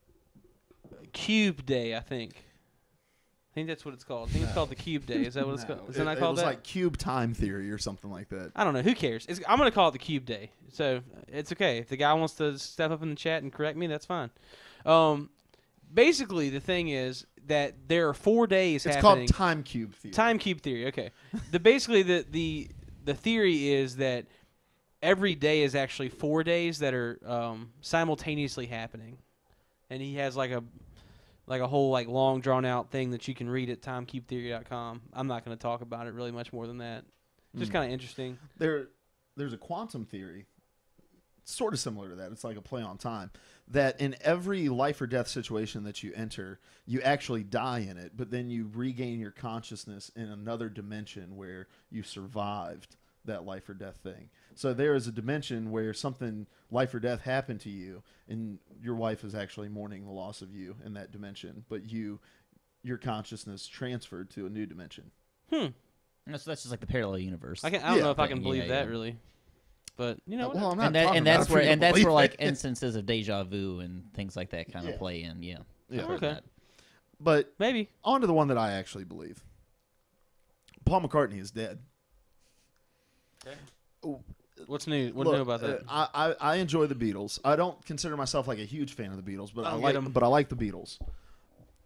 Cube Day, I think. I think that's what it's called. I think it's called the Cube Day. Is that what it's called? Is it not it called was that? like cube time theory or something like that. I don't know. Who cares? I'm going to call it the Cube Day. So it's okay. If the guy wants to step up in the chat and correct me, that's fine. Basically, the thing is that there are 4 days It's happening. called time cube theory. Time cube theory. Okay. Basically the theory is that every day is actually 4 days that are simultaneously happening, and he has like a whole like long drawn out thing that you can read at timekeeptheory.com. I'm not going to talk about it really much more than that. Just kind of interesting. There's a quantum theory, sort of similar to that. It's like a play on time. That in every life or death situation that you enter, you actually die in it, but then you regain your consciousness in another dimension where you survived that life or death thing. So there is a dimension where something life or death happened to you, and your wife is actually mourning the loss of you in that dimension, but your consciousness transferred to a new dimension. So that's just like the parallel universe. I don't know if I can believe that really, but you know. Well, I'm not that's where like it. instances of deja vu and things like that kind of play in. Yeah. Okay. But maybe on to the one that I actually believe. Paul McCartney is dead. Okay. What's new? What new about that? I enjoy the Beatles. I don't consider myself like a huge fan of the Beatles, but I like the Beatles.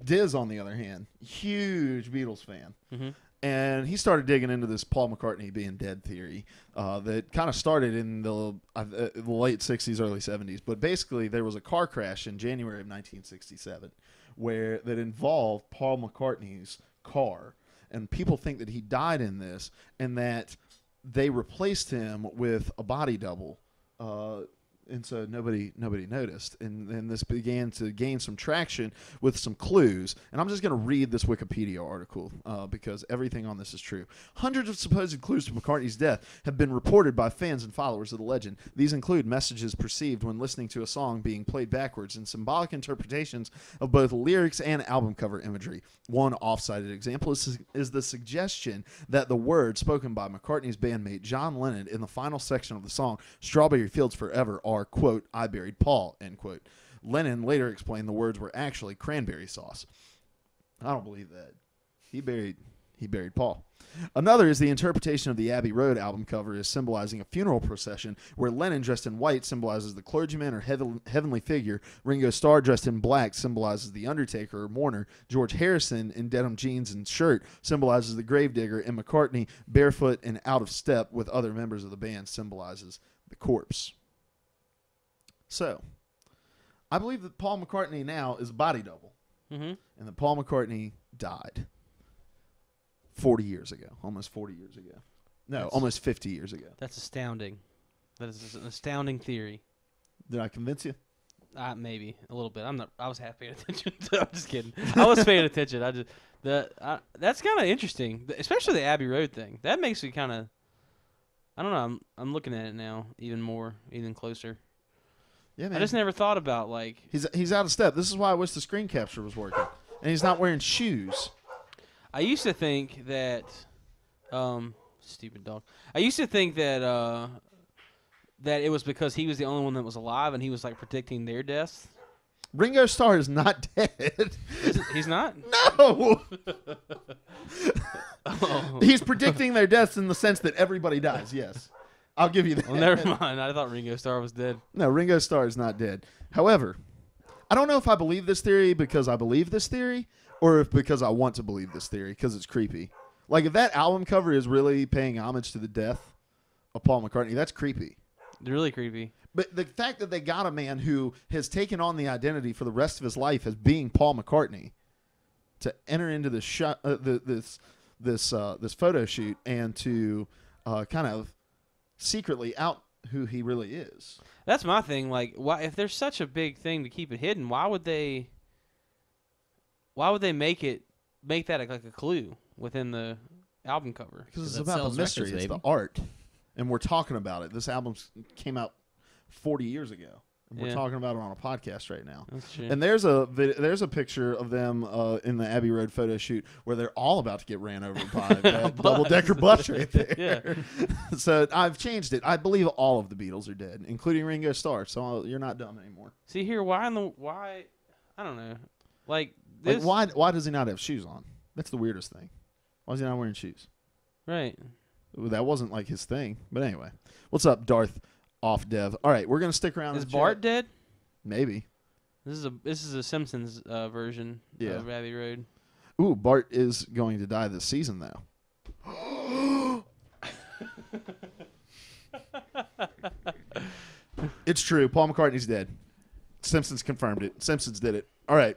Diz, on the other hand, huge Beatles fan. Mm-hmm. And he started digging into this Paul McCartney being dead theory that kind of started in the late 60s, early 70s. But basically, there was a car crash in January of 1967 that involved Paul McCartney's car. And people think that he died in this and that they replaced him with a body double. And so nobody noticed. And then this began to gain some traction with some clues. And I'm just going to read this Wikipedia article because everything on this is true. Hundreds of supposed clues to McCartney's death have been reported by fans and followers of the legend. These include messages perceived when listening to a song being played backwards and symbolic interpretations of both lyrics and album cover imagery. One off-sided example is the suggestion that the words spoken by McCartney's bandmate John Lennon in the final section of the song Strawberry Fields Forever are, quote, "I buried Paul," end quote. Lennon later explained the words were actually cranberry sauce. I don't believe that. He buried Paul. Another is the interpretation of the Abbey Road album cover as symbolizing a funeral procession where Lennon dressed in white symbolizes the clergyman or heavenly figure, Ringo Starr dressed in black symbolizes the undertaker or mourner, George Harrison in denim jeans and shirt symbolizes the gravedigger, and McCartney, barefoot and out of step with other members of the band, symbolizes the corpse. So, I believe that Paul McCartney now is a body double, and that Paul McCartney died 40 years ago, almost 40 years ago. No, almost 50 years ago. That's astounding. That is an astounding theory. Did I convince you? Maybe a little bit. I was half paying attention. I'm just kidding. I was paying attention. That's kind of interesting, especially the Abbey Road thing. That makes me kind of. I don't know. I'm looking at it now even closer. Yeah, man. I just never thought about like he's out of step. This is why I wish the screen capture was working, and he's not wearing shoes. I used to think that, stupid dog. I used to think that that it was because he was the only one that was alive and he was like predicting their deaths. Ringo Starr is not dead. He's not? No. Oh. He's predicting their deaths in the sense that everybody dies. Yes, I'll give you that. Well, never mind. I thought Ringo Starr was dead. No, Ringo Starr is not dead. However, I don't know if I believe this theory because I believe this theory, or if because I want to believe this theory because it's creepy. Like, if that album cover is really paying homage to the death of Paul McCartney, that's creepy. It's really creepy. But the fact that they got a man who has taken on the identity for the rest of his life as being Paul McCartney to enter into this this photo shoot and to kind of secretly out who he really is. That's my thing. Like, why, if there's such a big thing to keep it hidden, why would they make that like a clue within the album cover? Because it's about the mystery. It's the art. And we're talking about it. This album came out 40 years ago. And we're talking about it on a podcast right now. That's true. And there's a picture of them in the Abbey Road photo shoot where they're all about to get ran over by that double-decker bus right there. Yeah. So I've changed it. I believe all of the Beatles are dead, including Ringo Starr. So you're not dumb anymore. See here, why I don't know. Like why does he not have shoes on? That's the weirdest thing. Why is he not wearing shoes? Right. That wasn't like his thing. But anyway, what's up, Darth? Off Dev. All right, we're gonna stick around. Is Bart dead? Maybe. This is a Simpsons version of Abbey Road. Ooh, Bart is going to die this season though. It's true. Paul McCartney's dead. Simpsons confirmed it. Simpsons did it. All right.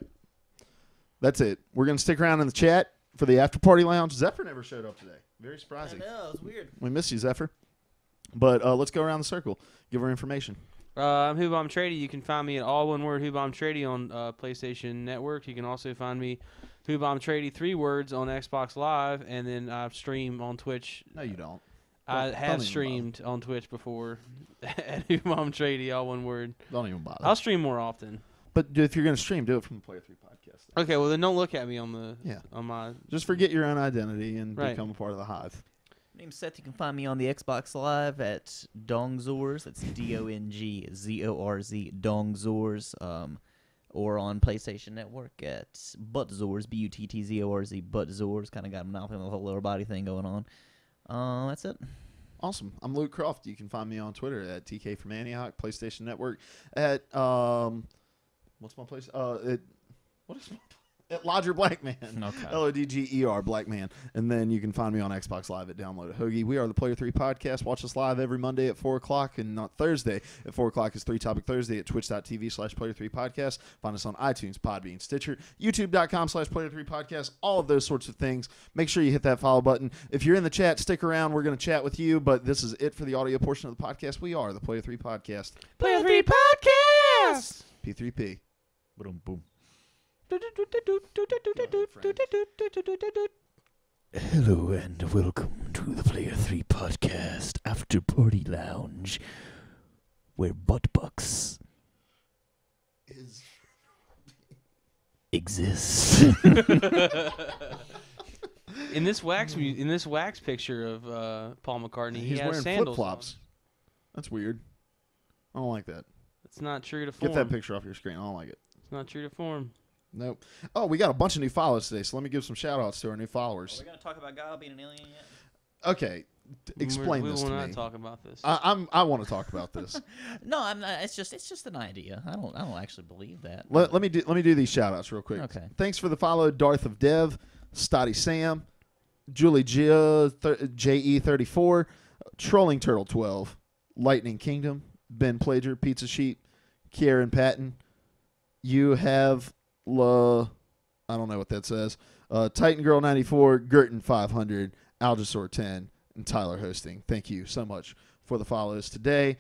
That's it. We're going to stick around in the chat for the after party lounge. Zephyr never showed up today. Very surprising. I know, it was weird. We miss you, Zephyr. But let's go around the circle. Give her information. I'm Hoobomb Trady. You can find me at all one word Hoobomb Trady on PlayStation Network. You can also find me Hoobomb Trady 3 words on Xbox Live, and then I stream on Twitch. No, you don't. I Don't have even streamed on Twitch before at Hoobomb Trady, all one word. Don't even bother. I'll stream more often. But if you're going to stream, do it from the Player 3 podcast. Then. Okay, well then don't look at me on the Yeah. on my. Just forget your own identity and Right. become a part of the hive. My name's Seth. You can find me on the Xbox Live at Dongzors. That's DONGZORZ, Dongzors. Or on PlayStation Network at Buttzors, BUTTZORZ, Buttzors. Kind of got a monopoly on the whole lower body thing going on. That's it. Awesome. I'm Luke Croft. You can find me on Twitter at TK from Antioch, PlayStation Network at what's my place? What is my at Lodger Blackman. Okay. LODGER Blackman. And then you can find me on Xbox Live at Download a Hoagie. We are the Player 3 Podcast. Watch us live every Monday at 4 o'clock, and not Thursday at 4 o'clock is 3 Topic Thursday at twitch.tv/Player 3 Podcast. Find us on iTunes, Podbean, Stitcher, youtube.com/Player 3 Podcast, all of those sorts of things. Make sure you hit that follow button. If you're in the chat, stick around. We're going to chat with you, but this is it for the audio portion of the podcast. We are the Player 3 Podcast. Player 3 Podcast! P3P. Boom, boom. Hello and welcome to the Player 3 Podcast After Party Lounge, where butt bucks exist. In this wax picture of Paul McCartney, he He's has wearing sandals flip-flops. on. That's weird. I don't like that. It's not true to form. Get that picture off your screen. I don't like it. It's not true to form. Nope. Oh, we got a bunch of new followers today, so let me give some shout-outs to our new Are followers. we going to talk about God being an alien yet? Okay, explain this We to will me. not talk about this. I want to talk about this. No, I'm not. It's just an idea. I don't actually believe that. let me do these shout-outs real quick. Okay. Thanks for the follow, Darth of Dev, Stotty Sam, Julie JE34, Trolling Turtle 12, Lightning Kingdom, Ben Plager, Pizza Sheep, Kieran Patton. You have I don't know what that says. Titan Girl 94, Gerton 500, Algisaur 10, and Tyler Hosting. Thank you so much for the follows today.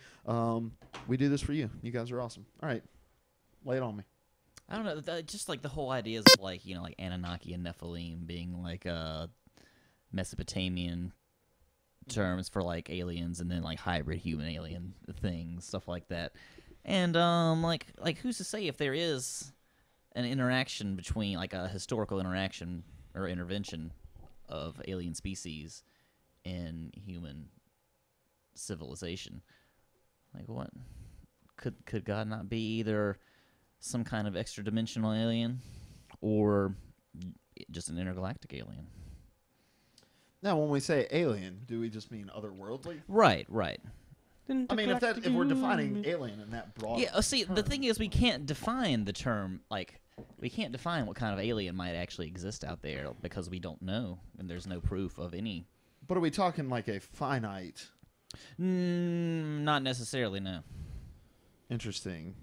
We do this for you. You guys are awesome. All right, lay it on me. I don't know. Just like the whole ideas of like like Anunnaki and Nephilim being like Mesopotamian terms for like aliens, and then like hybrid human alien things, stuff like that. And like who's to say if there is an interaction between like a historical interaction or intervention of alien species in human civilization? Like what could God not be either some kind of extra dimensional alien or just an intergalactic alien? Now, when we say alien, do we just mean otherworldly? Right. I mean, if we're defining alien in that broad Yeah, see, the thing is we can't define the term, like, we can't define what kind of alien might actually exist out there because we don't know, and there's no proof of any. But are we talking like a finite? Not necessarily, no. Interesting.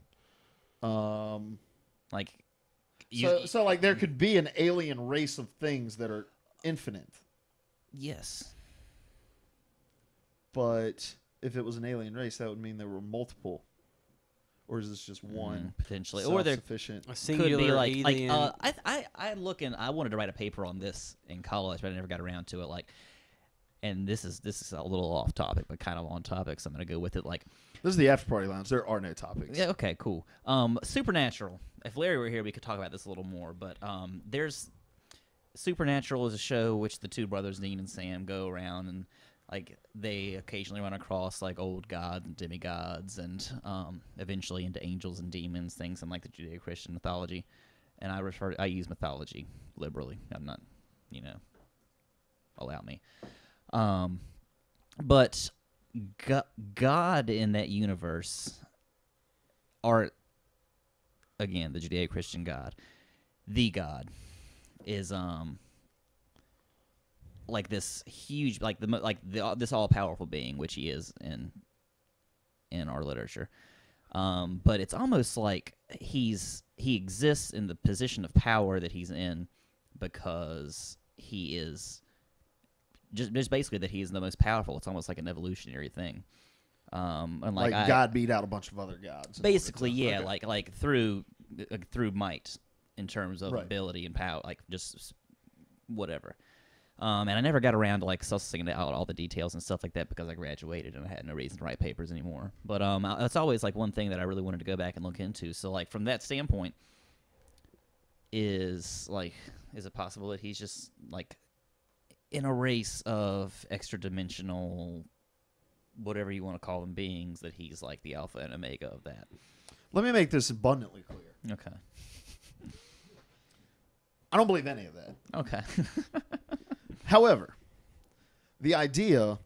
Like, So like there could be an alien race of things that are infinite, yes. but if it was an alien race, that would mean there were multiple. Or is this just one? Potentially, or there sufficient? A could singular be like alien. I wanted to write a paper on this in college, but I never got around to it. Like, and this is a little off topic, but kind of on topic, so I'm gonna go with it. Like, This is the after party lounge. There are no topics. yeah, okay, cool. Supernatural. If Larry were here, we could talk about this a little more. But there's Supernatural is a show which the two brothers Dean and Sam go around and like they occasionally run across like old gods and demigods and eventually into angels and demons, things in like the Judeo-Christian mythology. And I use mythology liberally. I'm not, allow me. But God in that universe are, again, the Judeo-Christian God. The God is like this huge, this all-powerful being, which he is in in our literature. But it's almost like he exists in the position of power that he's in because he is just basically that he is the most powerful. It's almost like an evolutionary thing. And like God beat out a bunch of other gods. Basically, yeah, okay. like through might in terms of Right. ability and power, like just whatever. And I never got around to like sussing out all the details and stuff like that because I graduated and I had no reason to write papers anymore. But it's always like one thing that I really wanted to go back and look into. So like from that standpoint, is it possible that he's just like in a race of extra dimensional, whatever you want to call them, beings, that he's like the alpha and omega of that? Let me make this abundantly clear. Okay. I don't believe any of that. Okay. However, the idea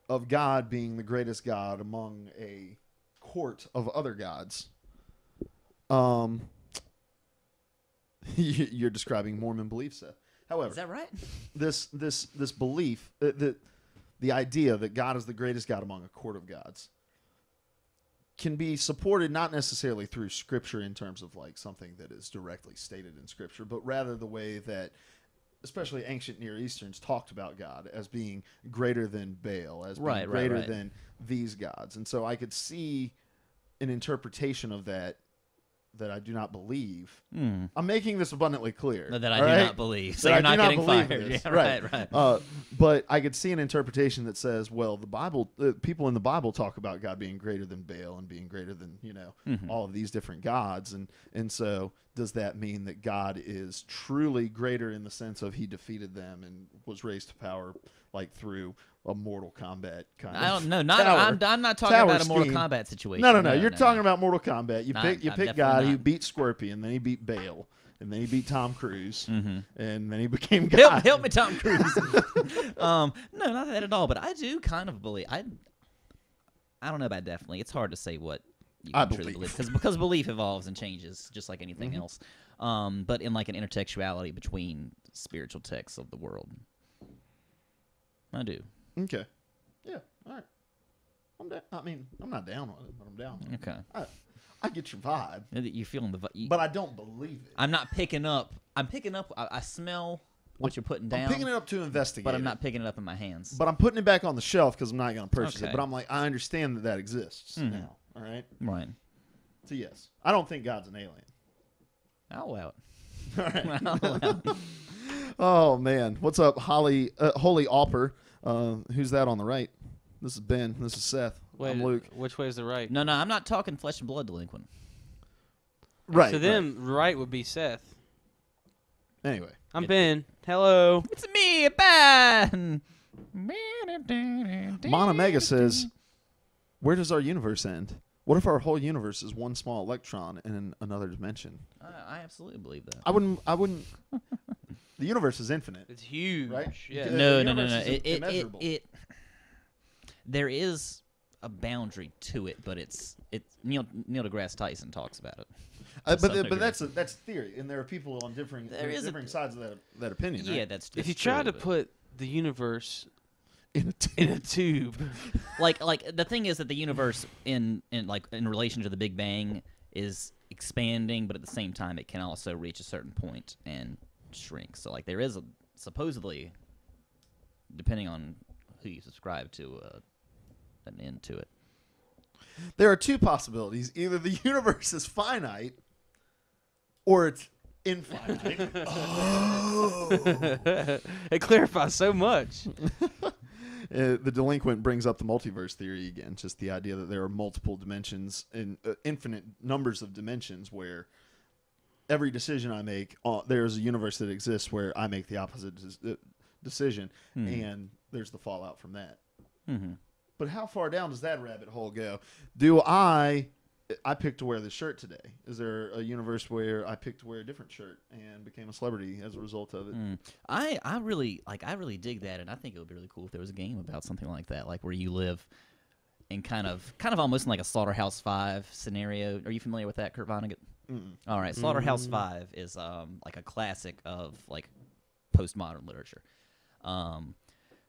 of God being the greatest God among a court of other gods, you're describing Mormon belief, Seth. However, Is that right? this belief, the idea that God is the greatest God among a court of gods, can be supported not necessarily through Scripture in terms of like something that is directly stated in Scripture, but rather the way that especially ancient Near Easterns talked about God as being greater than Baal, as being greater than these gods. And so I could see an interpretation of that I do not believe. I'm making this abundantly clear. That I do not believe. So That you're I not do getting believe fired. this. Yeah, right. But I could see an interpretation that says, well, the Bible, people in the Bible talk about God being greater than Baal and being greater than, all of these different gods. And so does that mean that God is truly greater in the sense of he defeated them and was raised to power like through a Mortal Kombat kind of? I don't know. I'm not talking tower about a Mortal scheme. Kombat situation. No. You're talking about Mortal Kombat. You No, pick I'm definitely God. He not. beat Scorpion, then he beat Baal, and then he beat Tom Cruise, and then he became Help, God. help me, Tom Cruise. No, not that at all. But I do kind of believe. I don't know about definitely. It's hard to say what you I can truly believe. believe because belief evolves and changes just like anything else. But in like an intertextuality between spiritual texts of the world, I do. Okay. Yeah. All right. I'm down. I mean, I'm not down on it, but I'm down. On it. Okay. I get your vibe, You're feeling the but I don't believe it. I'm not picking up. I'm picking up. I smell what you're putting down. I'm picking it up to investigate, but I'm it. not picking it up in my hands. But I'm putting it back on the shelf because I'm not going to purchase it. Okay. But I'm like, I understand that exists now. All right. Right. So yes, I don't think God's an alien. I'll allow it. All right. I'll allow it. Oh man, what's up, Holy Alper? Who's that on the right? This is Ben. This is Seth. Wait, I'm Luke. which way is the right? No, I'm not talking flesh and blood delinquent. Right. To them, right would be Seth. Anyway, I'm Ben. Hello. It's me, Ben. Monomega says, "Where does our universe end? What if our whole universe is one small electron in another dimension?" I absolutely believe that. I wouldn't. The universe is infinite. It's huge. Right? Yeah. The No. universe is immeasurable. There is a boundary to it, but it's Neil deGrasse Tyson talks about it. But that's theory, and there are people on differing sides of that opinion. Yeah, right? that's If you true, try to but- put the universe in in a tube, like the thing is that the universe in relation to the Big Bang is expanding, but at the same time it can also reach a certain point and shrink. So like there is supposedly, depending on who you subscribe to, an end to it. There are two possibilities: either the universe is finite, or it's infinite. it clarifies so much. The delinquent brings up the multiverse theory again, just the idea that there are multiple dimensions and infinite numbers of dimensions where every decision I make, there's a universe that exists where I make the opposite decision, and there's the fallout from that. Mm-hmm. But how far down does that rabbit hole go? Do I picked to wear this shirt today. Is there a universe where I picked to wear a different shirt and became a celebrity as a result of it? I really dig that, and I think it would be really cool if there was a game about something like that, like where you live in kind of almost in like a Slaughterhouse 5 scenario. Are you familiar with that, Kurt Vonnegut? All right, Slaughterhouse 5 is like a classic of like postmodern literature,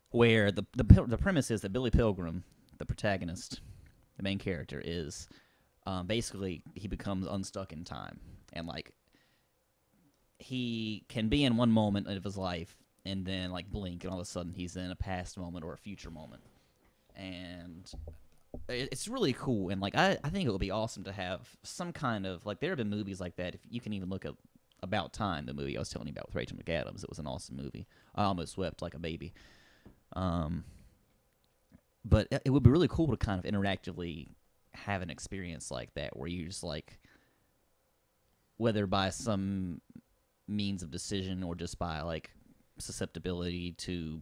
where the premise is that Billy Pilgrim, the protagonist, the main character, is basically he becomes unstuck in time, and like he can be in one moment of his life and then like blink, and all of a sudden he's in a past moment or a future moment, and it's really cool. And like I think it would be awesome to have some kind of like, there have been movies like that. If you can even look at About Time, the movie I was telling you about with Rachel McAdams, it was an awesome movie. I almost wept like a baby. But it would be really cool to kind of interactively have an experience like that, where you just like, whether by some means of decision or just by like susceptibility to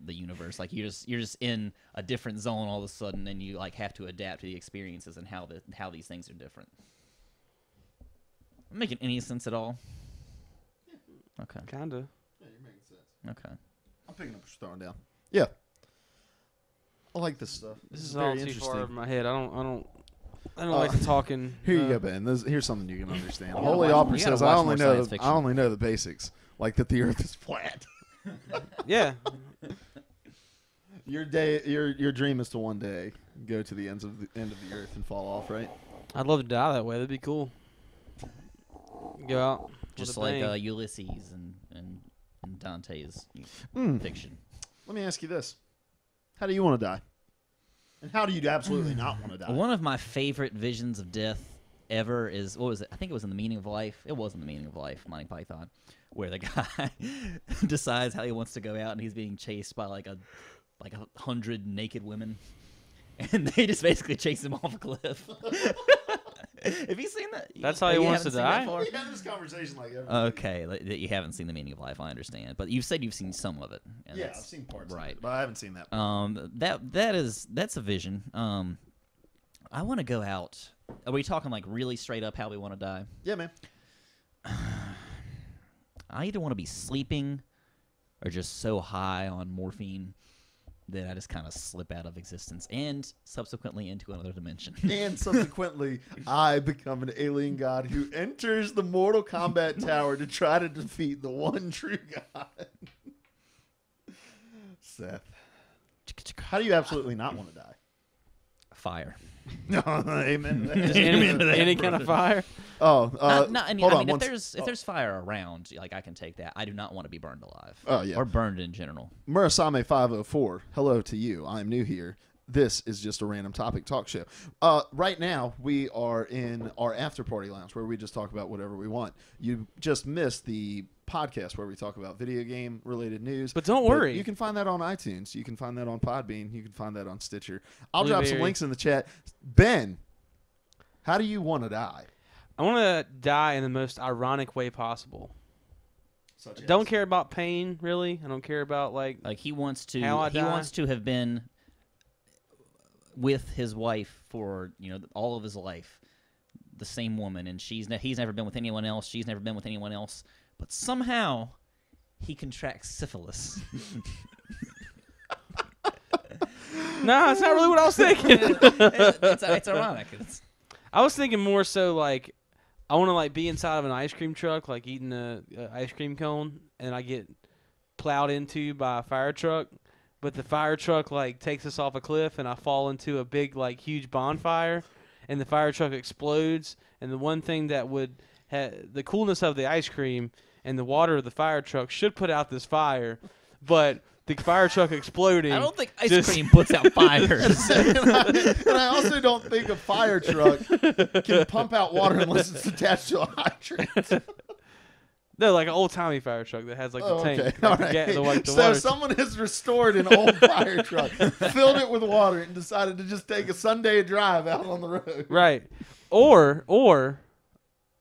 the universe, like you're just in a different zone all of a sudden, and you like have to adapt to the experiences and how these things are different. Making any sense at all? Okay. Kinda. Yeah, you're making sense. Okay. I'm picking up what you're throwing down. Yeah. I like this stuff. This is very all too interesting. far over my head. I don't like the talking. Here you go, Ben. Here's something you can understand. You Holy gotta Opera says I watch only more know science fiction. I only know the basics, like that the Earth is flat. Yeah. Your dream is to one day go to the end of the Earth and fall off, right? I'd love to die that way. That'd be cool. Go out. Just with a like bang. Ulysses and Dante's fiction. Let me ask you this: how do you want to die? And how do you absolutely not want to die? One of my favorite visions of death ever is, what was it? I think it was in The Meaning of Life. It was in The Meaning of Life, Monty Python, where the guy decides how he wants to go out, and he's being chased by like 100 naked women, and they just basically chase him off a cliff. Have you seen that? That's how he You wants to haven't seen that die? far? We have this conversation like every Okay, that you haven't seen The Meaning of Life, I understand, but you said you've seen some of it. And Yeah, that's- I've seen parts right. of it, but I haven't seen that. That's a vision. I want to go out. Are we talking like really straight up how we want to die? Yeah, man. I either want to be sleeping or just so high on morphine that I just kind of slip out of existence and subsequently into another dimension. And subsequently, I become an alien god who enters the Mortal Kombat tower to try to defeat the one true God. Seth, how do you absolutely not want to die? Fire. No, amen. to that. Just Amen to that, any kind brother. of fire. Oh, I mean, hold on. if once- there's fire around, like I can take that. I do not want to be burned alive. Oh, yeah. Or burned in general. Murasame 504, hello to you. I'm new here. This is just a random topic talk show. Right now, we are in our after party lounge where we just talk about whatever we want. You just missed the podcast where we talk about video game related news. But don't worry. You can find that on iTunes. You can find that on Podbean. You can find that on Stitcher. I'll drop some Blueberry. links in the chat. Ben, how do you want to die? I want to die in the most ironic way possible. Such Don't care about pain, really. I don't care about like Like he wants to How I die? wants to have been with his wife for, all of his life, the same woman, and he's never been with anyone else, she's never been with anyone else, but somehow he contracts syphilis. No, that's not really what I was thinking. it's ironic. I was thinking more so like I want to like be inside of an ice cream truck, like eating a ice cream cone, and I get plowed into by a fire truck. But the fire truck like takes us off a cliff, and I fall into a big like huge bonfire, and the fire truck explodes. And the one thing that would the coolness of the ice cream and the water of the fire truck should put out this fire, but the fire truck exploding. I don't think ice just- cream puts out fires. and I also don't think a fire truck can pump out water unless it's attached to a hydrant. No, like an old timey fire truck that has like the tank. Okay. Like, All the right. the So water someone has restored an old fire truck, filled it with water, and decided to just take a Sunday drive out on the road. Right. Or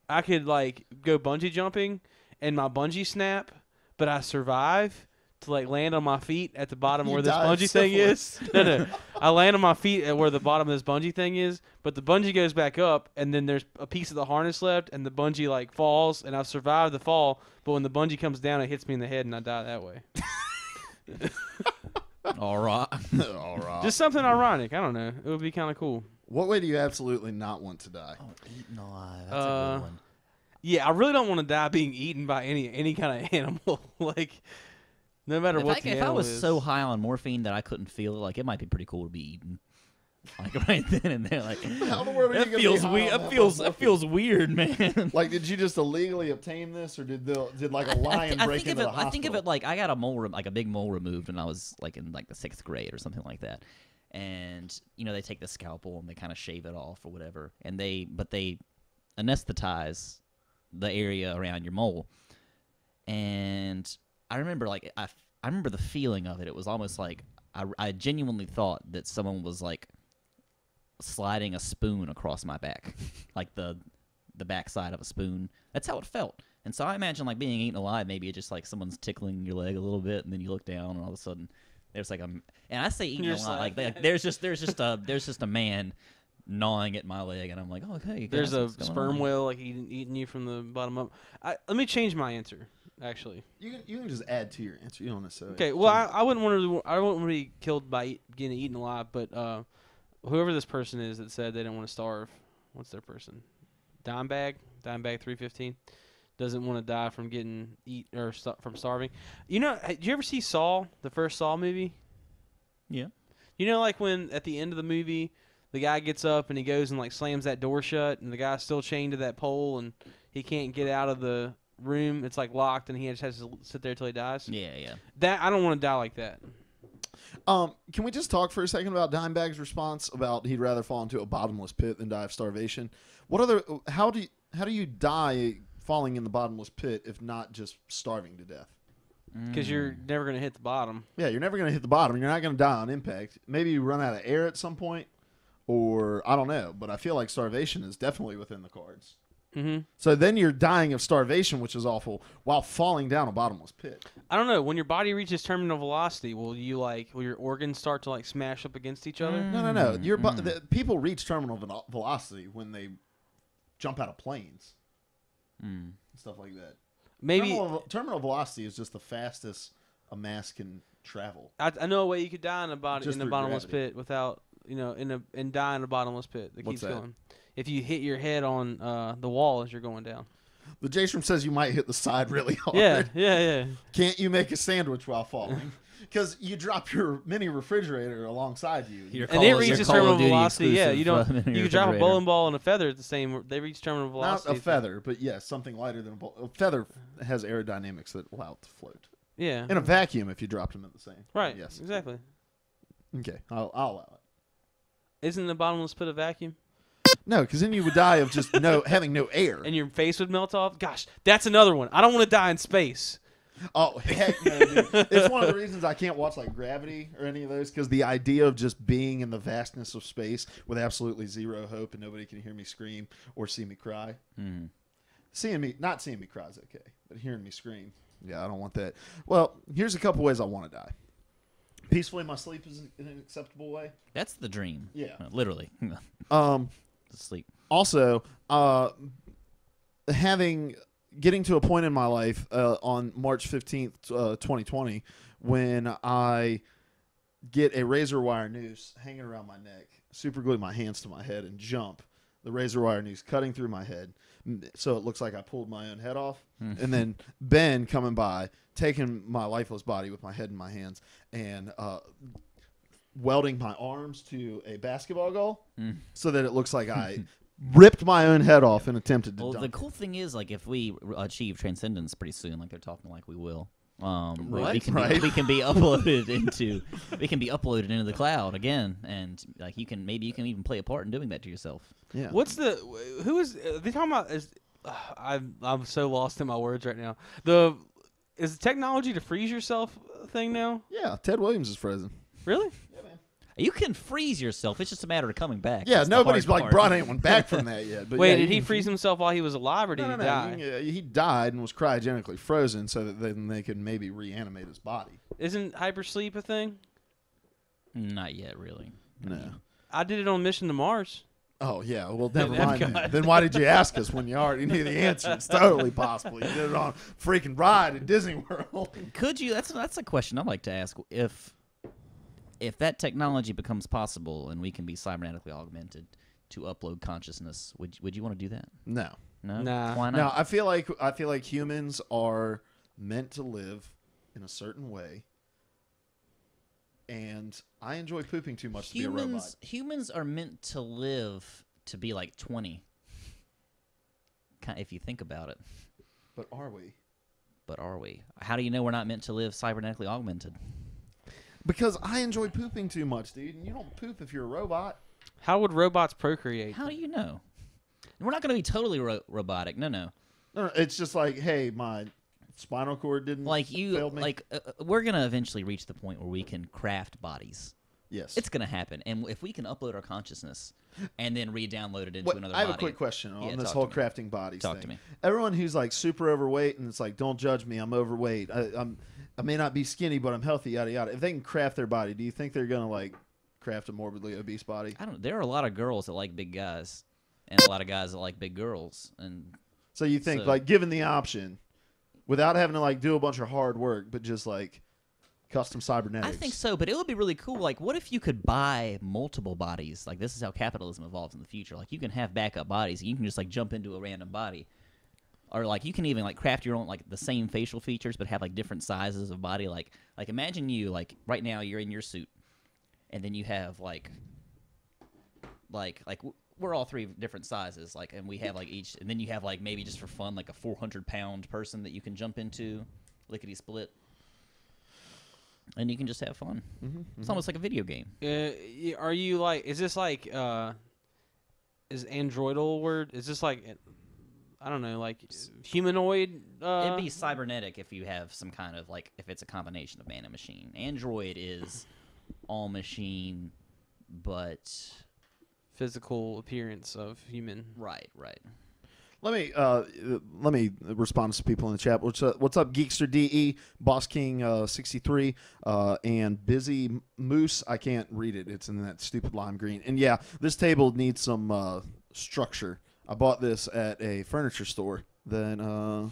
I could like go bungee jumping and my bungee snap, but I survive to like land on my feet at the bottom You where this die of bungee thing is. syphilis. No. I land on my feet at where the bottom of this bungee thing is, but the bungee goes back up and then there's a piece of the harness left and the bungee like falls and I've survived the fall, but when the bungee comes down it hits me in the head and I die that way. All right. All right. Just something ironic. I don't know. It would be kind of cool. What way do you absolutely not want to die? Oh, eaten alive. That's a good one. Yeah, I really don't want to die being eaten by any kind of animal. Like, no matter what the If I animal was is. so high on morphine that I couldn't feel it, like it might be pretty cool to be eaten. Like right then and there, like How in the world are you that gonna feels be high weird. on That feels weird, man. Like, did you just illegally obtain this, or did like a lion break into the hospital? I think of it like I got a mole, like a big mole removed when I was like in like the 6th grade or something like that. And they take the scalpel and they kind of shave it off or whatever, and they anesthetize the area around your mole. And I remember like I remember the feeling of it. It was almost like I genuinely thought that someone was like sliding a spoon across my back, like the backside of a spoon. That's how it felt. And so I imagine like being eaten alive. Maybe it's just like someone's tickling your leg a little bit, and then you look down, and all of a sudden there's like and I say eaten alive, like there's just a man gnawing at my leg, and I'm like, oh, okay. There's a sperm whale like eating you from the bottom up. Let me change my answer. Actually, You can just add to your answer. You don't necessarily. okay. Well, I wouldn't want to be killed by getting eaten alive, but whoever this person is that said they didn't want to starve, what's their person? Dimebag 315 doesn't want to die from getting from starving. Did you ever see Saw, the first Saw movie? Yeah. Like when at the end of the movie, the guy gets up and he goes and like slams that door shut, and the guy's still chained to that pole, and he can't get out of the room. It's like locked, and he just has to sit there till he dies. Yeah. That I don't want to die like that. Can we just talk for a second about Dimebag's response about he'd rather fall into a bottomless pit than die of starvation? How do you die falling in the bottomless pit if not just starving to death? Because you're never going to hit the bottom. Yeah, you're never going to hit the bottom. You're not going to die on impact. Maybe you run out of air at some point, or I don't know. But I feel like starvation is definitely within the cards. Mm-hmm. So then you're dying of starvation, which is awful, while falling down a bottomless pit. I don't know. When your body reaches terminal velocity, will your organs start to like smash up against each other? No. People reach terminal velocity when they jump out of planes. Stuff like that. Maybe terminal velocity is just the fastest a mass can travel. I know a way you could die in a Just through bottomless gravity. pit without and die in a bottomless pit that What's keeps that? going. If you hit your head on the wall as you're going down. The J-Strom says you might hit the side really hard. Yeah. Can't you make a sandwich while falling? Because you drop your mini refrigerator alongside you. And it reaches terminal velocity. Yeah, you can drop a bowling ball and a feather at the same. They reach terminal velocity. Not a feather, but yes, something lighter than a ball. A feather has aerodynamics that allow it to float. Yeah. In a vacuum, if you dropped them at the same. Right. Yes. Exactly. Okay, I'll allow it. Isn't the bottomless pit a vacuum? No, because then you would die of just having no air. And your face would melt off? Gosh, that's another one. I don't want to die in space. Oh, heck no, dude. It's one of the reasons I can't watch like Gravity or any of those, because the idea of just being in the vastness of space with absolutely zero hope and nobody can hear me scream or see me cry. Mm. Not seeing me cry is okay, but hearing me scream, yeah, I don't want that. Well, here's a couple ways I want to die. Peacefully in my sleep is an acceptable way. That's the dream. Yeah. Literally. Sleep. Also, getting to a point in my life on March 15th, 2020, when I get a razor wire noose hanging around my neck, super glue my hands to my head, and jump. The razor wire noose cutting through my head, so it looks like I pulled my own head off. And then Ben coming by, taking my lifeless body with my head in my hands, and welding my arms to a basketball goal so that it looks like I ripped my own head off and attempted to Well, dunk. the cool thing is, like, if we achieve transcendence pretty soon, like they're talking like we will, Right, we can right. be uploaded into the cloud again, and like maybe you can even play a part in doing that to yourself. Yeah. Who is they talking about? I'm so lost in my words right now. Is the technology to freeze yourself a thing now? Yeah, Ted Williams is frozen. Really? Yeah, man. You can freeze yourself. It's just a matter of coming back. Yeah, That's the nobody's hard like part. brought anyone back from that yet. But Wait, yeah, did you he can freeze himself while he was alive, or did he die? No. He died and was cryogenically frozen so that then they could maybe reanimate his body. Isn't hypersleep a thing? Not yet, really. No. I did it on Mission to Mars. Oh, yeah. Well, never Epcot. mind. Then why did you ask us when you already knew the answer? It's totally possible. You did it on a freaking ride at Disney World. Could you? That's a question I'd like to ask. If that technology becomes possible and we can be cybernetically augmented to upload consciousness, would you want to do that? No. No. Nah. Why not? No, I feel like humans are meant to live in a certain way and I enjoy pooping too much to be a robot. Humans are meant to live to be like 20. If you think about it. But are we? But are we? How do you know we're not meant to live cybernetically augmented? Because I enjoy pooping too much, dude. And you don't poop if you're a robot. How would robots procreate? How do you know? We're not going to be totally robotic. No. No, it's just like, hey, my spinal cord didn't fail me. We're going to eventually reach the point where we can craft bodies. Yes. It's going to happen. And if we can upload our consciousness and then re-download it into another body. I have a quick question on this whole crafting bodies thing. Talk to me. Everyone who's like super overweight and it's like, don't judge me, I'm overweight. I may not be skinny, but I'm healthy, yada, yada. If they can craft their body, do you think they're going to like craft a morbidly obese body? I don't. There are a lot of girls that like big guys and a lot of guys that like big girls. And so you think like given the option without having to like do a bunch of hard work, but just like custom cybernetics. I think so, but it would be really cool. Like, what if you could buy multiple bodies? Like, this is how capitalism evolves in the future. Like, you can have backup bodies. You can just, like, jump into a random body. Or, like, you can even, like, craft your own, like, the same facial features, but have, like, different sizes of body. Like imagine you, like, right now you're in your suit, and then you have, like we're all three different sizes, like, and we have, like, each, and then you have, like, maybe just for fun, like, a 400-pound person that you can jump into, lickety-split. And you can just have fun. It's almost like a video game. Are you like? Is this like? Is androidal word? Is this like? I don't know, like humanoid. It'd be cybernetic if you have some kind of like if it's a combination of man and machine. Android is all machine, but physical appearance of human. Right. Let me respond to some people in the chat. What's up, Geekster DE, Boss King 63, and Busy Moose? I can't read it. It's in that stupid lime green. And yeah, this table needs some structure. I bought this at a furniture store. Then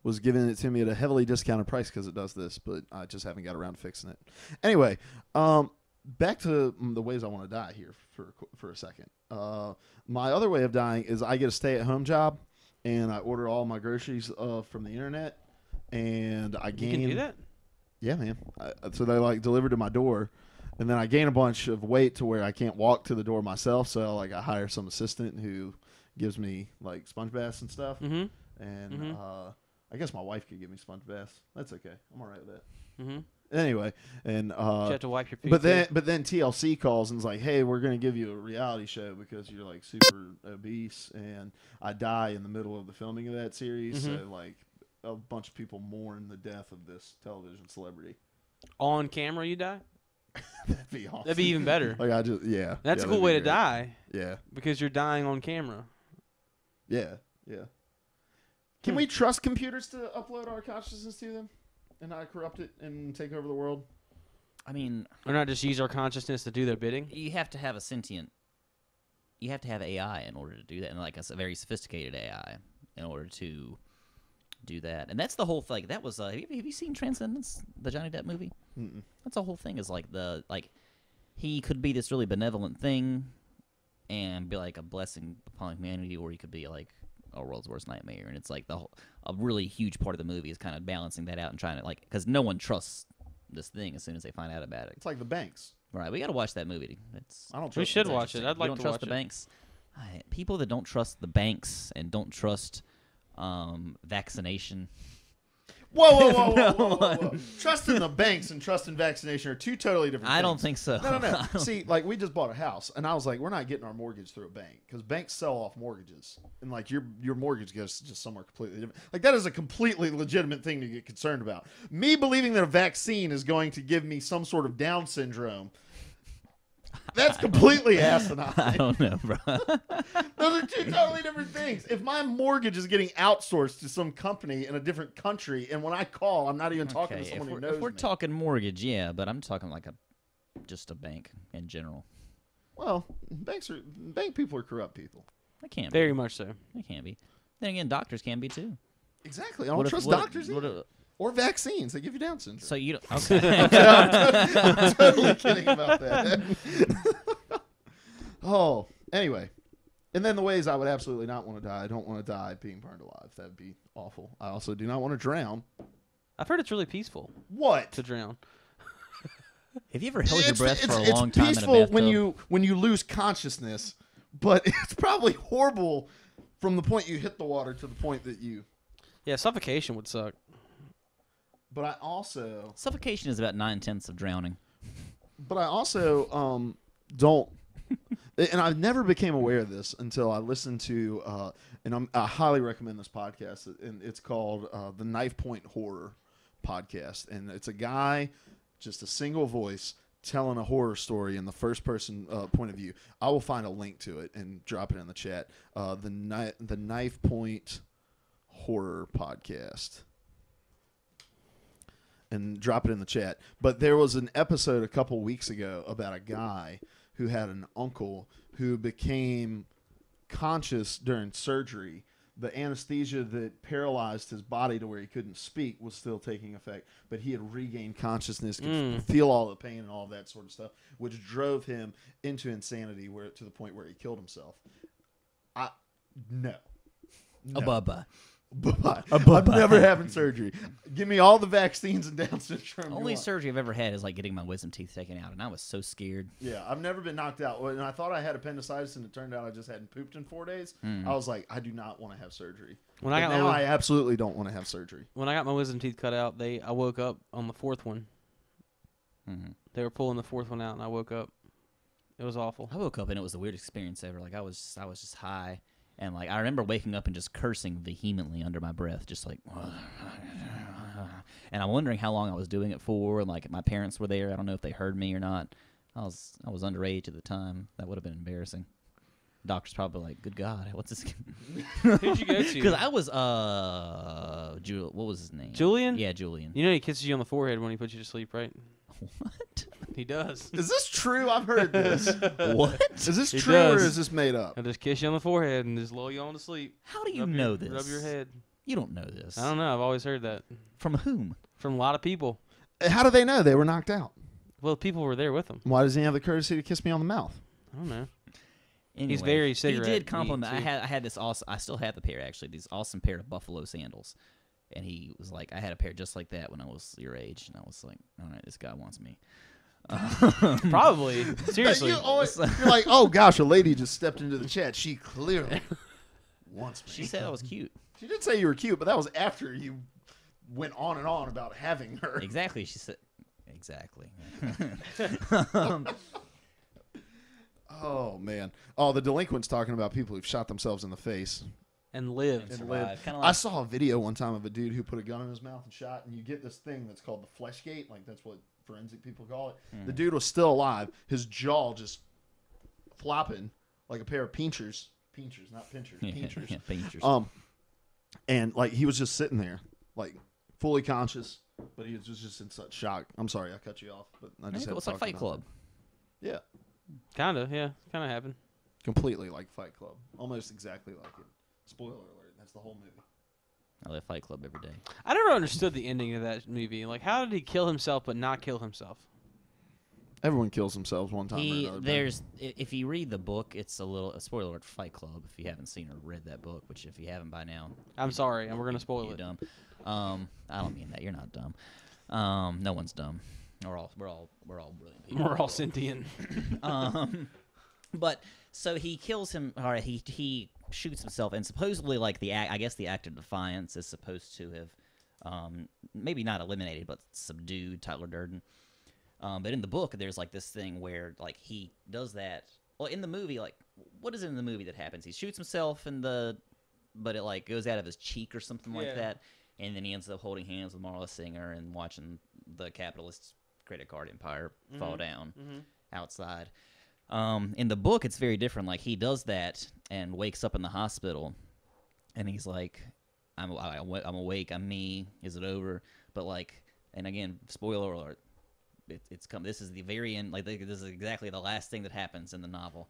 was giving it to me at a heavily discounted price because it does this, but I just haven't got around to fixing it. Anyway, back to the ways I want to die here for a second. My other way of dying is I get a stay-at-home job, and I order all my groceries from the internet, and I gain. You can do that? Yeah, man. So they like deliver to my door, and then I gain a bunch of weight to where I can't walk to the door myself. So like I hire some assistant who gives me like sponge baths and stuff, and I guess my wife could give me sponge baths. That's okay. I'm all right with that. Anyway, and you have to wipe your pee but then TLC calls and is like, hey, we're gonna give you a reality show because you're like super obese, and I die in the middle of the filming of that series. So like a bunch of people mourn the death of this television celebrity. On camera, you die? That'd be awesome. That'd be even better. Like That's a cool way to die. Yeah, because you're dying on camera. Yeah. Can we trust computers to upload our consciousness to them and not corrupt it and take over the world? I mean, or not just use our consciousness to do their bidding? You have to have a sentient. You have to have AI in order to do that, and like a very sophisticated AI in order to do that. And that's the whole thing. That was have you seen Transcendence, the Johnny Depp movie? That's the whole thing. Is like he could be this really benevolent thing and be like a blessing upon humanity, or he could be like a world's worst nightmare. And it's like a really huge part of the movie is kind of balancing that out and trying to like, because no one trusts this thing as soon as they find out about it. It's like the banks. Right, we got to watch that movie. We should watch it. I'd like to watch it. You don't trust the banks? People that don't trust the banks and don't trust vaccination. Whoa. Trusting the banks and trusting vaccination are two totally different things. I don't think so. No. See, like we just bought a house, and I was like, we're not getting our mortgage through a bank because banks sell off mortgages, and like your mortgage goes just somewhere completely different. Like that is a completely legitimate thing to get concerned about. Me believing that a vaccine is going to give me some sort of Down syndrome. That's completely asinine. I don't know, bro. Those are two totally different things. If my mortgage is getting outsourced to some company in a different country, and when I call, I'm not even talking to someone who knows me. If we're talking mortgage, yeah, but I'm talking like just a bank in general. Well, bank people are corrupt people. They can be. Very much so. They can be. Then again, doctors can be too. Exactly. I don't trust doctors either. Or vaccines. They give you Down syndrome. So you don't... Okay. I'm totally kidding about that. Oh, anyway. And then the ways I would absolutely not want to die. I don't want to die being burned alive. That would be awful. I also do not want to drown. I've heard it's really peaceful. What? To drown. Have you ever held your breath for a it's long time peaceful in a bathtub? when you lose consciousness, but it's probably horrible from the point you hit the water to the point that you. Yeah, suffocation would suck. But I also Suffocation is about 9/10 of drowning. But I also don't, and I never became aware of this until I listened to, and I highly recommend this podcast, and it's called the Knife Point Horror Podcast, and it's a guy, just a single voice, telling a horror story in the first person point of view. I will find a link to it and drop it in the chat. The Knife Point Horror Podcast. And drop it in the chat. But there was an episode a couple weeks ago about a guy who had an uncle who became conscious during surgery. The anesthesia that paralyzed his body to where he couldn't speak was still taking effect, but he had regained consciousness, could feel all the pain and all of that sort of stuff, which drove him into insanity to the point where he killed himself. No. Bubba. But I'm never having surgery. Give me all the vaccines and Down syndrome. Only surgery I've ever had is like getting my wisdom teeth taken out, and I was so scared. Yeah, I've never been knocked out. And I thought I had appendicitis, and it turned out I just hadn't pooped in 4 days. I was like, I do not want to have surgery. I absolutely don't want to have surgery. When I got my wisdom teeth cut out, I woke up on the fourth one. Mm-hmm. They were pulling the fourth one out, and I woke up. It was awful. I woke up, and it was the weirdest experience ever. Like I was just high. And, like, I remember waking up and just cursing vehemently under my breath, just like, and I'm wondering how long I was doing it for, and, like, my parents were there. I don't know if they heard me or not. I was underage at the time. That would have been embarrassing. The doctor's probably like, good God, what's this? Who'd you go to? Because I was, what was his name? Julian? Yeah, Julian. You know he kisses you on the forehead when he puts you to sleep, right? What? He does. Is this true? I've heard this. What? Is this He true does. or is this made up? He'll just kiss you on the forehead and just lull you on to sleep. How do you know this? Rub your head. You don't know this. I don't know. I've always heard that. From whom? From a lot of people. How do they know they were knocked out? Well, people were there with him. Why doesn't he have the courtesy to kiss me on the mouth? I don't know. Anyway, He's very cigarette. He did compliment. too. I had this awesome. I still have the pair actually. These awesome pair of buffalo sandals, and he was like, "I had a pair just like that when I was your age," and I was like, "All right, this guy wants me." Probably. Seriously. You're like, oh gosh, a lady just stepped into the chat. She clearly wants me. She said I was cute. She did say you were cute, but that was after you went on and on about having her. Exactly. She said. Exactly. Oh man. Oh, the delinquent's talking about people who've shot themselves in the face. And lived. And survived. Kinda I saw a video one time of a dude who put a gun in his mouth and shot, and you get this thing that's called the flesh gate, like that's what forensic people call it. The dude was still alive, his jaw just flopping like a pair of pinchers, not pinchers, pinchers. Yeah, pinchers. And like he was just sitting there, like fully conscious, but he was just in such shock. I'm sorry, I cut you off, but I just had It's to like talk Fight about Club. that. Yeah, Kinda, yeah. Kinda happened. completely like Fight Club, almost exactly like it. Spoiler alert, that's the whole movie. I live Fight Club every day. I never understood the ending of that movie. Like, how did he kill himself but not kill himself? Everyone kills themselves one time or another. If you read the book, it's a spoiler alert for Fight Club if you haven't seen or read that book, which if you haven't by now, I'm sorry, and we're gonna spoil you're it. dumb. I don't mean that. You're not dumb. No one's dumb. We're all brilliant people. We're all sentient. But so he kills him. All right, he shoots himself, and supposedly, like I guess the act of defiance is supposed to have, maybe not eliminated, but subdued Tyler Durden. But in the book, there's like this thing where like he does that. Well, in the movie, like what is it in the movie that happens? He shoots himself but it like goes out of his cheek or something like that, and then he ends up holding hands with Marla Singer and watching the capitalist credit card empire fall down outside. In the book, it's very different. Like he does that and wakes up in the hospital, and he's like, "I'm awake. I'm me. Is it over?" But like, and again, spoiler alert. It's come. This is the very end. Like this is exactly the last thing that happens in the novel.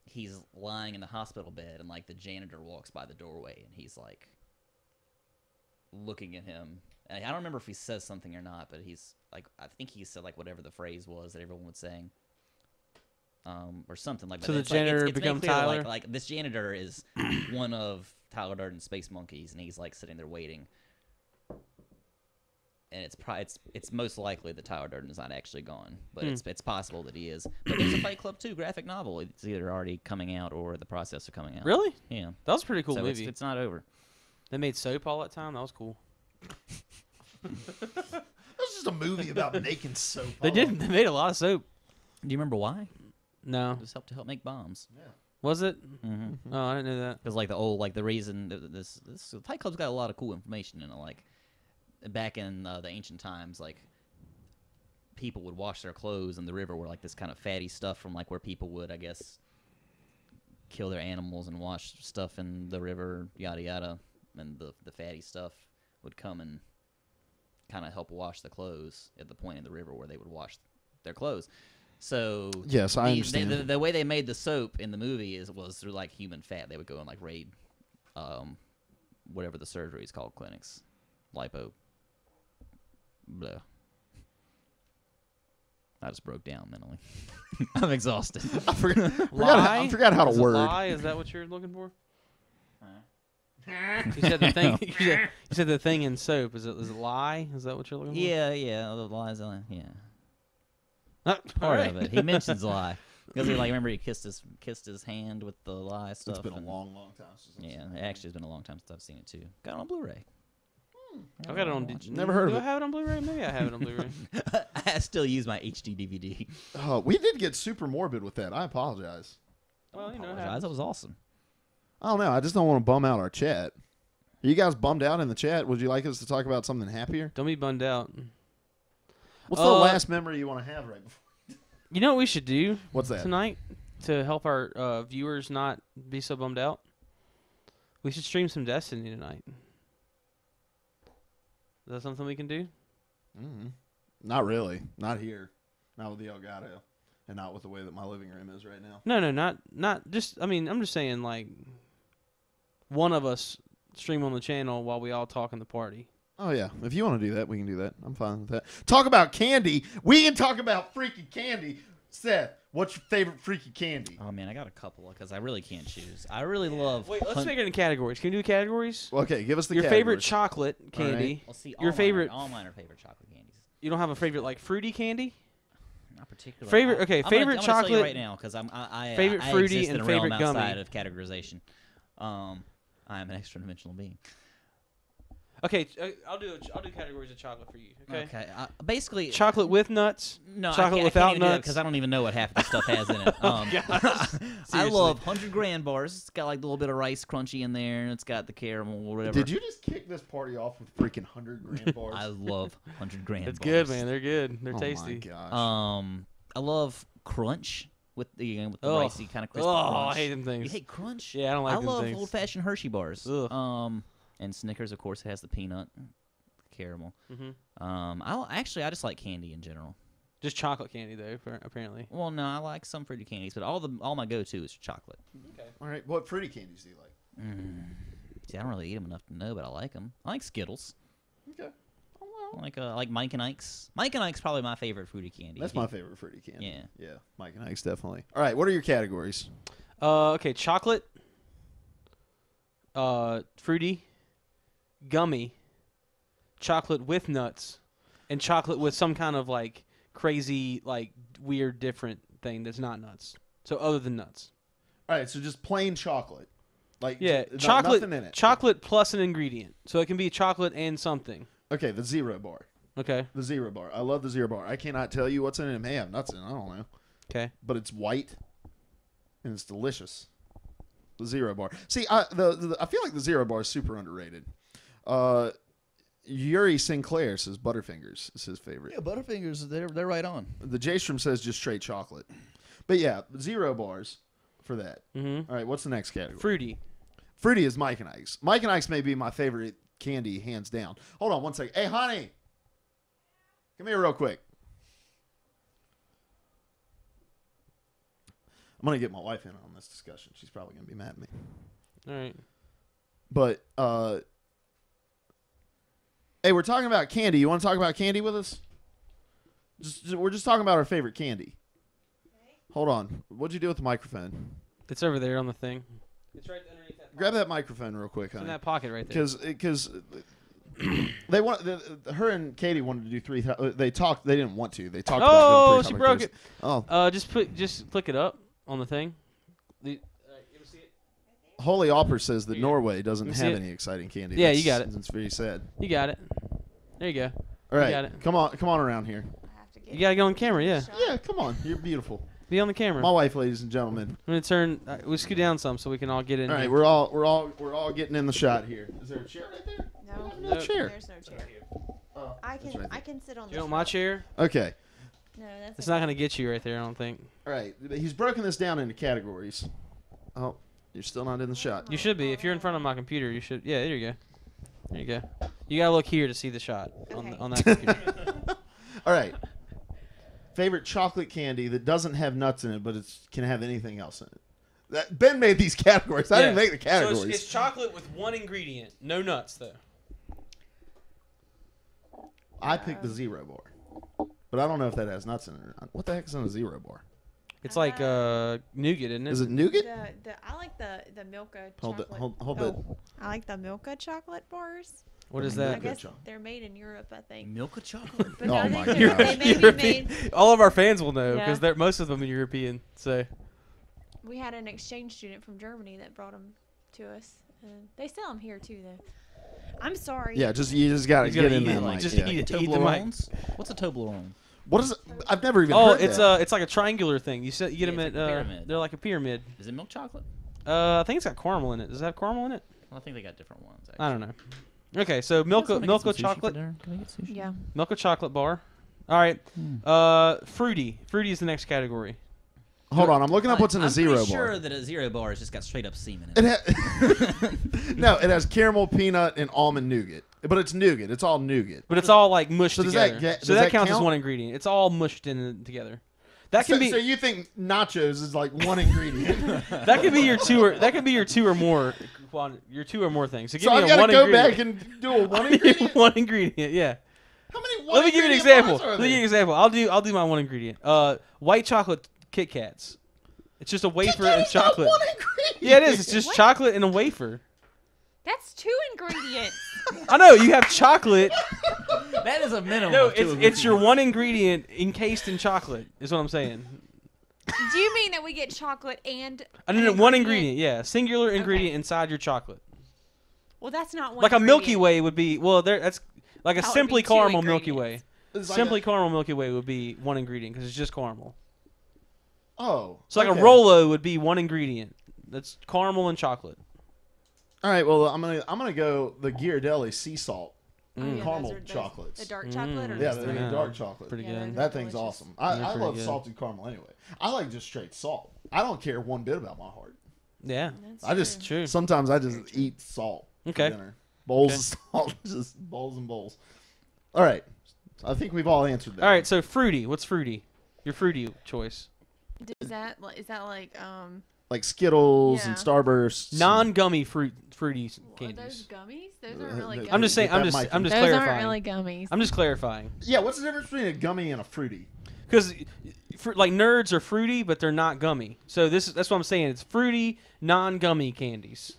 He's lying in the hospital bed, and like the janitor walks by the doorway, and he's like looking at him. And I don't remember if he says something or not, but he's like, I think he said like whatever the phrase was that everyone was saying, or something like that. So the It's like, janitor it's made become clear that, Tyler? like this janitor is one of Tyler Durden's space monkeys, and he's like sitting there waiting. and it's most likely that Tyler Durden is not actually gone, but it's possible that he is. But there's a Fight Club 2 graphic novel. It's either already coming out or the process of coming out. Really? Yeah. That was a pretty cool So movie. it's not over. They made soap all that time. That was cool. That was just a movie about making soap. They did. They made a lot of soap. Do you remember why? No. It was to help make bombs. Yeah. Was it? Mm-hmm. Oh, I didn't know that. Because the reason this Fight Club's got a lot of cool information in it. Like back in the ancient times, like people would wash their clothes in the river, where like this kind of fatty stuff from like where people would, I guess, kill their animals and wash stuff in the river, yada yada, and the fatty stuff would come and kind of help wash the clothes at the point in the river where they would wash their clothes. So yes, I understand. The way they made the soap in the movie was through like human fat. They would go and like raid, whatever the surgery is called, clinics, lipo. Blah. I just broke down mentally. I'm exhausted. I forgot how to Is it word. lie? Is that what you're looking for? You said the thing. You said the thing in soap. Is it lie? Is that what you're looking for? Yeah. The lies. Yeah. All Part right. of it. He mentions lie because he remember he kissed his hand with the lie stuff. It's been a and- long time since I've Yeah, seen it actually has been a long time since I've seen it too. Got it on Blu-ray. I got it on. Never heard of Do it. I have it on Blu-ray? Maybe I have it on Blu-ray. I still use my HD DVD. Oh, we did get super morbid with that. I apologize. Well, you know, it Apologize. happens. That was awesome. I don't know. I just don't want to bum out our chat. Are you guys bummed out in the chat? Would you like us to talk about something happier? Don't be bummed out. What's the last memory you want to have right before? You know what we should do What's that? tonight to help our viewers not be so bummed out? We should stream some Destiny tonight. Is that something we can do? Mm-hmm. Not really. Not here. Not with the Elgato. And not with the way that my living room is right now. No, not just. I mean, I'm just saying, like, one of us stream on the channel while we all talk in the party. Oh, yeah. If you want to do that, we can do that. I'm fine with that. Talk about candy. We can talk about freaky candy. Seth, what's your favorite freaky candy? Oh man, I got a couple because I really can't choose. I really love. Wait, let's make it in categories. Can we do categories? Okay, give us the Your favorite categories. chocolate All right. candy. Well, see, Your favorite. All mine are favorite chocolate candies. You don't have a favorite like fruity candy? Not particularly. Favorite- okay, I'm favorite gonna tell you chocolate- right now because I favorite I fruity exist in and a realm favorite gummy. outside of categorization. I am an extra dimensional being. Okay, I'll do categories of chocolate for you. Okay. Basically, Chocolate with nuts. no, chocolate I without can't even nuts. because I don't even know what half of the stuff has in it. I Seriously. love 100 grand bars. It's got like a little bit of rice crunchy in there, and it's got the caramel or whatever. Did you just kick this party off with freaking 100 grand bars? I love 100 grand. It's bars. good, man. They're good. They're Oh tasty. my gosh. I love crunch with the Ugh. ricey kind of crispy Oh, crunch. I hate them things. You hate crunch? Yeah, I don't like I them love things. old-fashioned Hershey bars. Ugh. And Snickers, of course, has the peanut, caramel. Mm-hmm. I just like candy in general. Just chocolate candy though, apparently. Well, no, I like some fruity candies, but all my go-to is chocolate. Okay. All right, what fruity candies do you like? See, I don't really eat them enough to know, but I like them. I like Skittles. Okay. I like Mike and Ike's. Mike and Ike's probably my favorite fruity candy. That's my favorite fruity candy. Yeah. Yeah, Mike and Ike's definitely. All right, what are your categories? Okay, chocolate, fruity, gummy, chocolate with nuts, and chocolate with some kind of like crazy, like weird, different thing that's not nuts. So other than nuts. All right, so just plain chocolate. Like chocolate, nothing in it. chocolate plus an ingredient. So it can be chocolate and something. Okay, the zero bar. Okay. The zero bar. I love the zero bar. I cannot tell you what's in it. It may have nuts in it. I don't know. Okay. But it's white, and it's delicious. The zero bar. See, I feel like the zero bar is super underrated. Yuri Sinclair says Butterfingers is his favorite. Yeah, Butterfingers, they're right on. The J-Strom says just straight chocolate. But yeah, zero bars for that. Mm-hmm. All right, what's the next category? Fruity. Fruity is Mike and Ike's. Mike and Ike's may be my favorite candy, hands down. Hold on one second. Hey, honey. Come here real quick. I'm going to get my wife in on this discussion. She's probably going to be mad at me. All right. But, hey, we're talking about candy. You want to talk about candy with us? We're just talking about our favorite candy. Hold on. What'd you do with the microphone? It's over there on the thing. It's right underneath that. Grab that microphone real quick, It's in honey. that pocket right there. Because They want her and Katie wanted to do 3. They talked. They didn't want to. They talked Oh, about she doing 3 broke topic it. tours. Oh, Just click it up on the thing. You ever see it? Holy Opera says that Here you go. Norway doesn't Let me see have it. any exciting candy. Yeah, you got it. It's very sad. You got it. There you go. All right, got it. come on around here. I have to get You gotta go on camera. Yeah, Yeah, come on. You're beautiful. be on the camera. My wife, ladies and gentlemen. I'm gonna turn. We scoot down some so we can all get in. All right, here. we're all getting in the shot here. Is there a chair right there? No, No chair. there's no chair. Oh, I that's can right I can sit on You this. want my row. chair? Okay. No, that's It's not gonna get you right there. I don't think. All right. He's broken this down into categories. Oh, you're still not in the shot. You should be. If you're in front of my computer, you should. Yeah, there you go. There you go. You gotta look here to see the shot Okay. on that computer. All right. Favorite chocolate candy that doesn't have nuts in it, but it can have anything else in it. Ben made these categories. I didn't make the categories. So it's chocolate with one ingredient, no nuts though. I picked the zero bar, but I don't know if that has nuts in it or not. What the heck is in a zero bar? It's like nougat, isn't it? Is it nougat? I like the Milka Hold it. chocolate. Hold it. I like the Milka chocolate bars. What is I that? guess chocolate. they're made in Europe, I think. Milk of chocolate. But Oh I my think gosh. they may be European. made. All of our fans will know Yeah. because most of them are European. So We had an exchange student from Germany that brought them to us. And they sell them here too, though. I'm sorry. Yeah, you just gotta He's get gonna in eat there, it, Mike. just Yeah. eat it. Eat the mic. Toblerones? What's a Toblerone? What is it? I've never even Oh, heard that. it's like a triangular thing. You get Yeah, them it's at like a pyramid. they're like a pyramid. Is it milk chocolate? I think it's got caramel in it. Does it have caramel in it? Well, I think they got different ones. Actually. I don't know. Okay, so Milka chocolate. Can I get sushi? Yeah. Milka chocolate bar. All right. Fruity. Fruity is the next category. Hold on, I'm looking up what's in a I'm zero pretty bar. sure that a zero bar has just got straight up semen in it. It no, it has caramel, peanut, and almond nougat. But it's nougat. It's all nougat. But it's all like mushed So does that together. does so that that counts as count? one ingredient. It's all mushed in together. That can be So you think nachos is like one ingredient? that could be your two or more your two or more things. So give So me I've a got to one go ingredient. back and do a one ingredient. One ingredient, yeah. How many? Let me give you an one-ingredient example. bars are Let me give you an there? example. I'll do my one ingredient. White chocolate Kit Kats. It's just a wafer That and is not chocolate. one ingredient. Yeah, it is. It's just What? chocolate and a wafer. That's 2 ingredients. I know you have chocolate. That is a minimum. No, of two it's your ingredients. one ingredient encased in chocolate. Is what I'm saying. Do you mean that we get chocolate and And then one ingredient, yeah, singular ingredient inside your chocolate. Well, that's not one. Like a Milky ingredient. Way would be. Well, that's like a That would simply be two caramel Milky Way. ingredients. It's like Simply a- caramel Milky Way would be one ingredient because it's just caramel. Oh. So like okay. a Rolo would be one ingredient. That's caramel and chocolate. All right. Well, I'm gonna go the Ghirardelli sea salt Oh, yeah, those caramel are- those- chocolates. The dark chocolate or Yeah, just the Yeah. dark chocolate. Pretty Yeah, good. those are That thing's delicious. awesome. They're I pretty love good. salted caramel anyway. I like just straight salt. I don't care one bit about my heart. Yeah. That's I just True. sometimes I just eat salt Okay. for dinner. Bowls Okay. of salt, just bowls and bowls. All right. I think we've all answered that. All right. So fruity. What's fruity? Your fruity choice. Is that like Like Skittles and Yeah. Starbursts. Non-gummy fruity are candies. those gummies? Those aren't really gummies. I'm just saying. Get that mic I'm in. just Those clarifying. aren't really gummies. I'm just clarifying. Yeah. What's the difference between a gummy and a fruity? Because like nerds are fruity, but they're not gummy. So that's what I'm saying. It's fruity, non-gummy candies.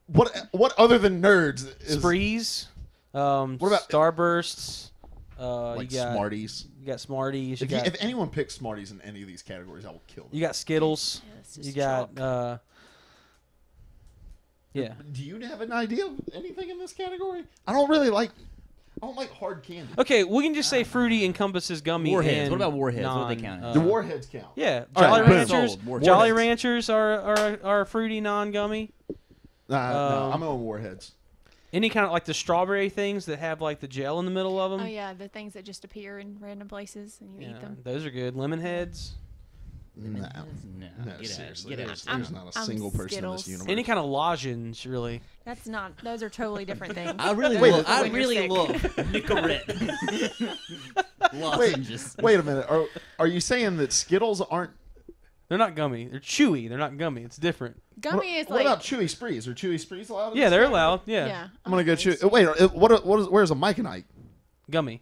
What other than nerds is Sprees. What about- Starbursts? like you got Smarties? You got Smarties. You If anyone picks Smarties in any of these categories, I will kill them. you got Skittles. Yeah, it's You just got chalk. yeah. Do you have an idea of anything in this category? I don't like hard candy. Okay, we can just say fruity encompasses gummy. Warheads. And What about Warheads? What do they non- count as? The Warheads count. Yeah, All right, Jolly boom. Ranchers. Sold. Warheads. Jolly Ranchers are fruity, non-gummy. No, Um, I'm on Warheads. Any kind of like the strawberry things that have like the gel in the middle of them. Oh yeah, the things that just appear in random places and you eat them. Those are good. Lemon heads. No, No, no, get seriously. out. Get There's, out. there's not a I'm single person in Skittles. this universe. Any kind of lozenge, really. That's not. Those are totally different things. I really Wait, love. I when you're really sick. love Nicorette. Lozenges. Wait a minute. Are you saying that Skittles aren't? They're not gummy. They're chewy. They're not gummy. It's different. Gummy is What like. about Chewy Sprees? Are Chewy Sprees allowed? in Yeah, this they're category? allowed. Yeah. Yeah. I'm gonna go okay, Chewy. Wait, where's a Mike and Ike? Gummy.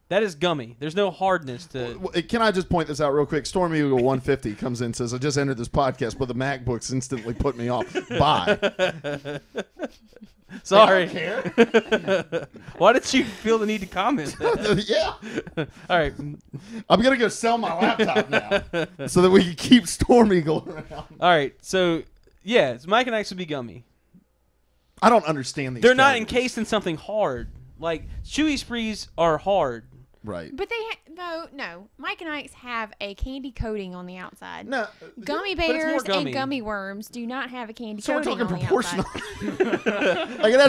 That is gummy. There's no hardness to. Can I just point this out real quick? Storm Eagle 150 comes in and says, I just entered this podcast, but the MacBooks instantly put me off. Bye. Sorry. I don't care. Why did you feel the need to comment that? Yeah. All right. I'm going to go sell my laptop now so that we can keep Storm Eagle around. All right. So, yeah, Mike and Ike's would be gummy. I don't understand these They're not categories. encased in something hard. Like, Chewy Sprees are hard. Right. But no. Mike and Ike's have a candy coating on the outside. No. Gummy But it's more bears gummy. and gummy worms do not have a candy So we're coating talking on the proportional. outside. Like it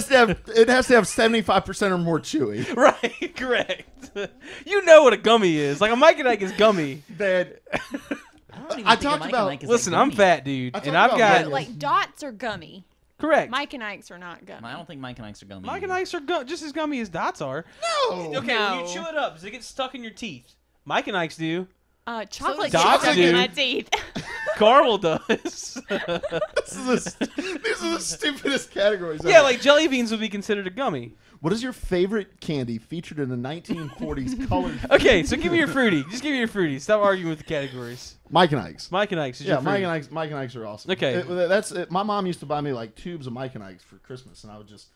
has to have 75% or more chewy. Right. Correct. You know what a gummy is. Like, a Mike and Ike is gummy. That I don't even I think talked Mike and about- Ike is Listen, like I'm gummy. fat, dude. I talked And I've about got... Mike. Like dots are gummy. Correct. Mike and Ike's are not gummy. I don't think Mike and Ike's are gummy. Mike and either. Ike's are just as gummy as dots are. no. Okay, when you No. chew it up, does it get stuck in your teeth? Mike and Ike's do. Chocolate dots chips do. in my teeth. Caramel does. These are the stupidest categories. Yeah, ever. like jelly beans would be considered a gummy. What is your favorite candy featured in the 1940s colored? Okay, so give me your fruity. Just give me your fruity. Stop arguing with the categories. Mike and Ike's. Mike and Ike's is Yeah, your fruity. Mike and Ike's are awesome. Okay. That's it. My mom used to buy me like tubes of Mike and Ike's for Christmas, and I would just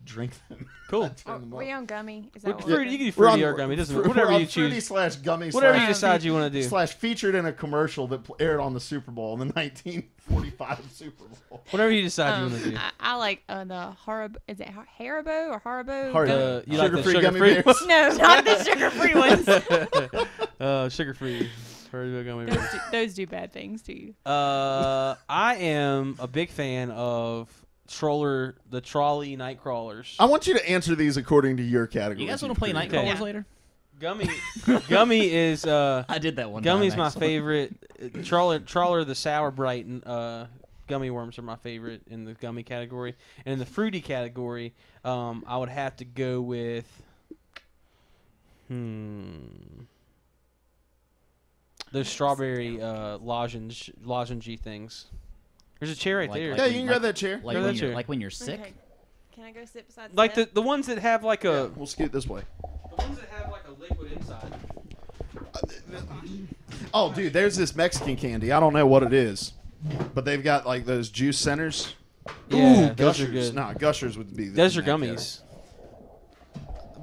drink them. Cool. I'd turn them up. We on gummy. Is that What what fruity? You can do We're fruity on- or gummy. It doesn't we're matter. Whatever on you fruity choose. slash gummy Whatever you slash decide you want to do. slash featured in a commercial that aired on the Super Bowl in the 1945 Super Bowl. Whatever you decide you want to do. I like the Haribo. Is it Haribo or Haribo? Haribo. You like the Sugar-free gummy sugar-free bears. No, not the sugar-free ones. Sugar-free. Haribo gummy those, bears. those do bad things to you. I am a big fan of the trolley night crawlers. I want you to answer these according to your category. You guys want to play created. Nightcrawlers Yeah. later? Gummy is I did that one Gummy's time. my actually. favorite. Trawler the sour bright gummy worms are my favorite in the gummy category. And in the fruity category, I would have to go with those strawberry lozenge things. There's a chair right Like- there. like Yeah, when- you can grab that chair. Like Grab when, that you're, chair. like when you're sick. Okay. Can I go sit beside Like Seth? the ones that have like Yeah, a we'll scoot this way. the ones that have like a liquid inside. Oh, dude, there's this Mexican candy. I don't know what it is, but they've got like those juice centers. Yeah, those Gushers. are good. Nah, Gushers would be. Those are in that gummies.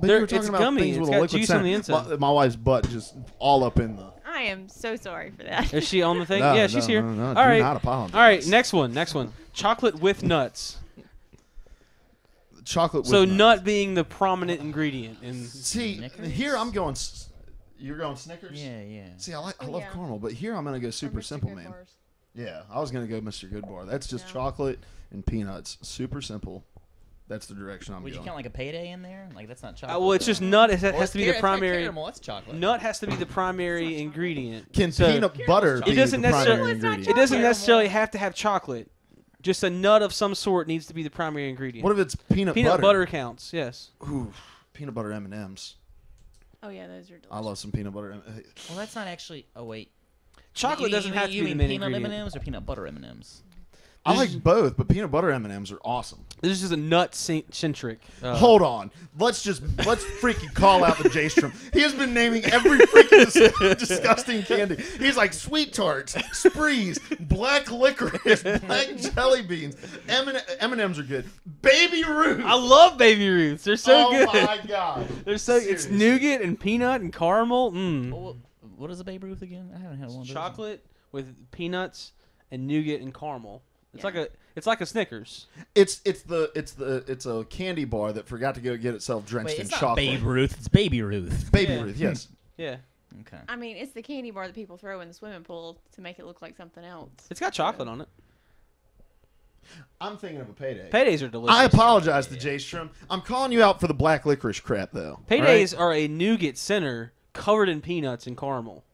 But They're- you were talking it's about gummy. things It's with a got liquid juice on center. the inside. My wife's butt just all up in the. I am so sorry for that. Is she on the thing? No, Yeah, she's no, here. no, no, All do right. not apologize. All right, next one. Chocolate with nuts. Chocolate with So nuts. nut being the prominent ingredient in See, Snickers? here I'm going. You're going Snickers. Yeah, yeah. See, I love yeah. caramel, but here I'm gonna go super Or Mr. simple, Good man. Bars. Yeah, I was gonna go Mr. Goodbar. That's just No. chocolate and peanuts. Super simple. That's the direction I'm Would you going. count like a payday in there? Like that's not chocolate. well, it's just though. nut. It Well, has it's to be the car- it's not primary. caramel, it's chocolate. Nut has to be the primary ingredient. Can So peanut butter be It doesn't the primary necessarily- It's not ingredient? It doesn't Caramel. necessarily have to have chocolate. Just a nut of some sort needs to be the primary ingredient. What if it's peanut Peanut butter counts. Yes. Ooh, peanut butter M&Ms. Oh yeah, those are delicious. I love some peanut butter. Well, that's not actually. Oh wait. Chocolate You doesn't mean- have to you be the mean main peanut ingredient. M&Ms or peanut butter M&Ms? I like both, but peanut butter M&Ms are awesome. This is just a nut centric. Hold on. Let's freaking call out the J-Strom. He has been naming every freaking disgusting candy. He's like sweet tarts, sprees, black licorice, black jelly beans. M&Ms are good. Baby Ruth. I love Baby Ruths. They're so oh good. my god. They're so. It's Seriously. nougat and peanut and caramel. Well, what is a Babe Ruth again? I haven't had one of those. Chocolate with peanuts and nougat and caramel. It's Yeah. like a Snickers. It's a candy bar that forgot to go get itself drenched Wait, in it's not chocolate. Babe Ruth. It's Baby Ruth. Baby Yeah. Ruth, yes. Yeah, Okay. I mean, it's the candy bar that people throw in the swimming pool to make it look like something else. it's got chocolate on it. I'm thinking of a payday. Paydays are delicious. I apologize to J-Strom. I'm calling you out for the black licorice crap, though. Paydays are a nougat center covered in peanuts and caramel.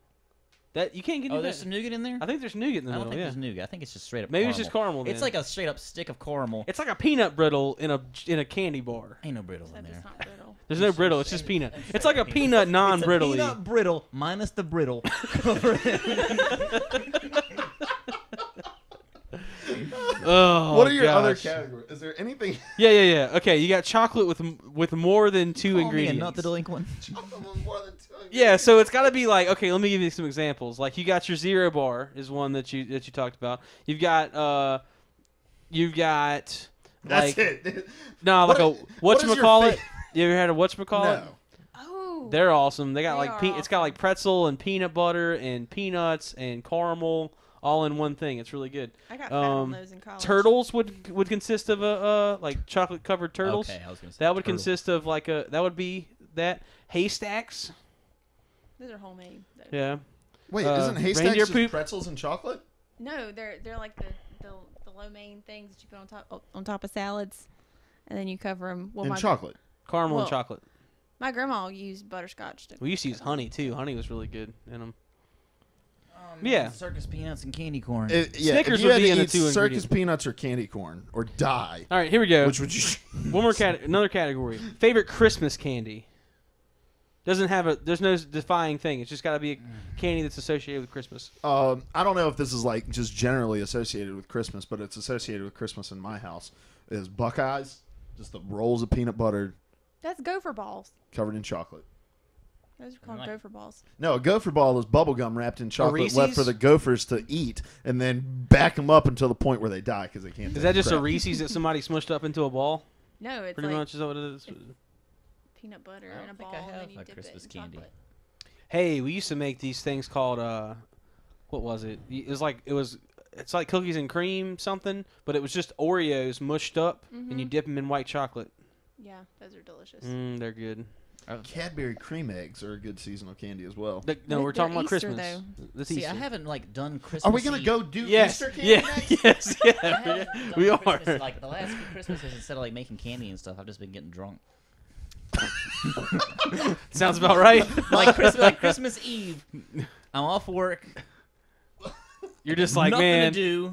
That you can't get. Oh, into there's that. some nougat in there? I think there's nougat in the I don't middle. think Yeah, there's nougat. I think it's just straight up maybe caramel. it's just caramel. It's then. like a straight up stick of caramel. It's like a peanut brittle in a candy bar. Ain't no brittle in Except there. it's not brittle. There's no brittle. It's just peanut. It's like a peanut non-brittly. It's a peanut brittle minus the brittle. Oh, What are your other gosh. categories? Is there anything? Yeah. Okay, you got chocolate with more than two Call me a ingredients. nut the delinquent. Yeah, so it's got to be like, okay, let me give you some examples. Like you got your zero bar is one that you talked about. You've got That's like, it. No, like what is your whatchamacallit. fa- You ever had a whatchamacallit? No. Oh. They're awesome. They got They like are it's got like pretzel and peanut butter and peanuts and caramel all in one thing. It's really good. I got fat on those in college. Turtles would consist of a like chocolate covered turtles. Okay, I was gonna say That would turtle. consist of like that would be that haystacks. Those are homemade. Though. Yeah. Wait, Uh, isn't haystacks reindeer just poop? pretzels and chocolate? No, they're like the lo mein things that you put on top of salads, and then you cover them. Well, And chocolate. Caramel and Well, chocolate. My grandma used butterscotch. We used to use honey too. Honey was really good in them. Yeah, circus peanuts and candy corn. Snickers if you would had be to in the eat two circus ingredients. peanuts or candy corn or die, All right, here we go. which would you? One more another category. Favorite Christmas candy. Doesn't have there's no defying thing. It's just got to be a candy that's associated with Christmas. I don't know if this is like just generally associated with Christmas, but it's associated with Christmas in my house. Is Buckeyes, just the rolls of peanut butter That's gopher balls. covered in chocolate. Those are called Right. gopher balls. No, a gopher ball is bubble gum wrapped in chocolate left Reese's? for the gophers to eat and then back them up until the point where they die because they can't. Is take that just a crap. Reese's that somebody smushed up into a ball? No, it's Pretty like much is that what it is. peanut butter I in a don't think ball, I and have then you a dip Christmas it in candy. chocolate. Hey, we used to make these things called what was it? It's like cookies and cream something, but it was just Oreos mushed up, and you dip them in white chocolate. Yeah, those are delicious. They're good. Cadbury cream eggs are a good seasonal candy as well. No, we're talking about Easter, Christmas. though. That's See, Easter. I haven't like done Christmas. Are we gonna Eve. go do Yes, Easter candy yeah, next? yes, I yeah. haven't done We are. Christmas, like the last few Christmases, instead of like making candy and stuff, I've just been getting drunk. Sounds about right. Like Christmas Eve, I'm off work. You're just like, nothing man, to do.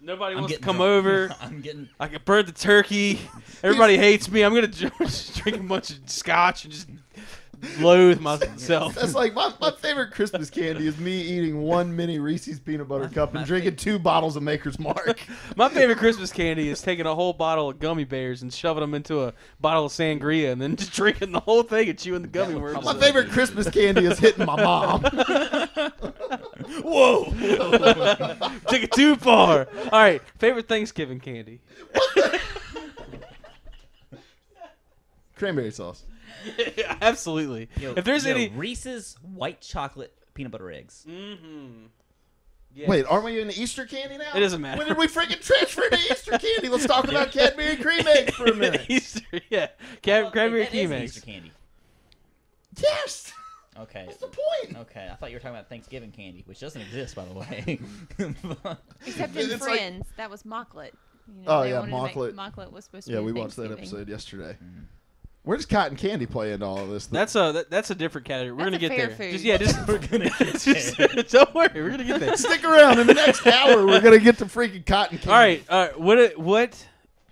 nobody I'm wants to getting come drunk. over. I'm getting. I can burn the turkey. Everybody hates me. I'm gonna just drink a bunch of scotch and just loathe myself. That's like my favorite Christmas candy is me eating one mini Reese's peanut butter cup and drinking 2 bottles of Maker's Mark. My favorite Christmas candy is taking a whole bottle of gummy bears and shoving them into a bottle of sangria and then just drinking the whole thing and chewing the gummy would worms. probably- My favorite Christmas candy is hitting my mom. Whoa! Took it too far. All right, favorite Thanksgiving candy. Cranberry sauce. Yeah, absolutely. Yo, If there's any, Reese's white chocolate peanut butter eggs. Yeah. Wait, aren't we in Easter candy now? It doesn't matter. When did we freaking transfer to Easter candy? Let's talk about Cadbury cream eggs for a minute. Easter, yeah, cranberry That is cream an eggs. Easter candy. Yes. Okay. What's the point? Okay, I thought you were talking about Thanksgiving candy, which doesn't exist, by the way. Except in It's like- Friends, that was Mocklet. You Oh, they yeah, wanted to make- Mocklet. Mocklet was supposed to Yeah, be we a watched that Thanksgiving. episode yesterday. Where does cotton candy play into all of this? That's a different category. We're That's gonna a get fair there. food. Just yeah, just We're gonna get just, don't worry, we're gonna get there. Stick around. In the next hour, we're gonna get to freaking cotton candy. All right.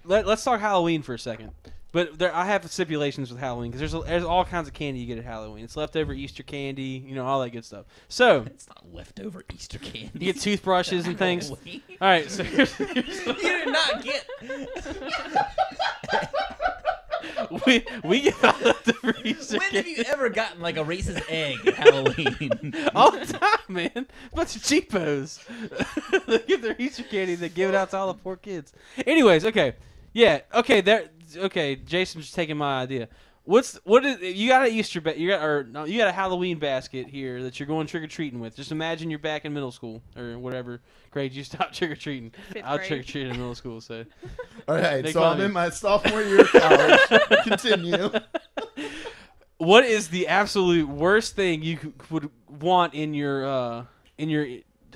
Let's talk Halloween for a second. But I have stipulations with Halloween because there's all kinds of candy you get at Halloween. It's leftover Easter candy, all that good stuff. So It's not leftover Easter candy. you get toothbrushes and things. All Halloween. right. So here's You did not get. we get leftover Easter When have candy you ever gotten like a Reese's egg at Halloween? all the time, man. Bunch of cheapos. They get their Easter candy. They give it out to all the poor kids. Anyways, okay. Yeah, okay, okay, Jason's taking my idea. What is you got an Easter you got a Halloween basket here that you're going trick or treating with. Just imagine you're back in middle school or whatever grade you stopped trick or treating. I grade. trick or treated in middle school, so All right, Make so fun I'm of in me. my sophomore year of college. Continue. what is the absolute worst thing you would want in your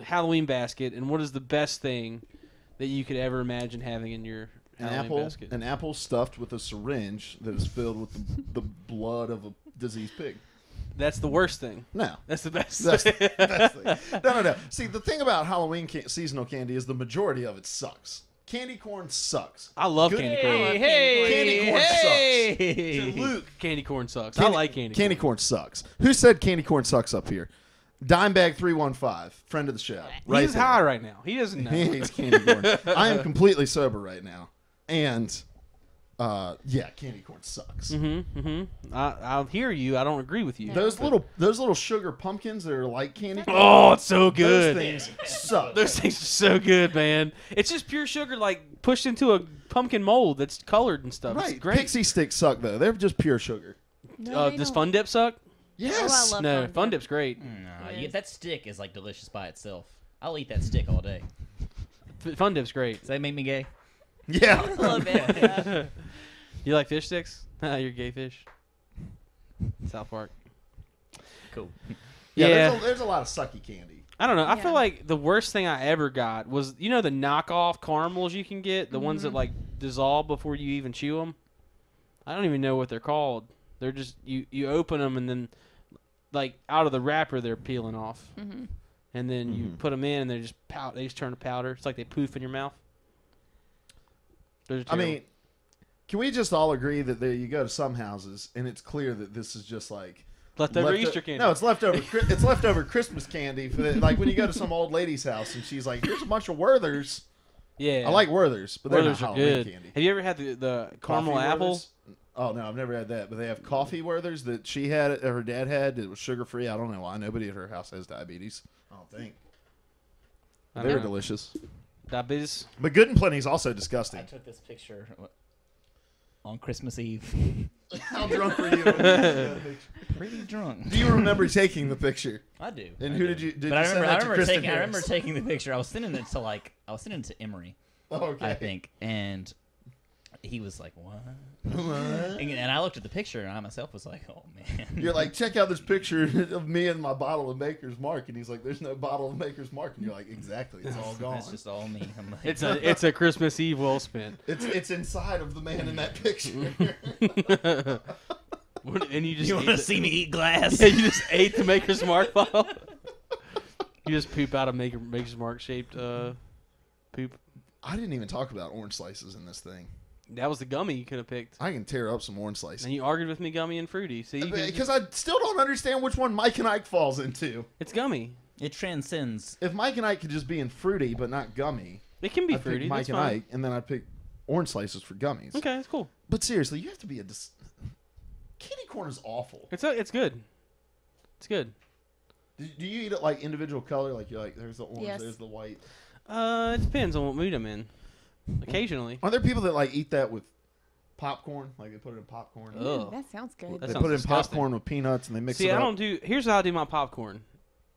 Halloween basket, and what is the best thing that you could ever imagine having in your Halloween basket? An apple stuffed with a syringe that is filled with the blood of a diseased pig. That's the worst thing. No. That's the best. That's thing. the best thing. No. See, the thing about Halloween seasonal candy is the majority of it sucks. Candy corn sucks. I love Good- candy I corn. love Candy corn hey. To Luke, candy corn sucks. I like candy corn. Candy corn sucks. Who said candy corn sucks up here? Dimebag315, friend of the show. Right He's there. high right now. He doesn't know. He hates candy corn. I am completely sober right now. And Yeah, candy corn sucks. I'll hear you. I don't agree with you. No. Those little sugar pumpkins that are like candy corn. Oh, it's so good. Those things suck. Those things are so good, man. It's just pure sugar, like pushed into a pumpkin mold that's colored and stuff. Right. It's great. Pixie sticks suck though. They're just pure sugar. No, they Does don't. Fun Dip suck? Yes. I love No, Fun Fun Dip. Dip's great. No, It is. that stick is like delicious by itself. I'll eat that stick all day. Fun Dip's great. Does that make me gay? Yeah. A little bit. Yeah. You like fish sticks? You're gay fish. South Park. Cool. Yeah. There's a lot of sucky candy. I don't know. I Yeah. feel like the worst thing I ever got was, the knockoff caramels you can get, the ones that like dissolve before you even chew them. I don't even know what they're called. They're just you open them and then like out of the wrapper they're peeling off, and then you put them in and they just They just turn to powder. It's like they poof in your mouth. Those are I terrible. mean, can we just all agree that you go to some houses and it's clear that this is just like leftover Easter candy. No, it's leftover. It's leftover Christmas candy for like when you go to some old lady's house and she's like, "Here's a bunch of Werthers." Yeah, I like Werthers, but they're not Werthers are Halloween good. candy. Have you ever had the caramel Coffee apple? Werthers? Oh no, I've never had that. But they have coffee Werthers that she had, or her dad had. It was sugar free. I don't know why. Nobody at her house has diabetes. I don't think. I They're don't know. delicious. Diabetes. But Good and Plenty is also disgusting. I took this picture on Christmas Eve. How drunk were you? Pretty drunk. Do you remember taking the picture? I do. And I who do. did you? Did But I you send remember, that to Kristen I remember Harris? taking the picture. I was sending it to Emery, Oh, okay. I think, and he was like, "What?" And I looked at the picture, and I myself was like, "Oh man." You're like, check out this picture of me and my bottle of Maker's Mark, and he's like, "There's no bottle of Maker's Mark," and you're like, "Exactly, it's all gone. That's just all me. I'm like, It's a Christmas Eve well spent. It's inside of the man in that picture." And you just you ate want to see me eat glass? Yeah, you just ate the Maker's Mark bottle. You just poop out a Maker's Mark shaped poop. I didn't even talk about orange slices in this thing. That was the gummy you could have picked. I can tear up some orange slices. And you argued with me, gummy and fruity. See, Because I still don't understand which one Mike and Ike falls into. it's gummy. It transcends. If Mike and Ike could just be in fruity but not gummy, It can be I'd fruity. pick Mike That's and fine. Ike, and then I'd pick orange slices for gummies. Okay, that's cool. But seriously, you have to be candy corn is awful. It's good. It's good. Do you eat it like individual color? Like you're like, there's the orange, Yes. there's the white. It depends on what mood I'm in. Occasionally. Are there people that like eat that with popcorn? Like they put it in popcorn. Ugh. That sounds good. That They sounds put it in disgusting. popcorn with peanuts and they mix See, it I up. don't do. Here's how I do my popcorn,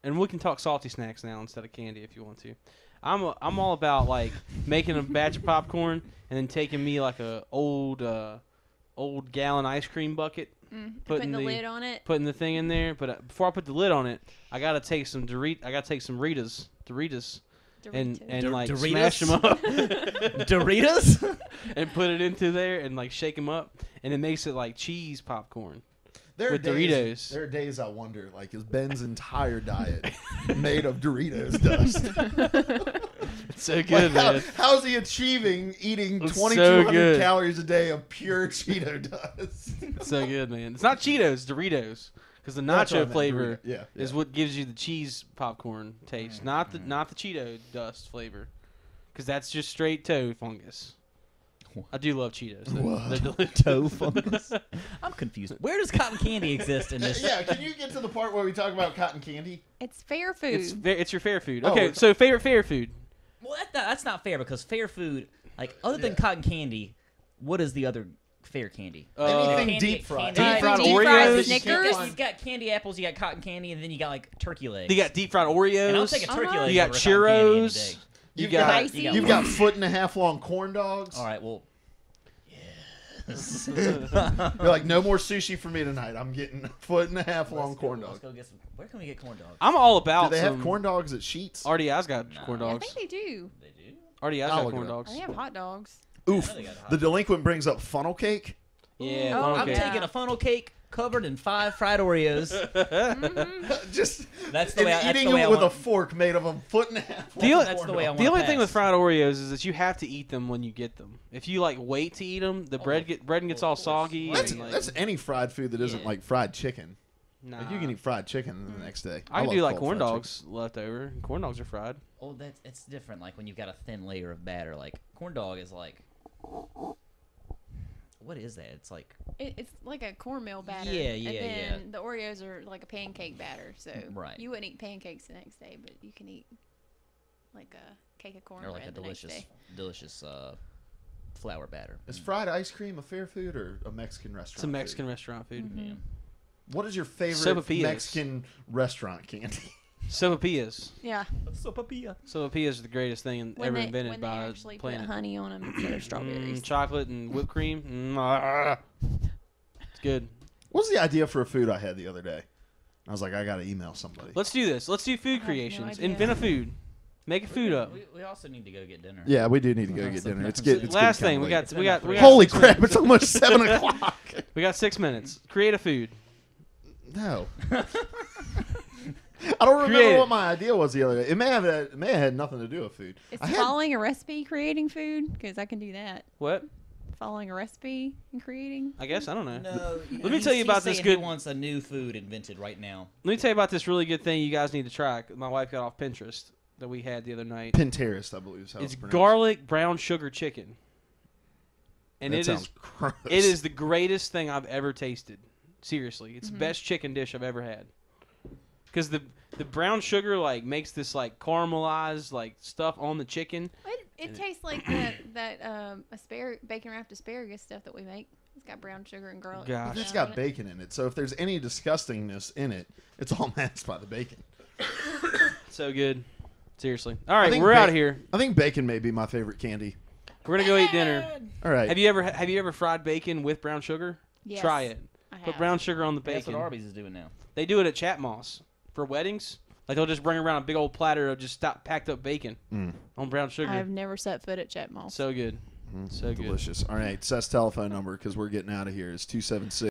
and we can talk salty snacks now instead of candy if you want to. I'm all about like making a batch of popcorn and then taking me like a old gallon ice cream bucket, Putting the lid on it. putting the thing in there. But before I put the lid on it, I gotta take some Doritos, and like Doritos? smash them up Doritos? and put it into there and like shake them up, and it makes it like cheese popcorn. There are with days, Doritos. There are days I wonder, like, is Ben's entire diet made of Doritos dust? It's so good, Like, man. how is he achieving eating It's 2,200 so good. calories a day of pure Cheeto dust? It's so good, man. It's not Cheetos, it's Doritos, because the That's what I nacho meant, flavor Dorito. Yeah, is what gives you the cheese popcorn taste, not the Cheeto dust flavor, because that's just straight toe fungus. I do love Cheetos. They're delicious. Toe fungus. I'm confused. Where does cotton candy exist in this? Yeah, can you get to the part where we talk about cotton candy? It's fair food. It's your fair food. Oh, Okay, it's- so favorite fair food. Well, that's not fair because fair food, like other than cotton candy, what is the other fair candy? Anything deep fried. Deep fried Deep fried Oreos. Snickers. You've got candy apples, you got cotton candy, and then you got like turkey legs. You got deep fried Oreos. and I'll take a turkey Uh-huh. leg. You got over cotton candy any churros. day. You You've got Spicy. You've got 1.5 foot long corn dogs. All right, well, You're like, no more sushi for me tonight. I'm getting 1.5 foot long corn Let's dogs. go get some. Where can we get corn dogs? I'm all Do about they have some- corn dogs at Sheets? RDI's got corn I dogs. think they do. They do. RDI's I'll got look corn it up. dogs. They have hot dogs. Oof. I know they got hot The dogs. delinquent brings up funnel cake. Yeah, Oh, funnel I'm cake. yeah. taking a funnel cake covered in 5 fried Oreos. Just That's the way. and That's eating the way it I with want. a fork made of 1.5 foot. That's the way I want. The only thing with fried Oreos is that you have to eat them when you get them. If you like wait to eat them, the bread gets all soggy. That's, and, like, that's any fried food that isn't Yeah. like fried chicken. nah. Like you can eat fried chicken the next day. I can love do like cold corn fried dogs left over. Corn dogs are fried. Oh, it's different. Like when you've got a thin layer of batter. Like corn dog is like what is that? It's like It's like a cornmeal batter. Yeah, and yeah, then the Oreos are like a pancake batter. So Right. you wouldn't eat pancakes the next day, but you can eat like a cake of cornbread or like a the next day. delicious flour batter. Is fried ice cream a fair food or a Mexican restaurant? It's a Mexican restaurant food. Mm-hmm. Yeah. What is your favorite Sopapillas. Mexican restaurant candy? Sopapillas. Yeah. Sopapilla. Sopapillas is the greatest thing ever invented when by they the actually planet. put honey on them instead of strawberries. Chocolate and whipped cream. It's good. What was the idea for a food I had the other day? I was like, I got to email somebody. Let's do this. Let's do I food have no creations. idea. Invent a food. Make a food up. We also need to go get dinner. Yeah, we do need to go get dinner. It's getting Last kinda thing we late. got. We got. Holy 6 crap! It's almost 7 o'clock. We got 6 minutes. Create a food. No. I don't remember Create it. what my idea was the other day. It may have had nothing to do with food. It's I had- following a recipe, creating food, because I can do that. What? Following a recipe and creating. I guess I don't know. No. Let me tell you about this He good. wants a new food invented right now. Let me tell you about this really good thing you guys need to try. My wife got off Pinterest that we had the other night. Pinterest, I believe is how It's it's pronounced. garlic brown sugar chicken, and That it sounds is gross. it is the greatest thing I've ever tasted. Seriously, it's the Mhm. best chicken dish I've ever had. Because the brown sugar like makes this like caramelized like stuff on the chicken. It tastes like that bacon wrapped asparagus stuff that we make. It's got brown sugar and garlic. Gosh. It's on got it. bacon in it, so if there's any disgustingness in it, it's all masked by the bacon. So good. Seriously. All right, think we're out ba- of here. I think bacon may be my favorite candy. We're gonna go eat dinner. All right. Have you ever fried bacon with brown sugar? Yes, Try it. I Put have. brown sugar on the That's bacon. what Arby's is doing now. They do it at Chat Moss for weddings. Like they'll just bring around a big old platter of just packed up bacon on brown sugar. I've never set foot at Chet Mall. So good. So good. Delicious. All right. Seth's telephone number, because we're getting out of here, is 276.